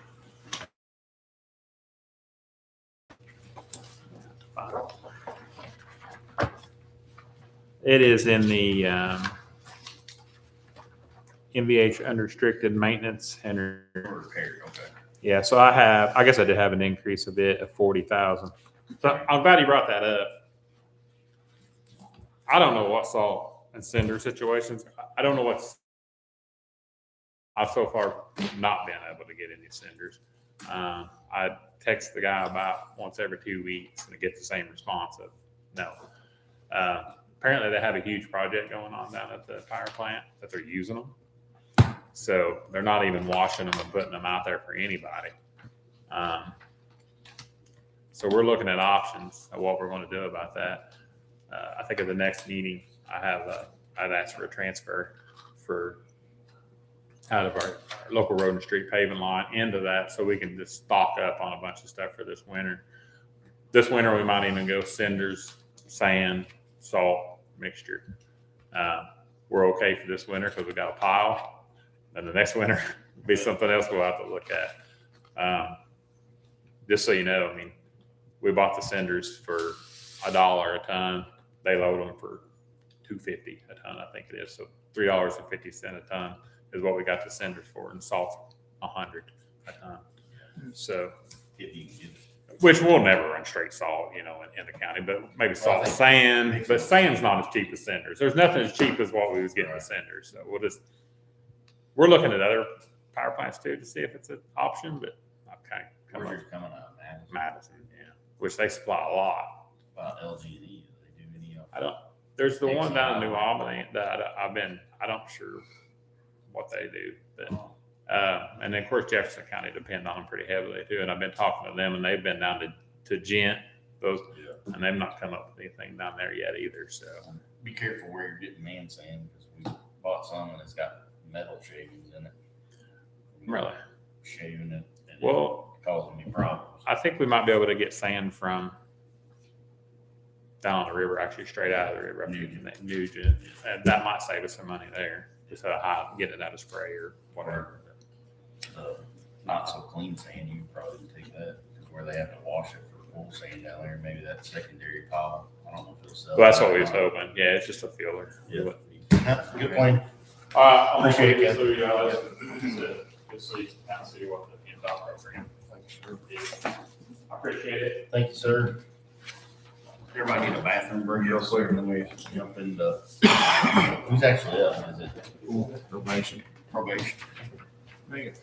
It is in the MVH unrestricted maintenance and Repair, okay. yeah. So I guess I did have an increase a bit of 40,000. So I'm glad you brought that up. I don't know what salt and cinder situations. I don't know what's. I've so far not been able to get any cinders. I text the guy about once every 2 weeks and I get the same response of no. Apparently they have a huge project going on down at the power plant that they're using them. So they're not even washing them and putting them out there for anybody. So we're looking at options of what we're going to do about that. I think at the next meeting, I'd ask for a transfer for out of our local road and street paving line into that so we can just stock up on a bunch of stuff for this winter. This winter, we might even go cinders, sand, salt mixture. We're okay for this winter because we got a pile. Then the next winter will be something else we'll have to look at. Just so you know, we bought the cinders for $1 a ton. They load them for $2.50 a ton, I think it is. So $3.50 a ton is what we got the cinders for, and salt $100 a ton. So, which we'll never run straight salt, in the county, but maybe salt, sand. But sand's not as cheap as cinders. There's nothing as cheap as what we was getting with cinders. So we're looking at other power plants too to see if it's an option. But I've kind of come Where's up yours coming out? Madison, yeah, which they supply a lot. LG&E, do they do any of I don't. There's the one down in New Albany that I don't sure what they do, but and then of course Jefferson County depend on them pretty heavily too. And I've been talking to them, and they've been down to Gent, and they've not come up with anything down there yet either. So be careful where you're getting man sand because we bought some and it's got metal shavings in it. Really, shaving it. And well, causing me problems. I think we might be able to get sand from down on the river, actually straight out of the river, Nugent, and that might save us some money there. Just get it out of spray or whatever. Not so clean sand, you probably can take that because where they have to wash it for full sand down there, maybe that secondary pile. I don't know if it'll sell. Well, that's what we was hoping. Yeah, it's just a filler. Yeah. Good point. I'm Appreciate it, through y'all. Just so you can kind of see what the PennDOT program is. I appreciate it. Thank you, sir. Everybody need a bathroom break real quick and then we jump into who's actually up? Is it Donation. probation. Megan.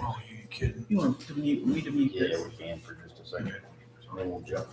Oh, you kidding? You want to mute me to mute Yeah, this? we can for just a second. Then we'll jump.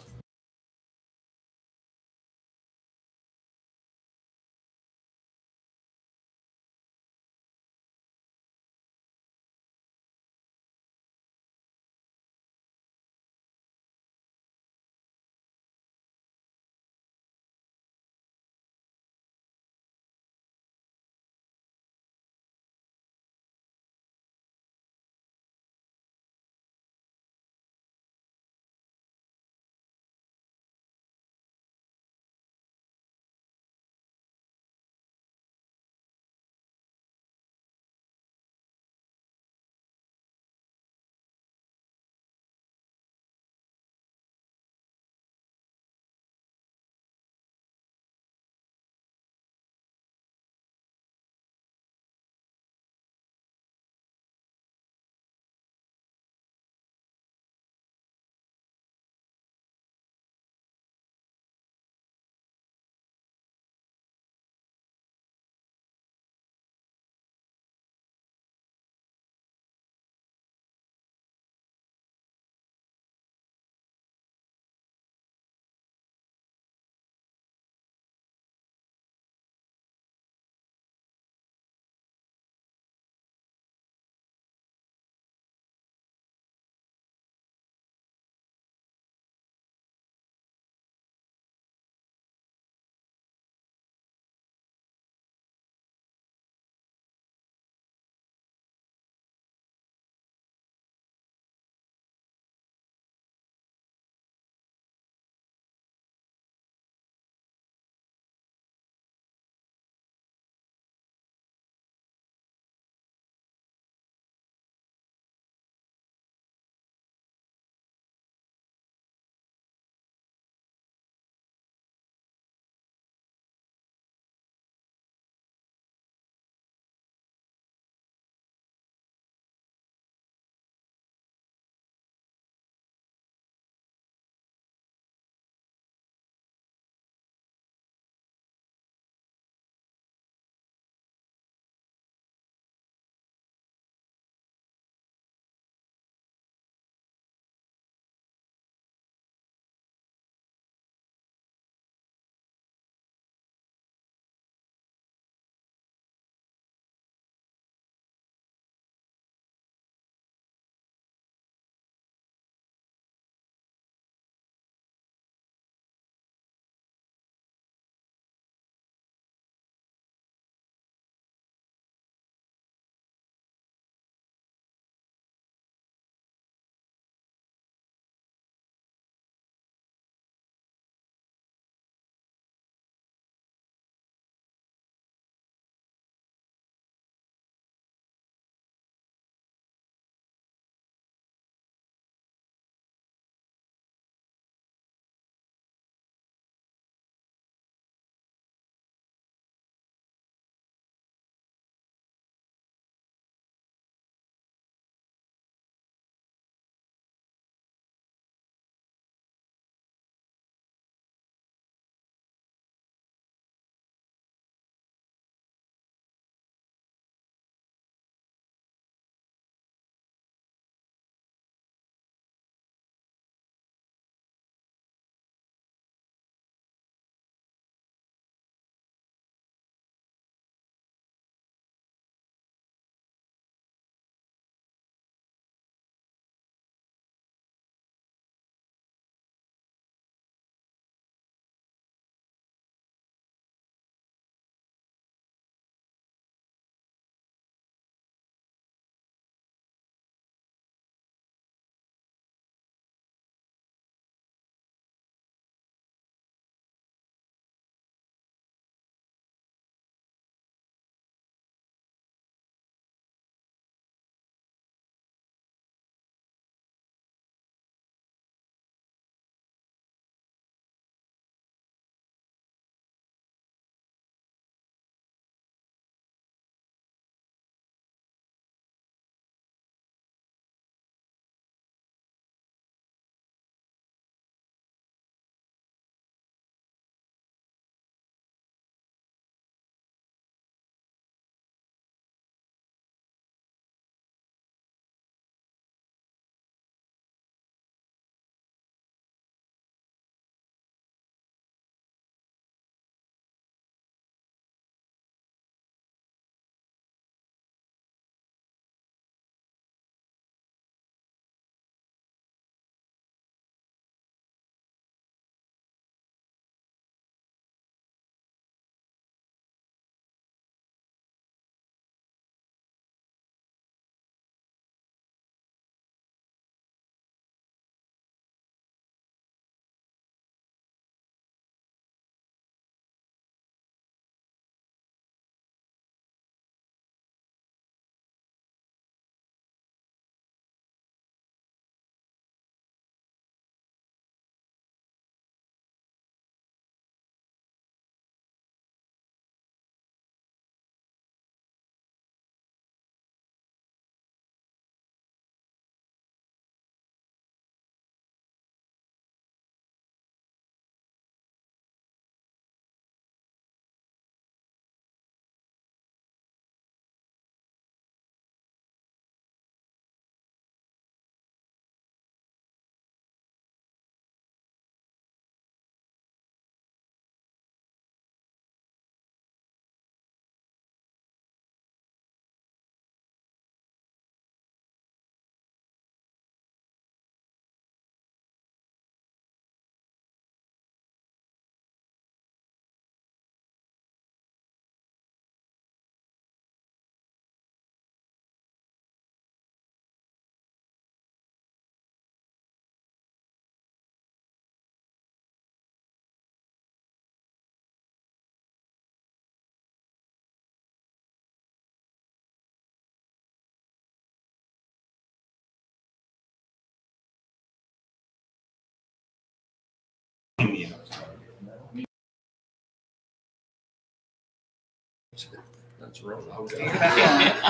That's wrong. I'll Get it back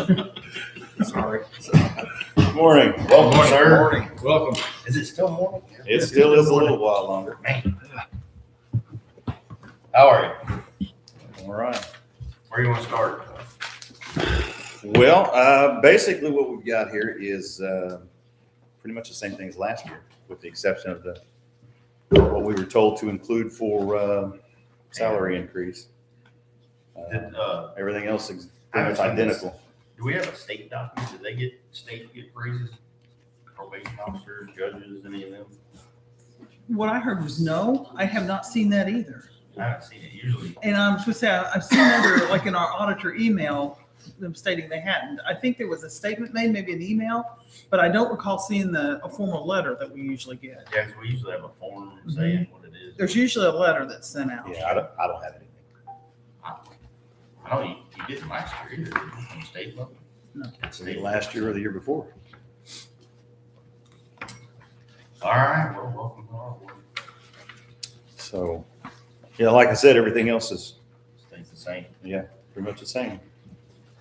on. Sorry. Morning. Welcome, sir. Morning. Welcome. Is it still morning? It still is a little while longer. Man. How are you? All right. Where do you want to start? Well, basically what we've got here is pretty much the same thing as last year, with the exception of what we were told to include for salary increase. Everything else is pretty much identical. Do we have a state document? Did they get raises? Probation officers, judges, any of them? What I heard was no. I have not seen that either. I haven't seen it usually. And I'm supposed to say, I've seen other, like in our auditor email, them stating they hadn't. I think there was a statement made, maybe an email, but I don't recall seeing a formal letter that we usually get. Yeah, 'cause we usually have a form saying what it is. There's usually a letter that's sent out. Yeah, I don't have anything. I know you didn't last year either, from state level. No. Maybe last year or the year before. All right, well, welcome to our world. So, yeah, like I said, everything else is, Stays the same. yeah, pretty much the same.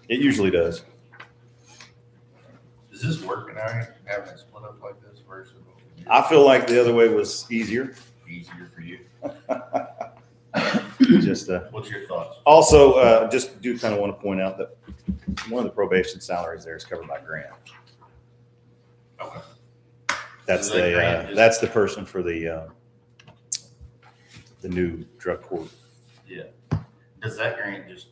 It usually does. Is this working out here, having it split up like this versus what we did? I feel like the other way was easier. Easier for you? Just What's your thoughts? also, just do kind of want to point out that one of the probation salaries there is covered by grant. Okay. That's So that grant the just- that's the person for the new drug court. Yeah. Does that grant just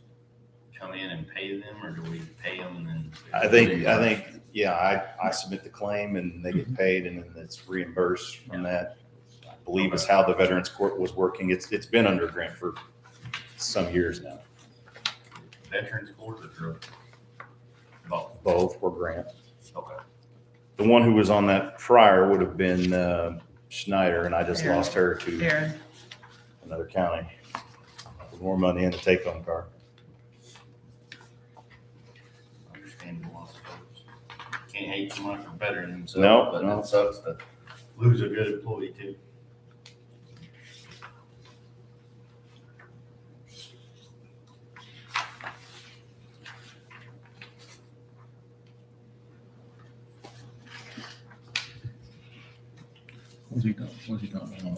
come in and pay them, or do we pay them and then? I think, yeah, I submit the claim and they get paid and then it's reimbursed from that. I believe is how the Veterans Court was working. It's been under grant for some years now. Veterans Court or drug? Both. Both were grant. Okay. The one who was on that prior would have been Schneider, and I just lost her to Aaron, another county. With more money in the take-home car. Understandable, I suppose. Can't hate too much or better than themselves. No, But no. it sucks to lose a good employee too. What's he talking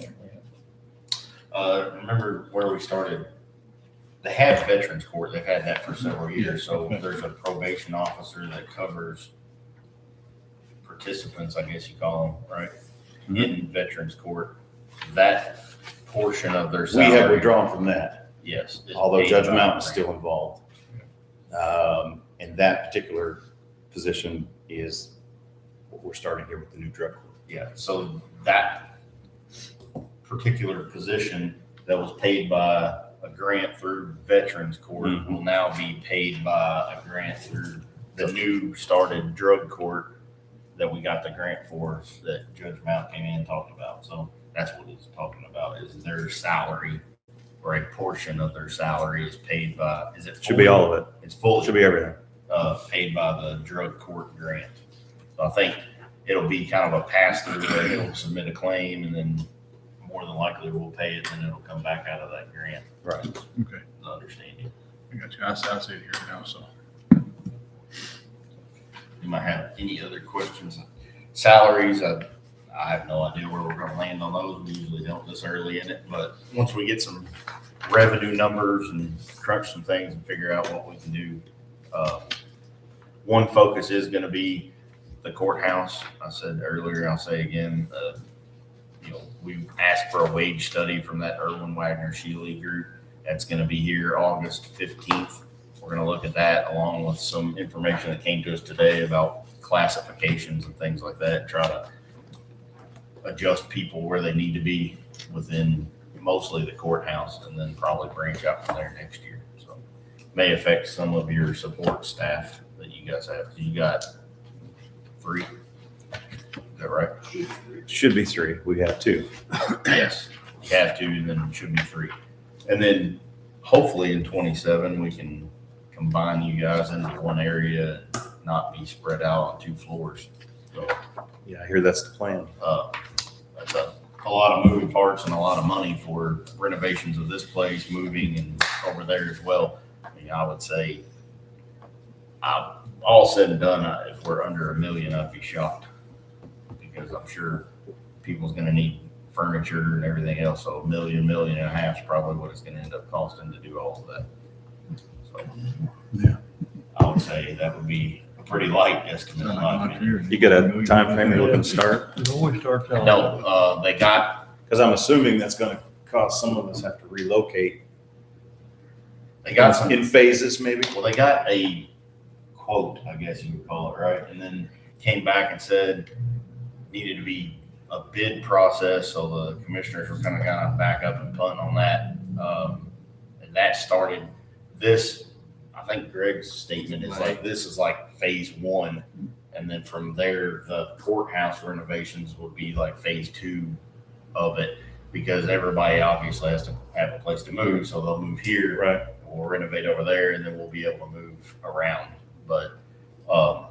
about? Remember where we started? They have Veterans Court. They've had that for several years. So there's a probation officer that covers participants, I guess you call them, right? In Veterans Court. That portion of their We salary. have withdrawn from that, Yes. is although paid Judge by Mountain is the still involved. And that particular position is what we're starting here with the new drug court. Yeah, so that particular position that was paid by a grant through Veterans Court Mhm. will now be paid by a grant through the new started drug court that we got the grant for that Judge Mount came in and talked about. So that's what he's talking about, is their salary or a portion of their salary is paid by, is it? Should be all of it. It's full. Should be everything. Paid by the drug court grant. So I think it'll be kind of a pass-through where it'll submit a claim and then more than likely we'll pay it and then it'll come back out of that grant. Right. Okay, The understanding. I got you. I see it here now, so. You might have any other questions? Salaries, I have no idea where we're gonna land on those. We usually don't this early in it, but once we get some revenue numbers and crunch some things and figure out what we can do. One focus is gonna be the courthouse. I said earlier, I'll say again, we asked for a wage study from that Erwin Wagner Shealy group. That's gonna be here August 15th. We're gonna look at that along with some information that came to us today about classifications and things like that, try to adjust people where they need to be within mostly the courthouse and then probably branch out from there next year. So may affect some of your support staff that you guys have. You got 3? Is that right? Should be 3. We have 2. Yes, you have 2 and then it should be 3. And then hopefully in 27, we can combine you guys into one area and not be spread out on 2 floors. So Yeah, I hear that's the plan. that's a lot of moving parts and a lot of money for renovations of this place, moving and over there as well. I mean, I would say, all said and done, if we're under $1 million, I'd be shocked. Because I'm sure people's gonna need furniture and everything else, so $1 million, $1.5 million is probably what it's gonna end up costing to do all of that. So, Yeah. I would say that would be a pretty light estimate, in my opinion. You got a time frame you're looking to start? It always starts out. No, they got, Because I'm assuming that's gonna cause some of us have to relocate they got some, in phases, maybe. well, they got a quote, I guess you would call it, right? And then came back and said needed to be a bid process, so the commissioners were kind of back up and punt on that. And that started this, I think Greg's statement is like, this is like phase 1. And then from there, the courthouse renovations would be like phase 2 of it, because everybody obviously has to have a place to move, so they'll move here. Right. We'll renovate over there, and then we'll be able to move around. But a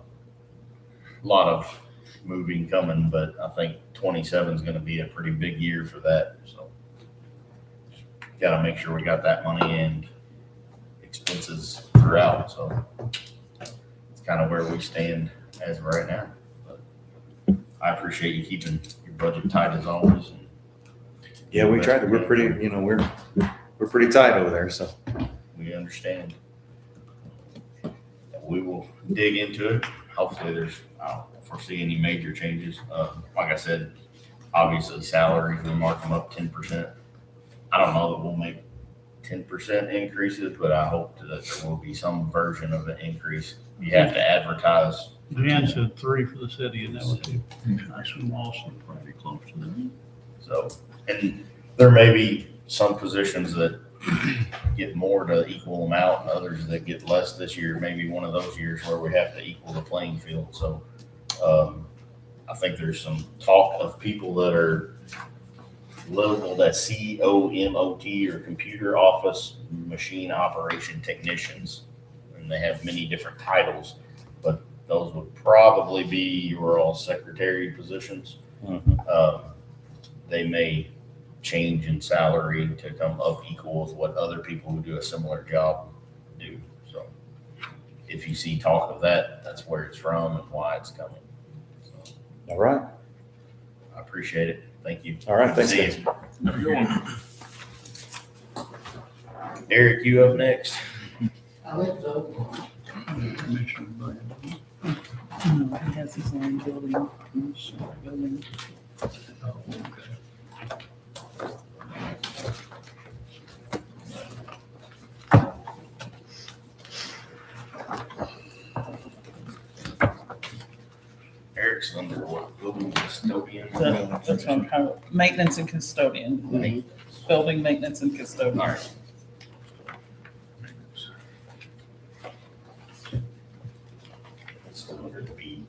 lot of moving coming, but I think 27 is going to be a pretty big year for that. So got to make sure we got that money and expenses throughout. So it's kind of where we stand as of right now. But I appreciate you keeping your budget tight as always. And Yeah, we tried to, we're pretty, we're pretty tight over there, so. we understand. We will dig into it. Hopefully I don't foresee any major changes. Like I said, obviously salaries, we mark them up 10%. I don't know that we'll make 10% increases, but I hope that there will be some version of an increase. You have to advertise. Jan said 3 for the city, and that was I assume Austin probably close to that. So, and there may be some positions that get more to equal amount and others that get less this year. Maybe one of those years where we have to equal the playing field. So I think there's some talk of people that are labeled as COMOT or computer office machine operation technicians. And they have many different titles, but those would probably be your all secretary positions. They may change in salary to come up equal with what other people who do a similar job do. So if you see talk of that, that's where it's from and why it's coming. So, All right. I appreciate it. Thank you. All right, thanks, See guys. you. Eric, you up next? Commissioner Brand. No, he has his own building. Building. Oh, okay. Eric's under what? Building custodian? That's what I'm kind of, maintenance and custodian. Building maintenance and custodian. All right. It's under the B,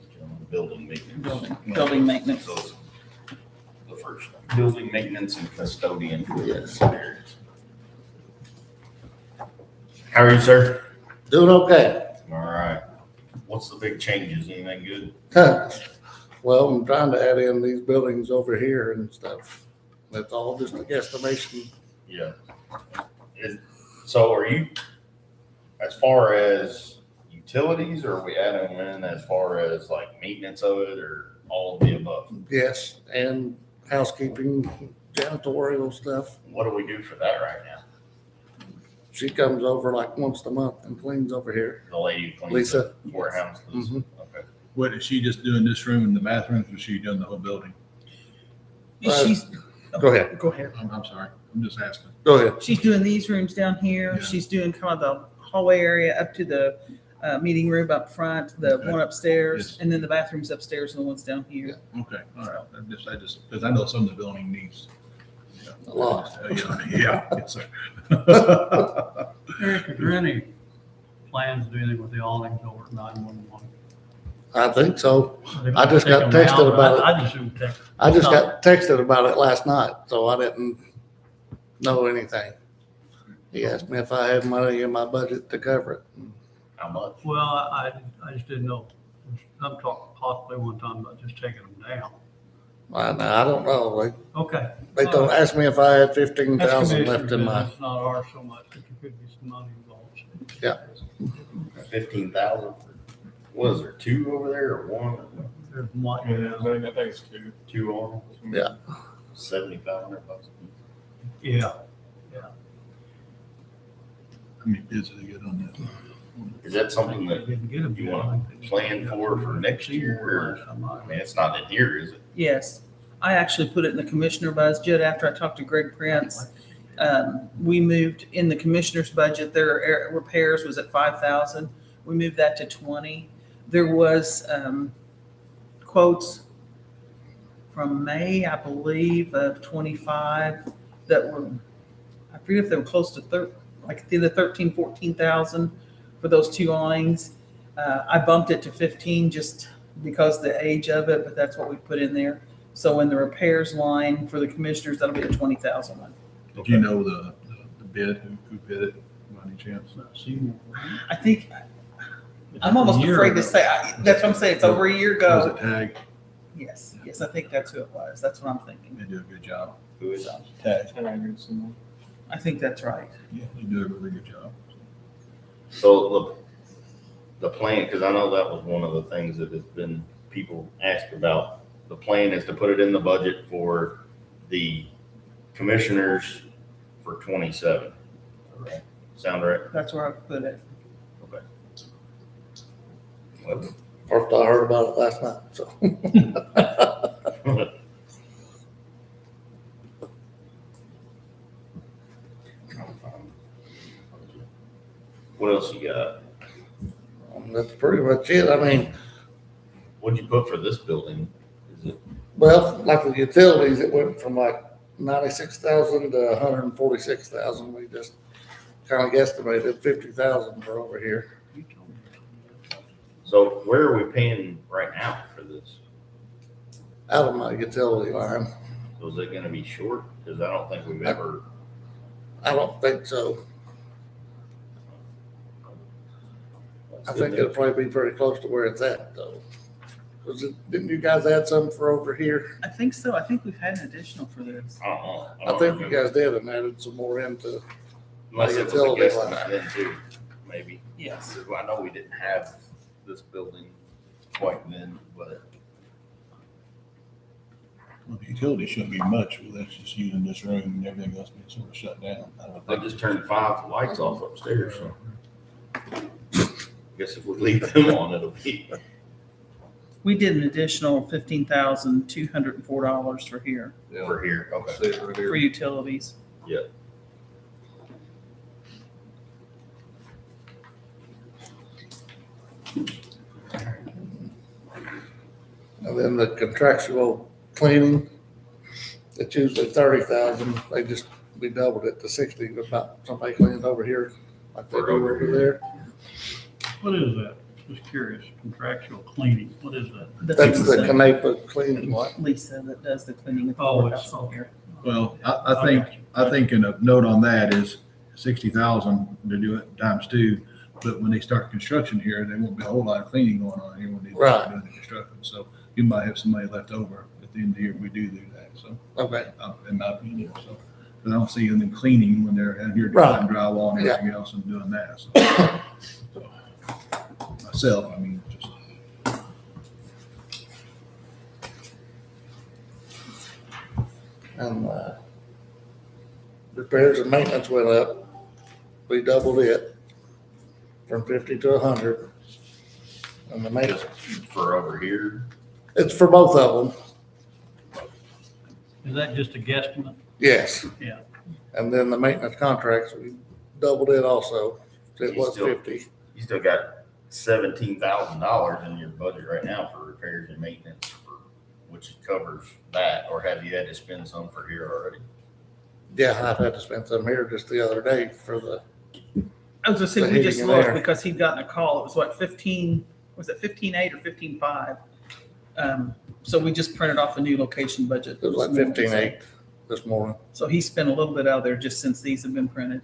building maintenance. Building maintenance. So it's the first one. Building maintenance and custodian. Yes. How are you, sir? Doing okay. All right. What's the big changes? Anything good? Well, I'm trying to add in these buildings over here and stuff. That's all just a guesstimation. Yeah. So are you, as far as utilities, or are we adding them in as far as like maintenance of it, or all of the above? Yes, and housekeeping, janitorial stuff. What do we do for that right now? She comes over like once a month and cleans over here. The lady who cleans Lisa. the courthouse? Mhm. Okay. What, is she just doing this room and the bathrooms, or is she doing the whole building? She's, Go ahead. go ahead. I'm sorry, I'm just asking. Go ahead. She's doing these rooms down here. Yeah. She's doing kind of the hallway area up to the meeting room up front, the Okay. one upstairs, Yes. and then the bathrooms upstairs and the ones down here. Okay, all right, I just, because I know some of the building needs. A lot. Yeah, yes, sir. Eric, is there any plans to do anything with the awnings over at 911? I think so. They I just take got them texted down, about it. I just assumed text. I just got texted about it last night, so I didn't know anything. He asked me if I had money in my budget to cover it. How much? Well, I just didn't know. I'm talking possibly one time about just taking them down. I don't know. Okay. They don't ask me if I had That's 15,000 left in commissioner's my. business, not ours so much. Could be some money involved. Yeah. 15,000. Was there two over there or one? There's one, I think it's two. Two on? Yeah. 7,500 bucks. yeah. How many bids did they get on that? Is that something that Didn't get 'em you yet. want to plan for next year? Or, I mean, it's not in here, is it? Yes, I actually put it in the commissioner budget after I talked to Greg Prince. We moved in the commissioner's budget, their repairs was at 5,000. We moved that to 20. There was, quotes from May, I believe, of 25 that were, I forget if they were close to like either 13, 14,000 for those two awnings. I bumped it to 15 just because the age of it, but that's what we put in there. So in the repairs line for the commissioners, that'll be a 20,000 one. Did you know the bid, who bid it, by any chance? I think, I'm almost afraid to say, that's what I'm saying, it's over a year Was ago. it TAG? Yes, I think that's who it was. That's what I'm thinking. They do a good job. Who is TAG. I think that's right. Yeah, they do a really good job. So the plan, because I know that was one of the things that has been, people asked about. The plan is to put it in the budget for the commissioners for 27. Sound right? That's where I put it. Okay. Well, First I heard about it last night, so. What else you got? That's pretty much it. I mean, What'd you put for this building? Is it, well, like the utilities, it went from like 96,000 to 146,000. We just kind of guesstimated 50,000 for over here. so where are we paying right now for this? Out of my utility line. So is it gonna be short? Because I don't think we've ever, I don't think so. I think it'll probably be pretty close to where it's at though. Didn't you guys add some for over here? I think so. I think we've had an additional for this. I don't know. I don't think you remember. guys did and added some more into, Unless it was a utility guesstimate line. then too, maybe. Yes. 'Cause I know we didn't have this building quite then, but Well, the utility shouldn't be much, well, that's just using this room and everything else being sort of shut down. I don't I think. just turned 5 lights off upstairs, so. I guess if we leave them on, it'll be. We did an additional $15,204 for here, For here, okay. See it right for here. utilities. and then the contractual cleaning. It's usually 30,000. We doubled it to 60 about somebody cleaning over here like they do over there. What is that? Just curious, contractual cleaning, what is that? That's the Canepa cleaning. What? Lisa that does the cleaning of the Oh, courthouse it's, over here. Well, I think in a note on that is 60,000 to do it times 2. But when they start construction here, there won't be a whole lot of cleaning going on here when they Right. start doing the construction. So you might have some money left over at the end of the year if we do that. So, Okay. in my opinion, so. But I don't see them cleaning when they're out here Right. doing drywall and Yeah. everything else and doing that. So, myself, I mean, just. And repairs and maintenance went up. We doubled it from 50 to 100. And the maintenance, Just for over here. it's for both of them. is that just a guesstimate? Yes. Yeah. And then the maintenance contracts, we doubled it also. It You was still- 50. You still got $17,000 in your budget right now for repairs and maintenance, which covers that, or have you had to spend some for here already? Yeah, I've had to spend some here just the other day for the, I was gonna say, The we just heating and looked air. because he'd gotten a call. It was what, 15, was it 15.8 or 15.5? So we just printed off a new location budget. it was like 15.8 this morning. So he spent a little bit out there just since these have been printed.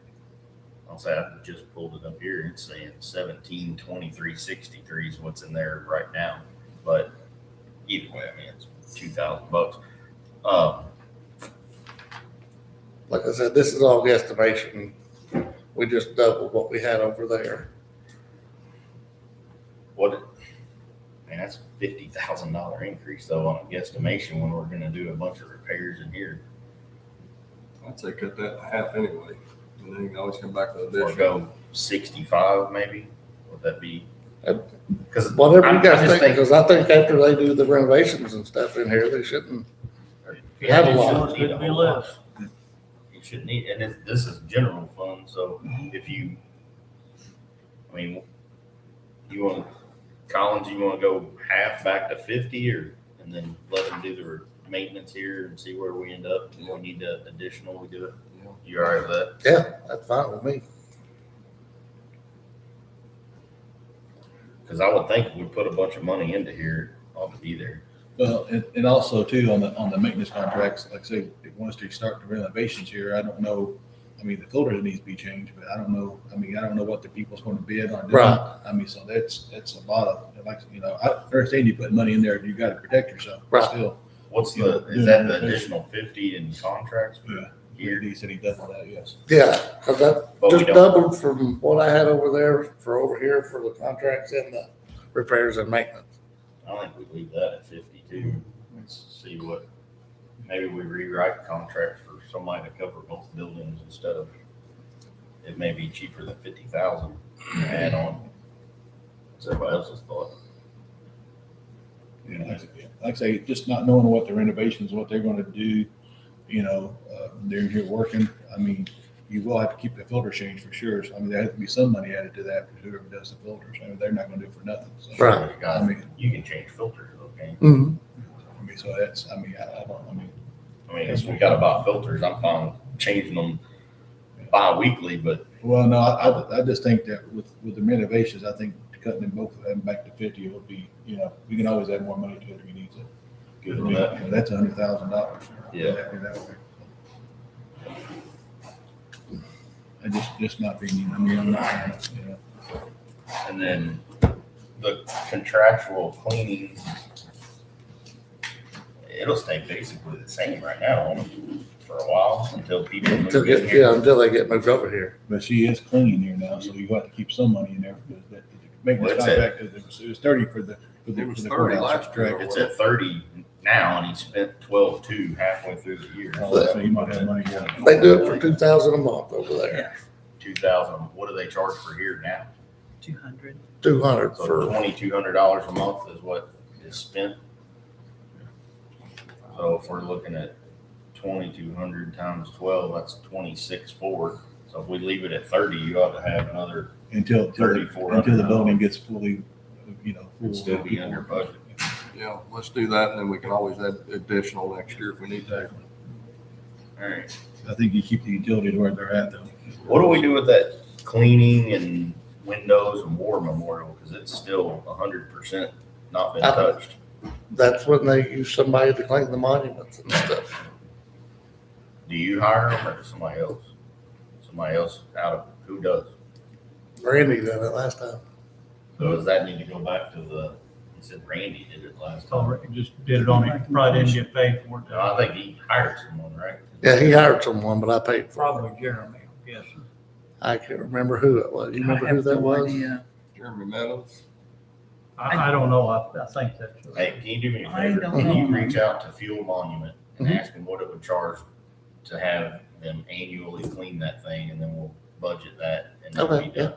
I'll say I just pulled it up here and it's saying 1723.63 is what's in there right now. But either way, I mean, it's $2,000. Like I said, this is all guesstimation. We just doubled what we had over there. Man, that's a $50,000 increase though on a guesstimation when we're gonna do a bunch of repairs in here. I'd say cut that in half anyway, and then you can always come back with Or additional. go 65 maybe, would that be? Cause Whatever you I guys just think, think- because I think after they do the renovations and stuff in here, they shouldn't have a you lot. shouldn't need a Could be whole less. lot. You shouldn't need, and this is general fund, so if you, I mean, you want, Collins, you wanna go half back to 50 or, and then let them do the maintenance here and see where we end up? You don't need the additional, we do it. You all right with that? Yeah, that's fine with me. Cause I would think we put a bunch of money into here, ought to be there. Well, and also too, on the maintenance contracts, like I say, once they start the renovations here, I don't know, I mean, the filters needs to be changed, but I don't know, I don't know what the people's gonna bid on doing. Right. I mean, so that's a lot of, like, I understand you put money in there, you gotta protect yourself, but Right. still. What's You know, the, doing is that the renovation. additional 50 in contracts? Yeah. Here? He said he does all that, yes. Yeah, because that But we just don't- doubled from what I had over there for over here for the contracts and the repairs and maintenance. I think we leave that at 52. Let's see what, maybe we rewrite the contract for somebody to cover both buildings instead of, it may be cheaper than 50,000 to add on. What's everybody else's thought? You know, like I say, just not knowing what the renovations, what they're gonna do, they're here working. I mean, you will have to keep the filter changed for sure. So, I mean, there has to be some money added to that for whoever does the filters. I mean, they're not gonna do it for nothing. So, Right. You got- I mean, you can change filters, okay? Mm-hmm. I mean, so that's, I mean, I don't, I mean, I mean, if we gotta buy filters, I'm fine with changing them bi-weekly, but well, no, I just think that with the renovations, I think cutting them both of them back to 50 would be, we can always add more money to it if we need to. good with that. That's $100,000. Yeah. That way. I just not being, I mean, I'm not, And then the contractual cleaning, it'll stay basically the same right now won't it, for a while until people move in here. Until they get moved over here. But she is cleaning here now, so you have to keep some money in there because that maintenance Well, it's at- contract, it was 30 for the It was 30 courthouse, last year. correct? It's at 30 now and he spent 12.2 halfway through the year. So you might have money. They do it for $2,000 a month over there. 2,000, what do they charge for here now? 200. 200 So for, $2,200 a month is what is spent. So if we're looking at 2,200 times 12, that's 26.4. So if we leave it at 30, you ought to have another Until the building gets fully, full. It'd still be under budget. Yeah, let's do that, and then we can always add additional next year if we need to. All right. I think you keep the utilities where they're at though. What do we do with that cleaning and windows and war memorial? Because it's still 100% not been touched. that's when they use somebody to clean the monuments and stuff. Do you hire them or somebody else? Somebody else out of, who does? Randy done it last time. So does that need to go back to the, he said Randy did it last time. Already just did it on it, probably didn't get paid for it. No, I think he hired someone, right? Yeah, he hired someone, but I paid for it. Probably Jeremy, I'm guessing. I can't remember who it was. You remember I who have that no was? idea. Jeremy Meadows. I don't know, I think that's. Hey, can you do me a I favor? don't Can you know. reach out to Fuel Monument and Mhm. ask them what it would charge to have them annually clean that thing and then we'll budget that and then Okay, be done.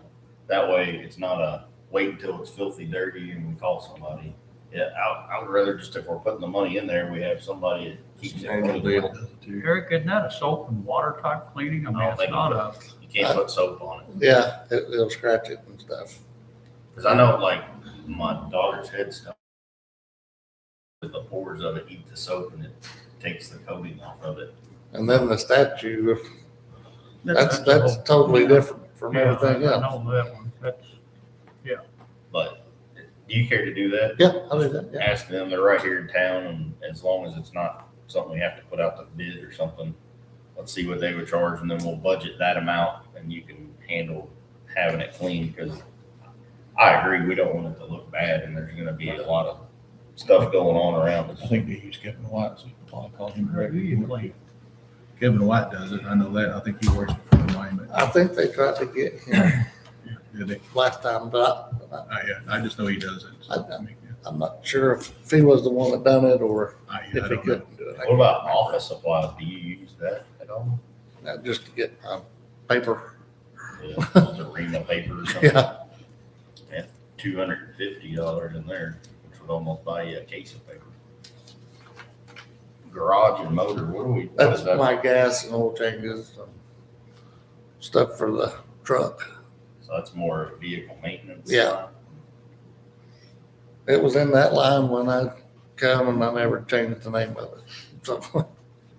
That way it's not a wait until it's filthy dirty and we call somebody. Yeah, I would rather just if we're putting the money in there, we have somebody that keeps it Annual clean. deal. Eric, isn't that a soap and water type cleaning? I mean, I don't it's think not it a, You can't put soap on it. Yeah, it'll scratch it and stuff. Cause I know like my daughter's headstone, the pores of it eat the soap and it takes the coating off of it. And then the statue, That's that's totally different from yeah, everything I else. know that one, that's, But do you care to do that? Yeah, I'll do that, yeah. Ask them, they're right here in town, and as long as it's not something we have to put out the bid or something, let's see what they would charge, and then we'll budget that amount, and you can handle having it clean, because I agree, we don't want it to look bad, and there's gonna be a lot of stuff going on around us. I think they use Kevin White, so I'll call him who you directly. clean? Kevin White does it, I know that, I think he works for them. mine, I think they tried to get him but did they? last time, but Yeah, I just know he does it. So, I mean, I'm not sure if he was the one that done it or I if he don't know. couldn't do it. What about office supplies? Do you use that at all? Just to get paper. Yeah, the Rima paper or something? Yeah. $250 in there, which would almost buy you a case of paper. Garage and motor, what That's is that? my gas and oil changes, stuff for the truck. So that's more vehicle maintenance. Yeah. It was in that line when I come and I never changed the name of it. So,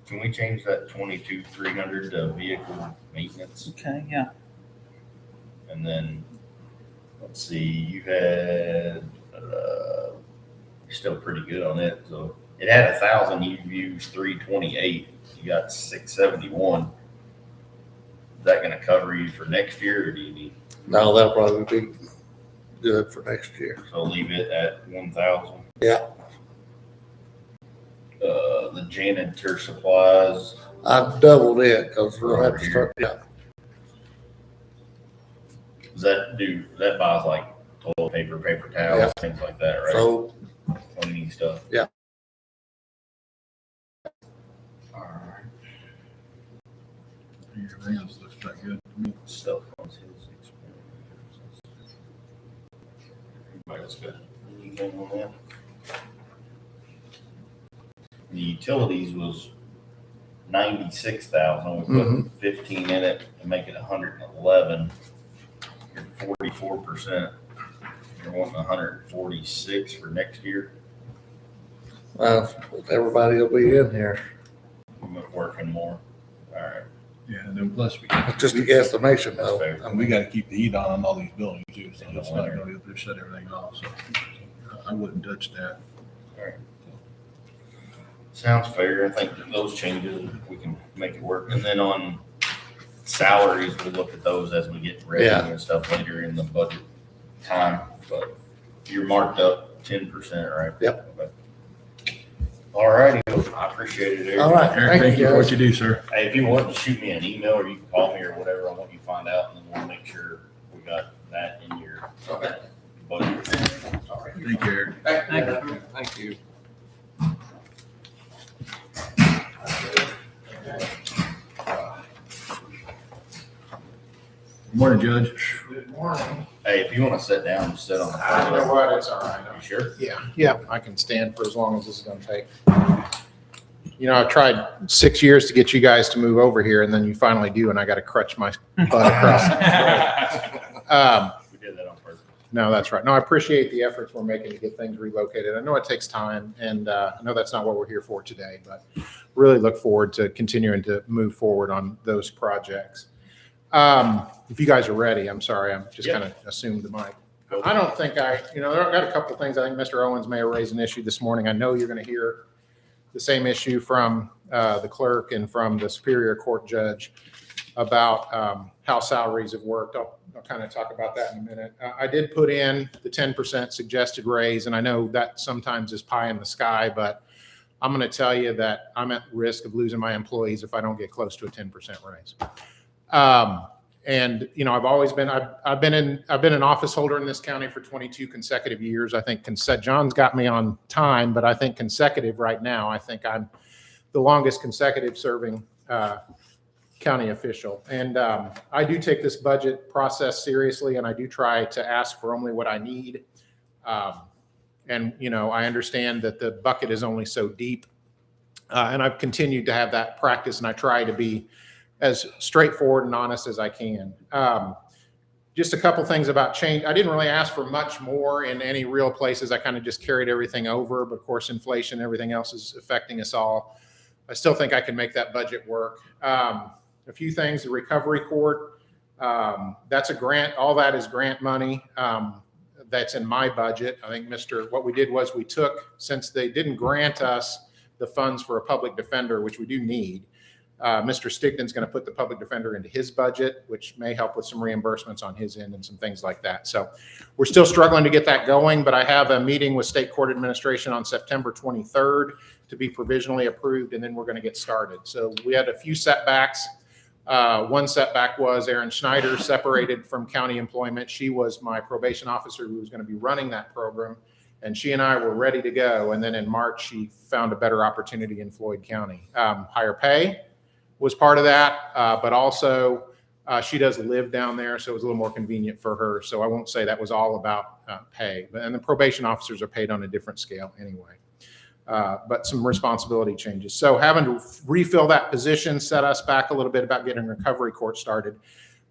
Can we change that 22,300 to vehicle maintenance? Okay, yeah. And then, let's see, you had, you're still pretty good on it. So it had 1,000, you used 328, you got 671. Is that gonna cover you for next year, or do you need? no, that'll probably be good for next year. So leave it at 1,000. Yeah. The janitor supplies, I doubled it because we'll have to start, yeah. does that buys like toilet paper, paper towels, Yeah. things like that, right? So, Cleaning stuff. Yeah. Alright. Everything else looks pretty good to me. Stuff on his expenses. Everybody else got anything on that? The utilities was 96,000. We put 15 in it and make it 111. You're 44%. You're wanting 146 for next year. everybody will be in here. I'm working more. All right. Yeah, and then plus we. It's just a guesstimation That's though. fair. And we gotta keep the heat on all these buildings too, so In the it's not winter. gonna be able to shut everything off, so I wouldn't touch that. All right. Sounds fair. I think those changes, we can make it work. And then on salaries, we'll look at those as we get ready Yeah. and stuff later in the budget time. But you're marked up 10%, right? Yep. Okay. All righty. I appreciate it, Eric. All right. Eric, thank you for what you do, sir. Hey, if you want to shoot me an email or you can call me or whatever, I want you to find out, and then we'll make sure we got that in your budget. All right. Thank you, Eric. Thank you. Good morning, Judge. Good morning. Hey, if you want to sit down, just sit on the You know floor. what, it's all right. You sure? Yeah, I can stand for as long as this is gonna take. You know, I've tried 6 years to get you guys to move over here, and then you finally do, and I gotta crutch my butt across. We did that on purpose. No, that's right. No, I appreciate the efforts we're making to get things relocated. I know it takes time, and I know that's not what we're here for today, but really look forward to continuing to move forward on those projects. If you guys are ready, I'm sorry, I'm just kind of assumed the mic. I don't think I've got a couple of things. I think Mr. Owens may have raised an issue this morning. I know you're going to hear the same issue from the clerk and from the Superior Court judge about how salaries have worked. I'll kind of talk about that in a minute. I did put in the 10% suggested raise, and I know that sometimes is pie in the sky, but I'm going to tell you that I'm at risk of losing my employees if I don't get close to a 10% raise. And you know, I've been an office holder in this county for 22 consecutive years. I think John's got me on time, but I think consecutive right now, I think I'm the longest consecutive serving county official. And I do take this budget process seriously, and I do try to ask for only what I need. And you know, I understand that the bucket is only so deep, and I've continued to have that practice, and I try to be as straightforward and honest as I can. Just a couple things about change. I didn't really ask for much more in any real places. I kind of just carried everything over, but of course, inflation, everything else is affecting us all. I still think I can make that budget work. A few things, the recovery court, that's a grant. All that is grant money. That's in my budget. I think what we did was we took, since they didn't grant us the funds for a public defender, which we do need, Mr. Stigdon's going to put the public defender into his budget, which may help with some reimbursements on his end and some things like that. So we're still struggling to get that going, but I have a meeting with State Court Administration on September 23rd to be provisionally approved, and then we're going to get started. So we had a few setbacks One setback was Erin Schneider separated from county employment. She was my probation officer who was going to be running that program, and she and I were ready to go. And then in March, she found a better opportunity in Floyd County. Higher pay was part of that, but also she does live down there, so it was a little more convenient for her. So I won't say that was all about pay. And the probation officers are paid on a different scale anyway. But some responsibility changes. So having to refill that position set us back a little bit about getting recovery court started.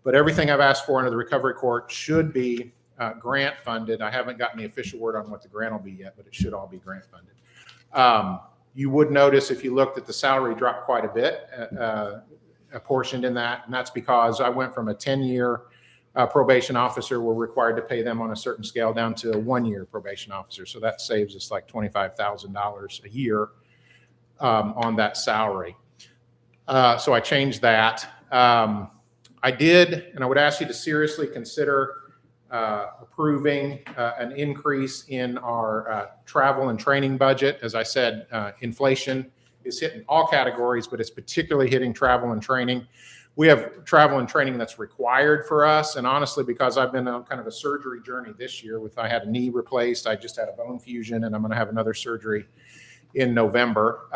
But everything I've asked for under the recovery court should be grant funded. I haven't gotten the official word on what the grant will be yet, but it should all be grant funded. You would notice if you looked at the salary drop quite a bit, apportioned in that, and that's because I went from a 10-year probation officer, we're required to pay them on a certain scale, down to a 1-year probation officer. So that saves us like $25,000 a year on that salary. So I changed that. I did, and I would ask you to seriously consider approving an increase in our travel and training budget. As I said, inflation is hitting all categories, but it's particularly hitting travel and training. We have travel and training that's required for us. And honestly, because I've been on kind of a surgery journey this year I had a knee replaced, I just had a bone fusion, and I'm going to have another surgery in November.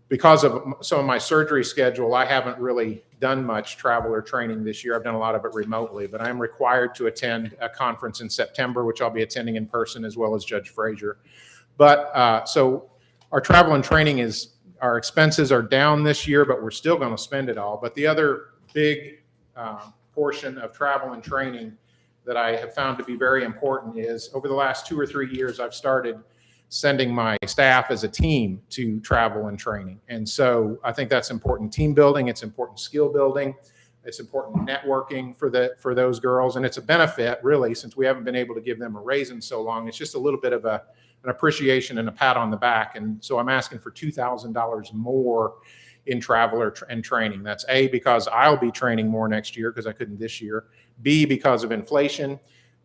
Because of some of my surgery schedule, I haven't really done much travel or training this year. I've done a lot of it remotely, but I'm required to attend a conference in September, which I'll be attending in person, as well as Judge Frazier. But so our travel and training our expenses are down this year, but we're still going to spend it all. But the other big portion of travel and training that I have found to be very important is over the last 2 or 3 years, I've started sending my staff as a team to travel and training. And so I think that's important team building. It's important skill building. It's important networking for those girls. And it's a benefit, really, since we haven't been able to give them a raise in so long. It's just a little bit of an appreciation and a pat on the back. And so I'm asking for $2,000 more in travel and training. That's A, because I'll be training more next year because I couldn't this year. B, because of inflation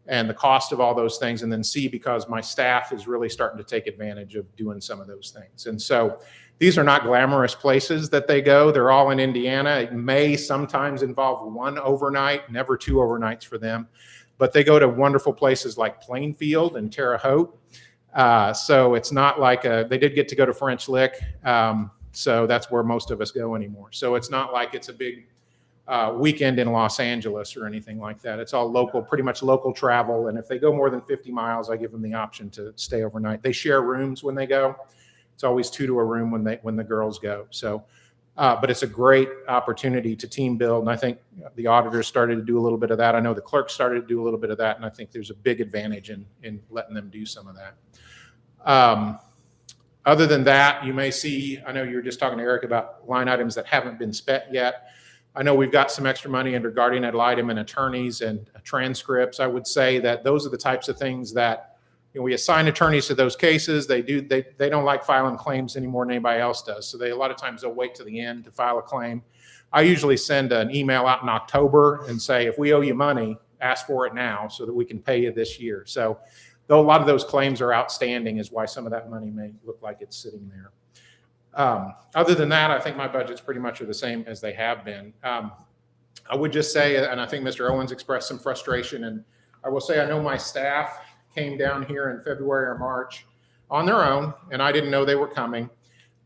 and the cost of all those things. And then C, because my staff is really starting to take advantage of doing some of those things. And so these are not glamorous places that they go. They're all in Indiana. It may sometimes involve 1 overnight, never 2 overnights for them. But they go to wonderful places like Plainfield and Terre Haute. So it's not like they did get to go to French Lick. So that's where most of us go anymore. So it's not like it's a big weekend in Los Angeles or anything like that. It's all local, pretty much local travel. And if they go more than 50 miles, I give them the option to stay overnight. They share rooms when they go. It's always 2 to a room when the girls go. So, but it's a great opportunity to team build. And I think the auditors started to do a little bit of that. I know the clerks started to do a little bit of that. And I think there's a big advantage in letting them do some of that. Other than that, you may see, I know you were just talking to Eric about line items that haven't been spent yet. I know we've got some extra money under guardian ad litem and attorneys and transcripts. I would say that those are the types of things that we assign attorneys to those cases. They don't like filing claims any more than anybody else does. So a lot of times they'll wait to the end to file a claim. I usually send an email out in October and say, if we owe you money, ask for it now so that we can pay you this year. So though a lot of those claims are outstanding is why some of that money may look like it's sitting there. Other than that, I think my budgets pretty much are the same as they have been. I would just say, and I think Mr. Owens expressed some frustration, and I will say I know my staff came down here in February or March on their own, and I didn't know they were coming.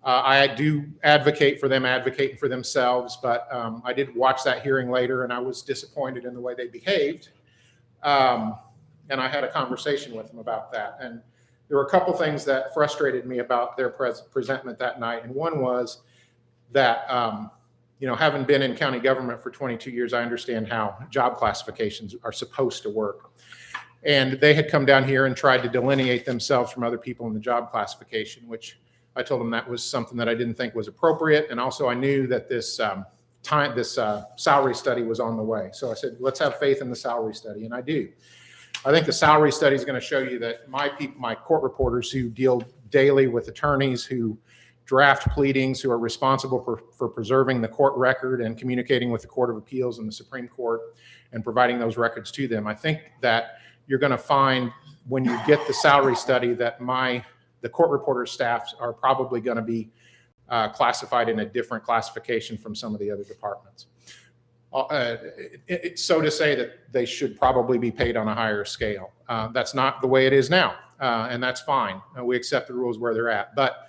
I do advocate for them advocating for themselves, but I did watch that hearing later, and I was disappointed in the way they behaved. And I had a conversation with them about that. And there were a couple things that frustrated me about their presentment that night. And one was that, having been in county government for 22 years, I understand how job classifications are supposed to work. And they had come down here and tried to delineate themselves from other people in the job classification, which I told them that was something that I didn't think was appropriate. And also I knew that this salary study was on the way. So I said, let's have faith in the salary study. And I do. I think the salary study is going to show you that my court reporters who deal daily with attorneys, who draft pleadings, who are responsible for preserving the court record and communicating with the Court of Appeals and the Supreme Court and providing those records to them. I think that you're going to find when you get the salary study that the court reporter staffs are probably going to be classified in a different classification from some of the other departments. so to say that they should probably be paid on a higher scale. That's not the way it is now, and that's fine. We accept the rules where they're at. But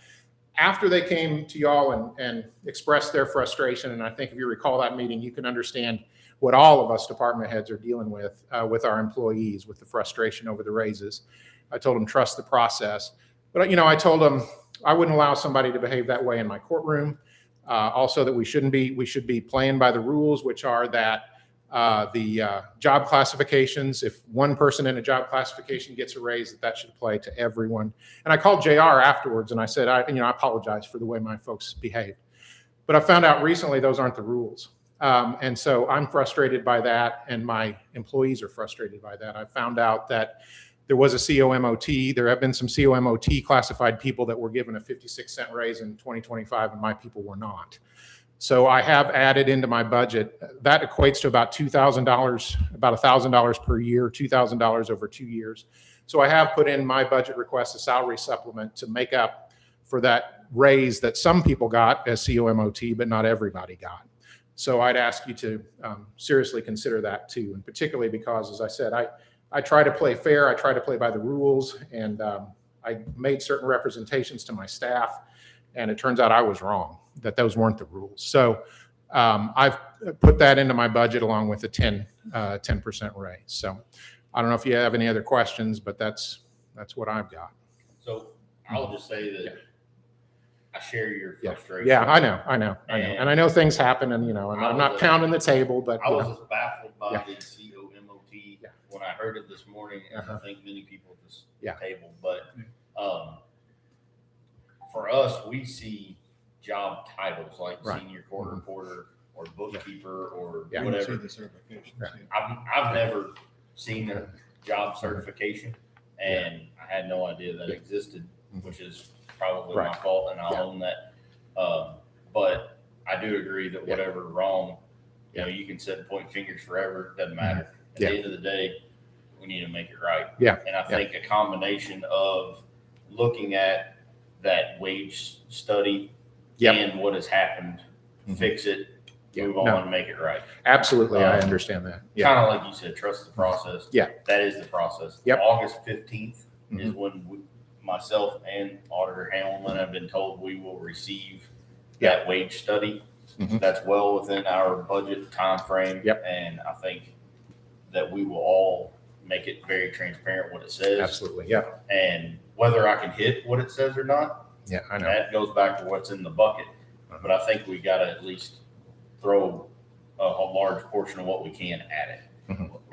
after they came to y'all and expressed their frustration, and I think if you recall that meeting, you can understand what all of us department heads are dealing with our employees, with the frustration over the raises. I told them, trust the process. But, I told them I wouldn't allow somebody to behave that way in my courtroom. Also that we should be playing by the rules, which are that the job classifications, if one person in a job classification gets a raise, that should apply to everyone. And I called JR afterwards and I said, I apologize for the way my folks behaved. But I found out recently those aren't the rules. And so I'm frustrated by that, and my employees are frustrated by that. I found out that there was a COMOT. There have been some COMOT classified people that were given a 56-cent raise in 2025, and my people were not. So I have added into my budget. That equates to about $2,000, about $1,000 per year, $2,000 over 2 years. So I have put in my budget request a salary supplement to make up for that raise that some people got as COMOT, but not everybody got. So I'd ask you to seriously consider that too, and particularly because, as I said, I try to play fair, I try to play by the rules, and I made certain representations to my staff, and it turns out I was wrong, that those weren't the rules. So I've put that into my budget along with a 10% raise. So I don't know if you have any other questions, but that's what I've got. So I'll just say that I share your frustration. Yeah, I know. And I know things happen, and, and I'm not pounding the table, but. I was just baffled by the COMOT when I heard it this morning, and I think many people at this table, but for us, we see job titles like senior court reporter or bookkeeper or whatever. See the certifications. I've never seen a job certification, and I had no idea that existed, which is probably my fault, and I'll own that. But I do agree that whatever wrong, you can sit and point fingers forever, doesn't matter. At the end of the day, we need to make it right. And I think a combination of looking at that wage study and what has happened, fix it, move on, and make it right. Absolutely, I understand that. Kind of like you said, trust the process. That is the process. August 15th is when myself and Auditor Hamilton have been told we will receive that wage study. That's well within our budget timeframe. And I think that we will all make it very transparent what it says. Absolutely, And whether I can hit what it says or not, I know. that goes back to what's in the bucket. But I think we got to at least throw a large portion of what we can at it.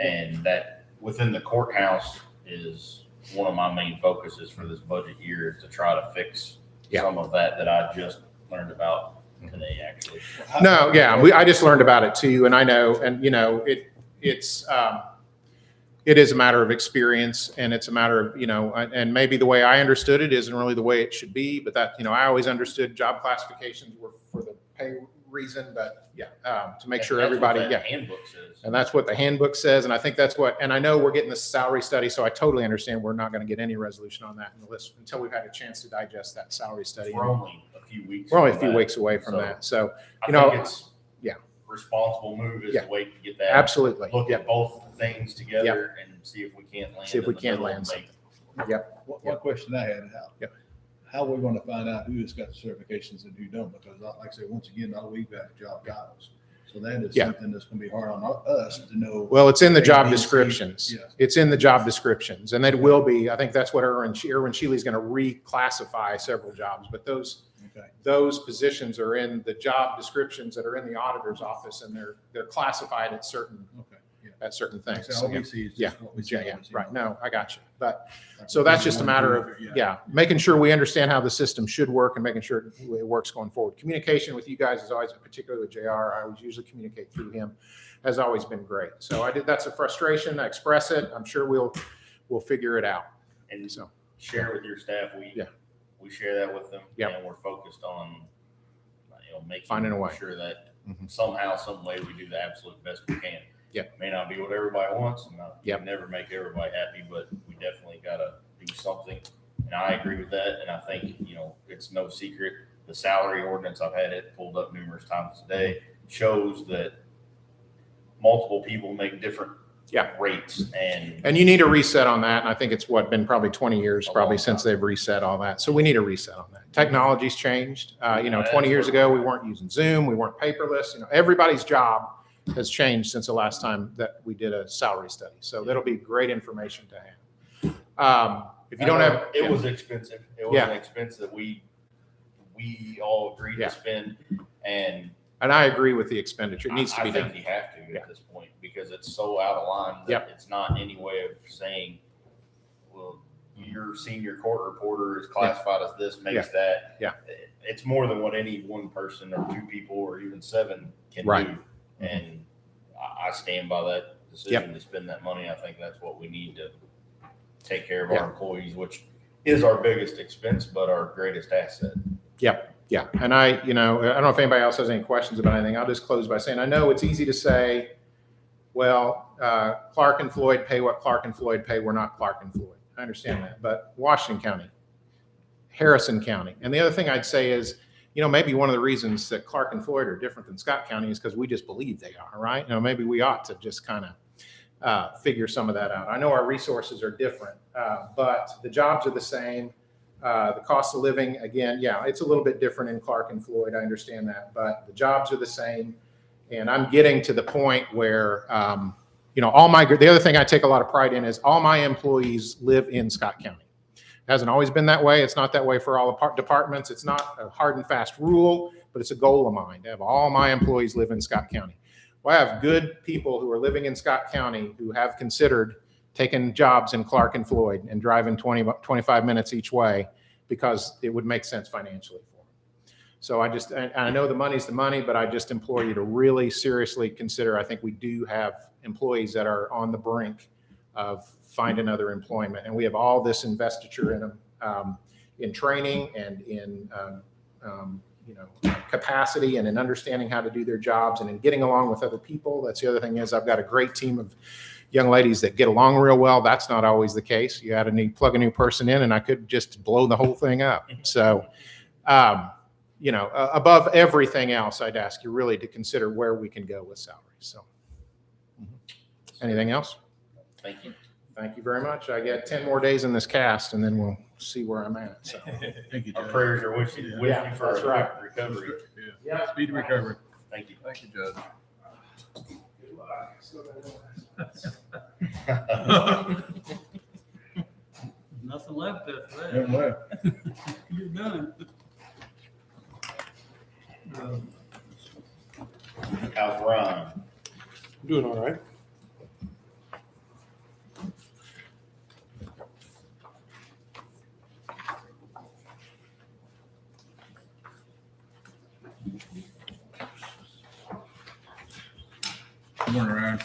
And that within the courthouse is one of my main focuses for this budget year, is to try to fix some of that I just learned about today, actually. No, I just learned about it too, and I know, and it is a matter of experience, and it's a matter of, and maybe the way I understood it isn't really the way it should be, but that, I always understood job classifications were for the pay reason, but to make sure everybody, what the handbook says. And that's what the handbook says, and I think and I know we're getting the salary study, so I totally understand we're not going to get any resolution on that in the list until we've had a chance to digest that salary study. We're only a few weeks. We're only a few weeks away from that, so I think it's responsible move is to wait to get that. Absolutely. Look at both things together and see if we can't land. See if we can land something. One question I had, how are we going to find out who has got the certifications and who don't? Because like I say, once again, all we've got is job titles. So that is something that's going to be hard on us to know. Well, it's in the job descriptions. It's in the job descriptions, and it will be. I think that's what Erwin Shealy is going to reclassify several jobs, but those positions are in the job descriptions that are in the auditor's office, and they're classified at certain things. Right. No, I got you. But so that's just a matter of making sure we understand how the system should work and making sure it works going forward. Communication with you guys is always, particularly with JR, I always usually communicate through him, has always been great. So that's a frustration. I express it. I'm sure we'll figure it out. And so share with your staff. We share that with them, and we're focused on finding a way, sure that somehow, some way, we do the absolute best we can. It may not be what everybody wants, and we never make everybody happy, but we definitely got to do something. And I agree with that. And I think it's no secret, the salary ordinance, I've had it pulled up numerous times today, shows that multiple people make different Yeah. rates and. And you need a reset on that. And I think it's been probably 20 years, A probably long since time. they've reset all that. So we need a reset on that. Technology's changed. 20 years ago, we weren't using Zoom, we weren't paperless. Everybody's job has changed since the last time that we did a salary study. So that'll be great information to have. If you don't have. It was expensive. It was Yeah. an expense that we all agreed Yeah. to spend, and I agree with the expenditure. It needs to be I done. think you have to Yeah. at this point, because it's so out of line that Yep. it's not any way of saying, well, your senior court reporter is classified as this, makes that. Yeah. It's more than what any one person or two people or even seven can Right. do. And I stand by that decision to spend that money. I think that's what we need to take care of Yeah. our employees, which is our biggest expense, but our greatest asset. Yeah. And I don't know if anybody else has any questions about anything. I'll just close by saying, I know it's easy to say, well, Clark and Floyd pay what Clark and Floyd pay. We're not Clark and Floyd. I understand that. But Washington County, Harrison County. And the other thing I'd say is, maybe one of the reasons that Clark and Floyd are different than Scott County is because we just believe they are, right? Maybe we ought to just kind of figure some of that out. I know our resources are different, but the jobs are the same. The cost of living, again, it's a little bit different in Clark and Floyd. I understand that, but the jobs are the same. And I'm getting to the point where, the other thing I take a lot of pride in is all my employees live in Scott County. It hasn't always been that way. It's not that way for all the departments. It's not a hard and fast rule, but it's a goal of mine to have all my employees live in Scott County. Well, I have good people who are living in Scott County who have considered taking jobs in Clark and Floyd and driving 25 minutes each way because it would make sense financially for them. So I know the money's the money, but I just implore you to really seriously consider. I think we do have employees that are on the brink of finding other employment, and we have all this investiture in them, in training and in capacity and in understanding how to do their jobs and in getting along with other people. That's the other thing is I've got a great team of young ladies that get along real well. That's not always the case. You plug a new person in and I could just blow the whole thing up. So, above everything else, I'd ask you really to consider where we can go with salaries. So anything else? Thank you. Thank you very much. I get 10 more days in this cast and then we'll see where I'm at. So Thank you, Our Judge. prayers are with you for that's a right. quick recovery. Yeah. Speedy recovery. Thank you. Thank you, Judge. Nothing left after that. Nothing left. You're done. How's Ron? Doing all right. Morning, Ryan.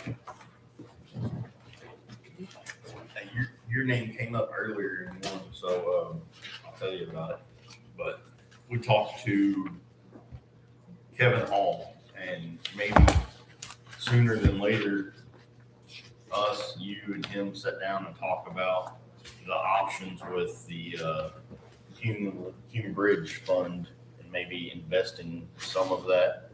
Hey, your name came up earlier in one, so I'll tell you about it. But we talked to Kevin Hall, and maybe sooner than later, us, you, and him sit down and talk about the options with the Human Bridge Fund and maybe investing some of that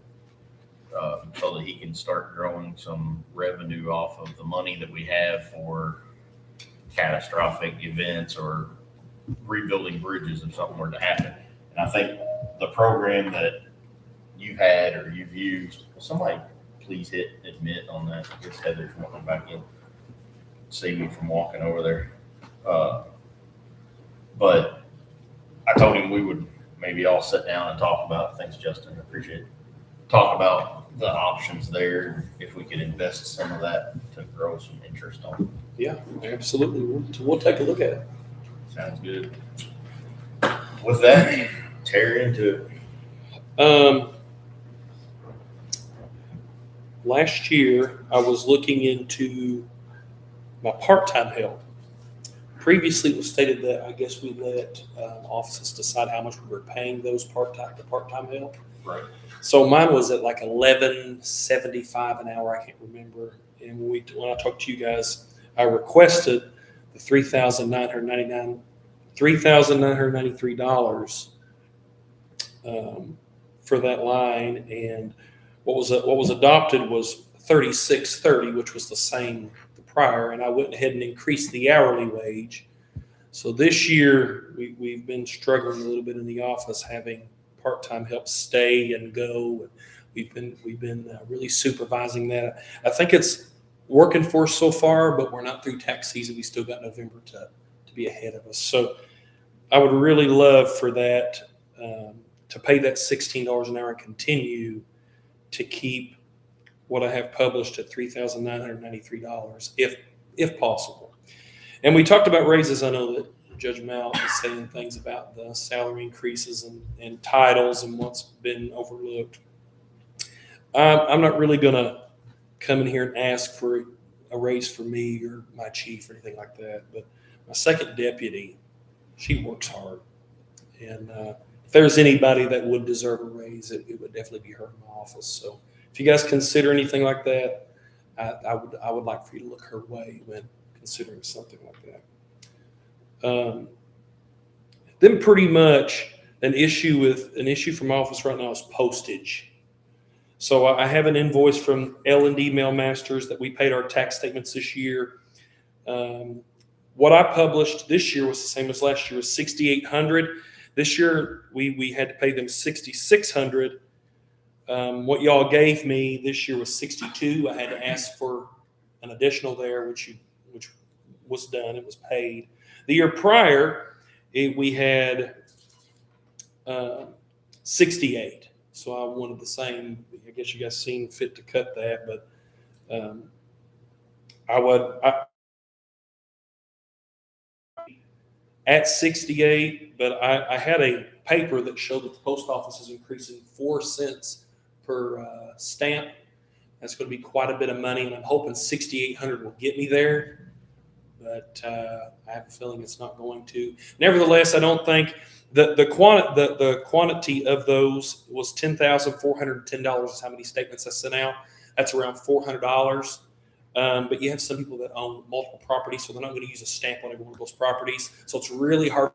so that he can start growing some revenue off of the money that we have for catastrophic events or rebuilding bridges if something were to happen. And I think the program that you've had or you've used, will somebody please hit admit on that? I guess Heather's wanting back in. Save me from walking over there. But I told him we would maybe all sit down and talk about, thanks Justin, I appreciate it. Talk about the options there, if we could invest some of that to grow some interest on it. Yeah, absolutely. We'll take a look at it. Sounds good. With that, tear into it. Last year, I was looking into my part-time help. Previously, it was stated that I guess we let offices decide how much we were paying those part-time help. Right. So mine was at like $11.75 an hour. I can't remember. And when I talked to you guys, I requested the $3,993 for that line. And what was adopted was $36.30, which was the same the prior, and I went ahead and increased the hourly wage. So this year, we've been struggling a little bit in the office, having part-time help stay and go. We've been really supervising that. I think it's working for us so far, but we're not through tax season. We still got November to be ahead of us. So I would really love for that, to pay that $16 an hour and continue to keep what I have published at $3,993, if possible. And we talked about raises. I know that Judge Mount is saying things about the salary increases and titles and what's been overlooked. I'm not really going to come in here and ask for a raise for me or my chief or anything like that. But my second deputy, she works hard. And if there's anybody that would deserve a raise, it would definitely be her in my office. So if you guys consider anything like that, I would like for you to look her way when considering something like that. Then pretty much an issue from my office right now is postage. So I have an invoice from L&D Mailmasters that we paid our tax statements this year. What I published this year was the same as last year, was $6,800. This year we had to pay them $6,600. What y'all gave me this year was $62. I had to ask for an additional there, which was done. It was paid. The year prior, we had $68. So I wanted the same. I guess you guys seen fit to cut that, but at 68. But I had a paper that showed that the post office is increasing 4 cents per stamp. That's going to be quite a bit of money, and I'm hoping 6,800 will get me there. But I have a feeling it's not going to. Nevertheless, I don't think the quantity of those was $10,410 is how many statements I sent out. That's around $400. But you have some people that own multiple properties, so they're not going to use a stamp on every one of those properties. So it's really hard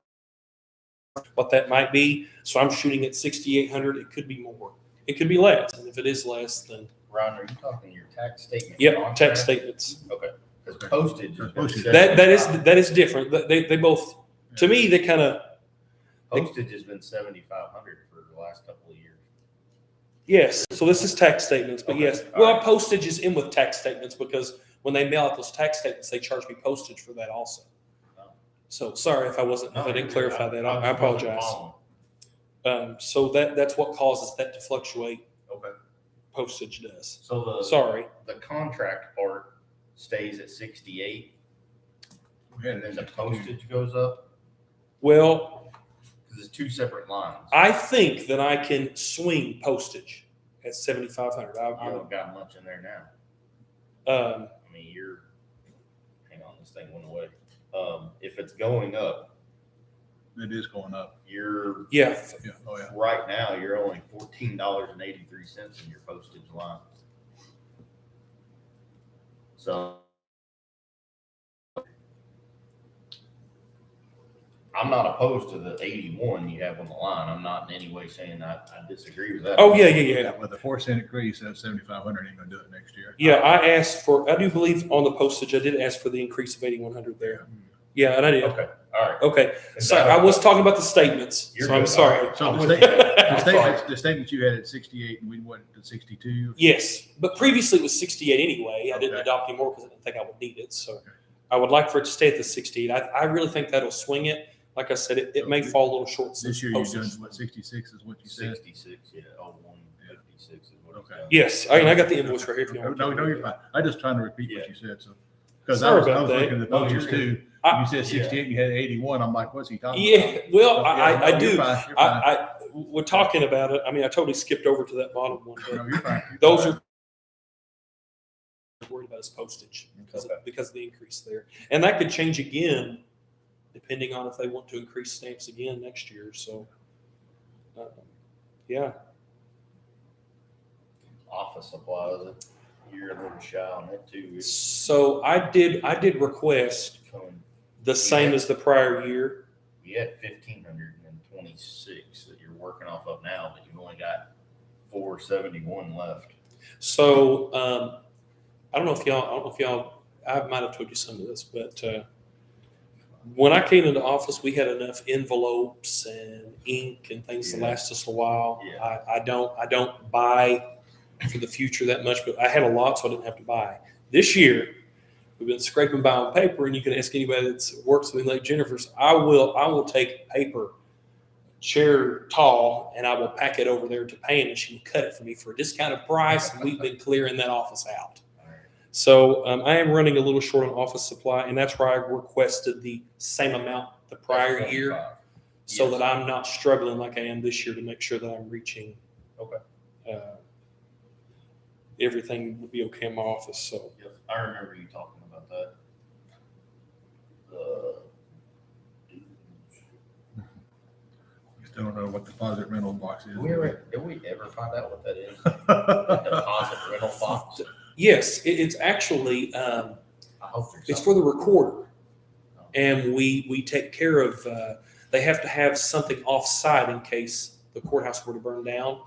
what that might be. So I'm shooting at 6,800. It could be more. It could be less. And if it is less, then Ron, are you talking your tax statement? yep, tax statements. Okay. Because postage. That is different. They both, to me, they kind of. Postage has been $7,500 for the last couple of years. Yes. So this is tax statements, but Okay. yes. All Well, right. postage is in with tax statements because when they mail out those tax statements, they charge me postage for that also. So sorry if I didn't clarify that. I apologize. So that's what causes that to fluctuate. Okay. Postage does. So Sorry. the contract part stays at 68, and then the postage goes up Well, because it's two separate lines. I think that I can swing postage at 7,500. You haven't got much in there now. I I mean, hang on, this thing went away. If it's going up, It is going up. you're yeah. Yeah. Oh, yeah. right now you're only $14.83 in your postage line. So I'm not opposed to the 81 you have on the line. I'm not in any way saying I disagree with that. Oh yeah. With a 4 cent increase, that 7,500 ain't gonna do it next year. Yeah, I do believe on the postage, I did ask for the increase of 8,100 there. Yeah, and I did. Okay, all right. Okay, sorry, I was talking about the statements, You're so I'm good. sorry. All right. So I'm the with statements you had at 68 and we went to 62. Yes, but previously it was 68 anyway. I didn't Okay. adopt any more because I didn't think I would need it. So I would like for it to stay at the 68. I really think that'll swing it. Like I said, it may fall a little short. This year you've done what, 66 is what you said? 66, yeah, 0156 is what it's Okay. done. Yes, I got the invoice right here. If you want No, to no, you're fine. I'm just trying to repeat what you said, so. Because Sorry I was about that. looking at the No, you're postage too. I- You said 68, and you had 81. I'm like, what's he talking Yeah, about? well, Yeah, I no, do. you're fine, you're fine. We're talking about it. I mean, I totally skipped over to that bottom one. But No, you're fine. those are worried about his postage because of the increase there, and that could change again depending on if they want to increase stamps again next year. So, yeah. Office supplies, you're a little shy on that too. So I did request the same as the prior year. You had 1,526 that you're working off of now, but you've only got 471 left. So I don't know if y'all, I might have told you some of this, but when I came into office, we had enough envelopes and ink and things to last us a while. Yeah. I don't buy for the future that much, but I had a lot, so I didn't have to buy. This year, we've been scraping by on paper, and you can ask anybody that works with Lake Jennifer's. I will take paper, chair tall, and I will pack it over there to Pam, and she will cut it for me for a discounted price. And we've been clearing that office out. So I am running a little short on office supply, and that's where I requested the same amount the prior year, so that I'm not struggling like I am this year to make sure that I'm reaching. Okay. Everything will be okay in my office. So Yes, I remember you talking about that. Still don't know what deposit rental box is. Did we ever find out what that is? Deposit rental box? yes, it's actually I hope there's it's for the recorder, and we take care of. They have to have something off-site in case the courthouse were to burn down,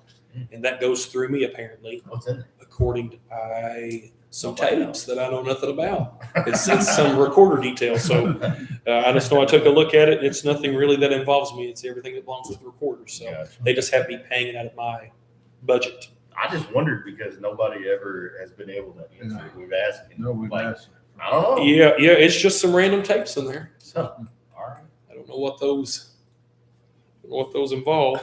and that goes through me apparently. What's in it? According to some tapes that I know nothing about. It's some recorder detail. So I just know I took a look at it. And it's nothing really that involves me. It's everything that belongs with the recorder. So Gotcha. they just have me paying it out of my budget. I just wondered because nobody ever has been able to answer it. We've asked. No, we've asked. I don't know. Yeah, it's just some random tapes in there. So, all right. I don't know what those involve.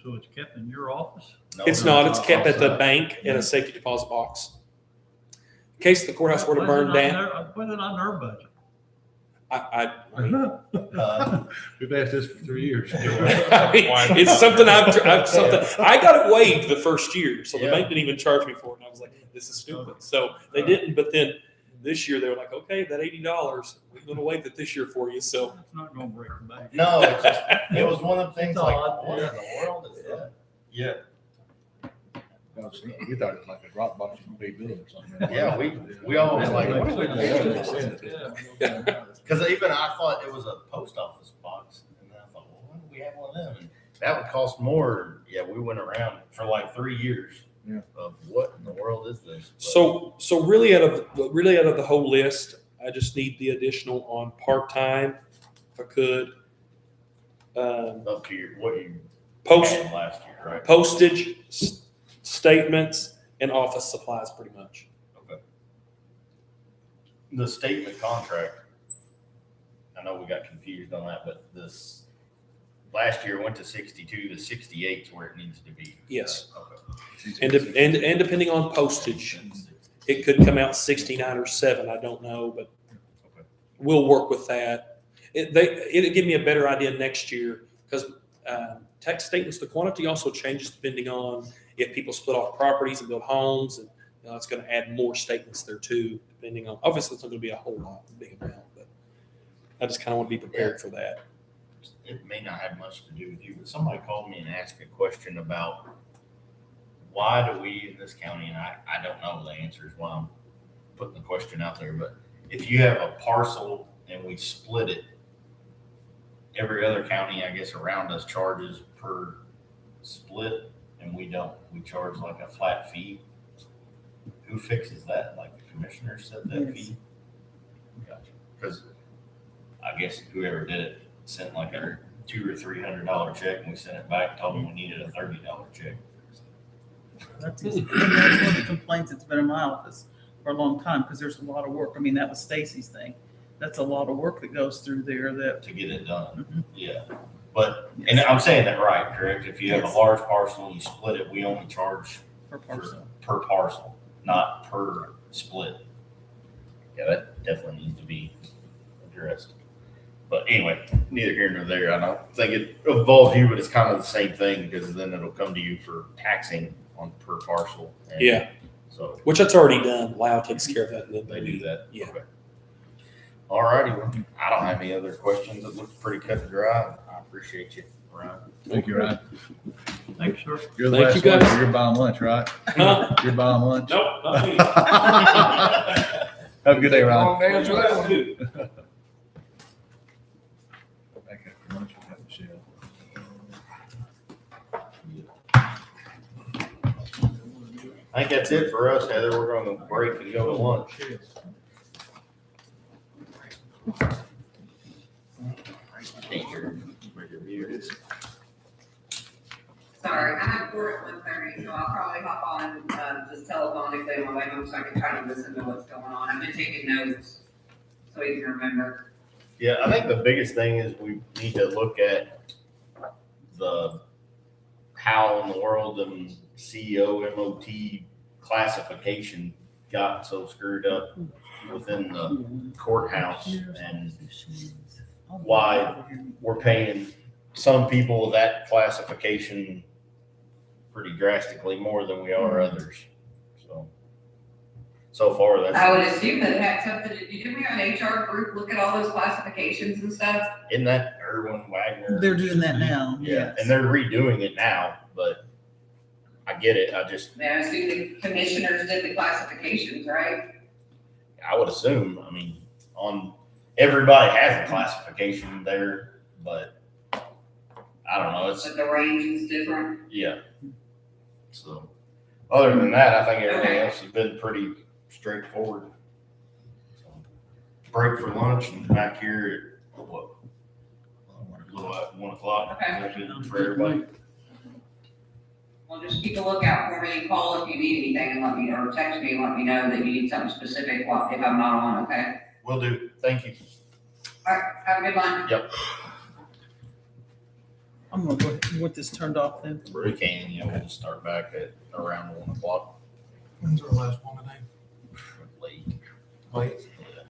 So it's kept in your office? No, It's no, not. It's kept at the outside. bank in a safety deposit box. In case the courthouse were to burn down. Put it on their budget. We've asked this for 3 years. It's something I got it waived the first year, so the bank didn't even charge me for it. And I was like, this is stupid. So they didn't, but then this year they were like, okay, that $80, we're going to waive it this year for you. So It's not gonna break the bank. No, it was one of the things It's like, odd, what in yeah. the world is that? Yeah. We thought it was like a drop box from big bill or something. Yeah, we always like, what are we doing? Yeah. Because even I thought it was a post office box, and then I thought, well, why do we have one of them? And that would cost more. Yeah, we went around for like 3 years of what in the world is this? But So really out of the whole list, I just need the additional on part-time, if I could. up to what you Post, had last year, right? postage, statements, and office supplies, pretty much. Okay. The statement contract, I know we got confused on that, but this last year went to 62, the 68 is where it needs to be. Yes. Okay. And depending on postage, it could come out 69 or 7. I don't know, but we'll work with that. It'll give me a better idea next year because tax statements, the quantity also changes depending on if people split off properties and build homes, and it's going to add more statements there too, depending on. Obviously, it's not going to be a whole lot, big amount, but I just kind of want to be prepared for that. It may not have much to do with you, but somebody called me and asked a question about why do we in this county, and I don't know the answer is why I'm putting the question out there, but if you have a parcel and we split it, every other county, I guess, around us charges per split, and we don't. We charge like a flat fee. Who fixes that? Like the commissioner set that fee? Gotcha. Because I guess whoever did it sent like a $200 or $300 check, and we sent it back, told them we needed a $30 check. That's one of the complaints that's been in my office for a long time, because there's a lot of work. I mean, that was Stacy's thing. That's a lot of work that goes through there that. To get it done. Yeah. But, and I'm saying that right, correct? If you have a large parcel and you split it, we only charge Per parcel. per parcel, not per split. Yeah, that definitely needs to be addressed. But anyway, neither here nor there. I don't think it involves you, but it's kind of the same thing because then it'll come to you for taxing on per parcel. And Yeah. So. Which that's already done. Lao takes care of that. And then They do that? Yeah. Okay. All righty. Well, I don't have any other questions. It looks pretty cut and dry. I appreciate you, Ryan. Thank you, Ryan. Thanks, sir. You're the Thank last you, guys. one, so you're buying lunch, right? Huh? You're buying lunch? Nope, not me. Have a good day, Ryan. Long day after that one. Back after lunch, we'll have Michelle. I think that's it for us, Heather. We're gonna break and go to lunch. Sorry, I have court at 1:30, so I'll probably hop on, just telephonically on my way home so I can try to listen to what's going on. I've been taking notes so you can remember. Yeah, I think the biggest thing is we need to look at how in the world the CEO MOT classification got so screwed up within the courthouse and why we're paying some people with that classification pretty drastically more than we are others. So far, that's. I would assume that it had something to do, didn't we have an HR group look at all those classifications and stuff? Isn't that Erwin Wagner? They're doing that now, Yeah, yes. and they're redoing it now, but I get it. I assume the commissioners did the classifications, right? I would assume, I mean, everybody has a classification there, but I don't know, But the range is different. yeah. So, other than that, I think everything Okay. else has been pretty straightforward. Break for lunch and back here at, what? A little at 1:00. Okay. Is that good for everybody? Well, just keep a lookout for me, call if you need anything and let me, or text me and let me know that you need something specific if I'm not on, okay? Will do. Thank you. All right, have a good one. Yep. I'm gonna go ahead and get this turned off then. We can, we'll just start back at around 1:00. When's our last one today? Late. Late.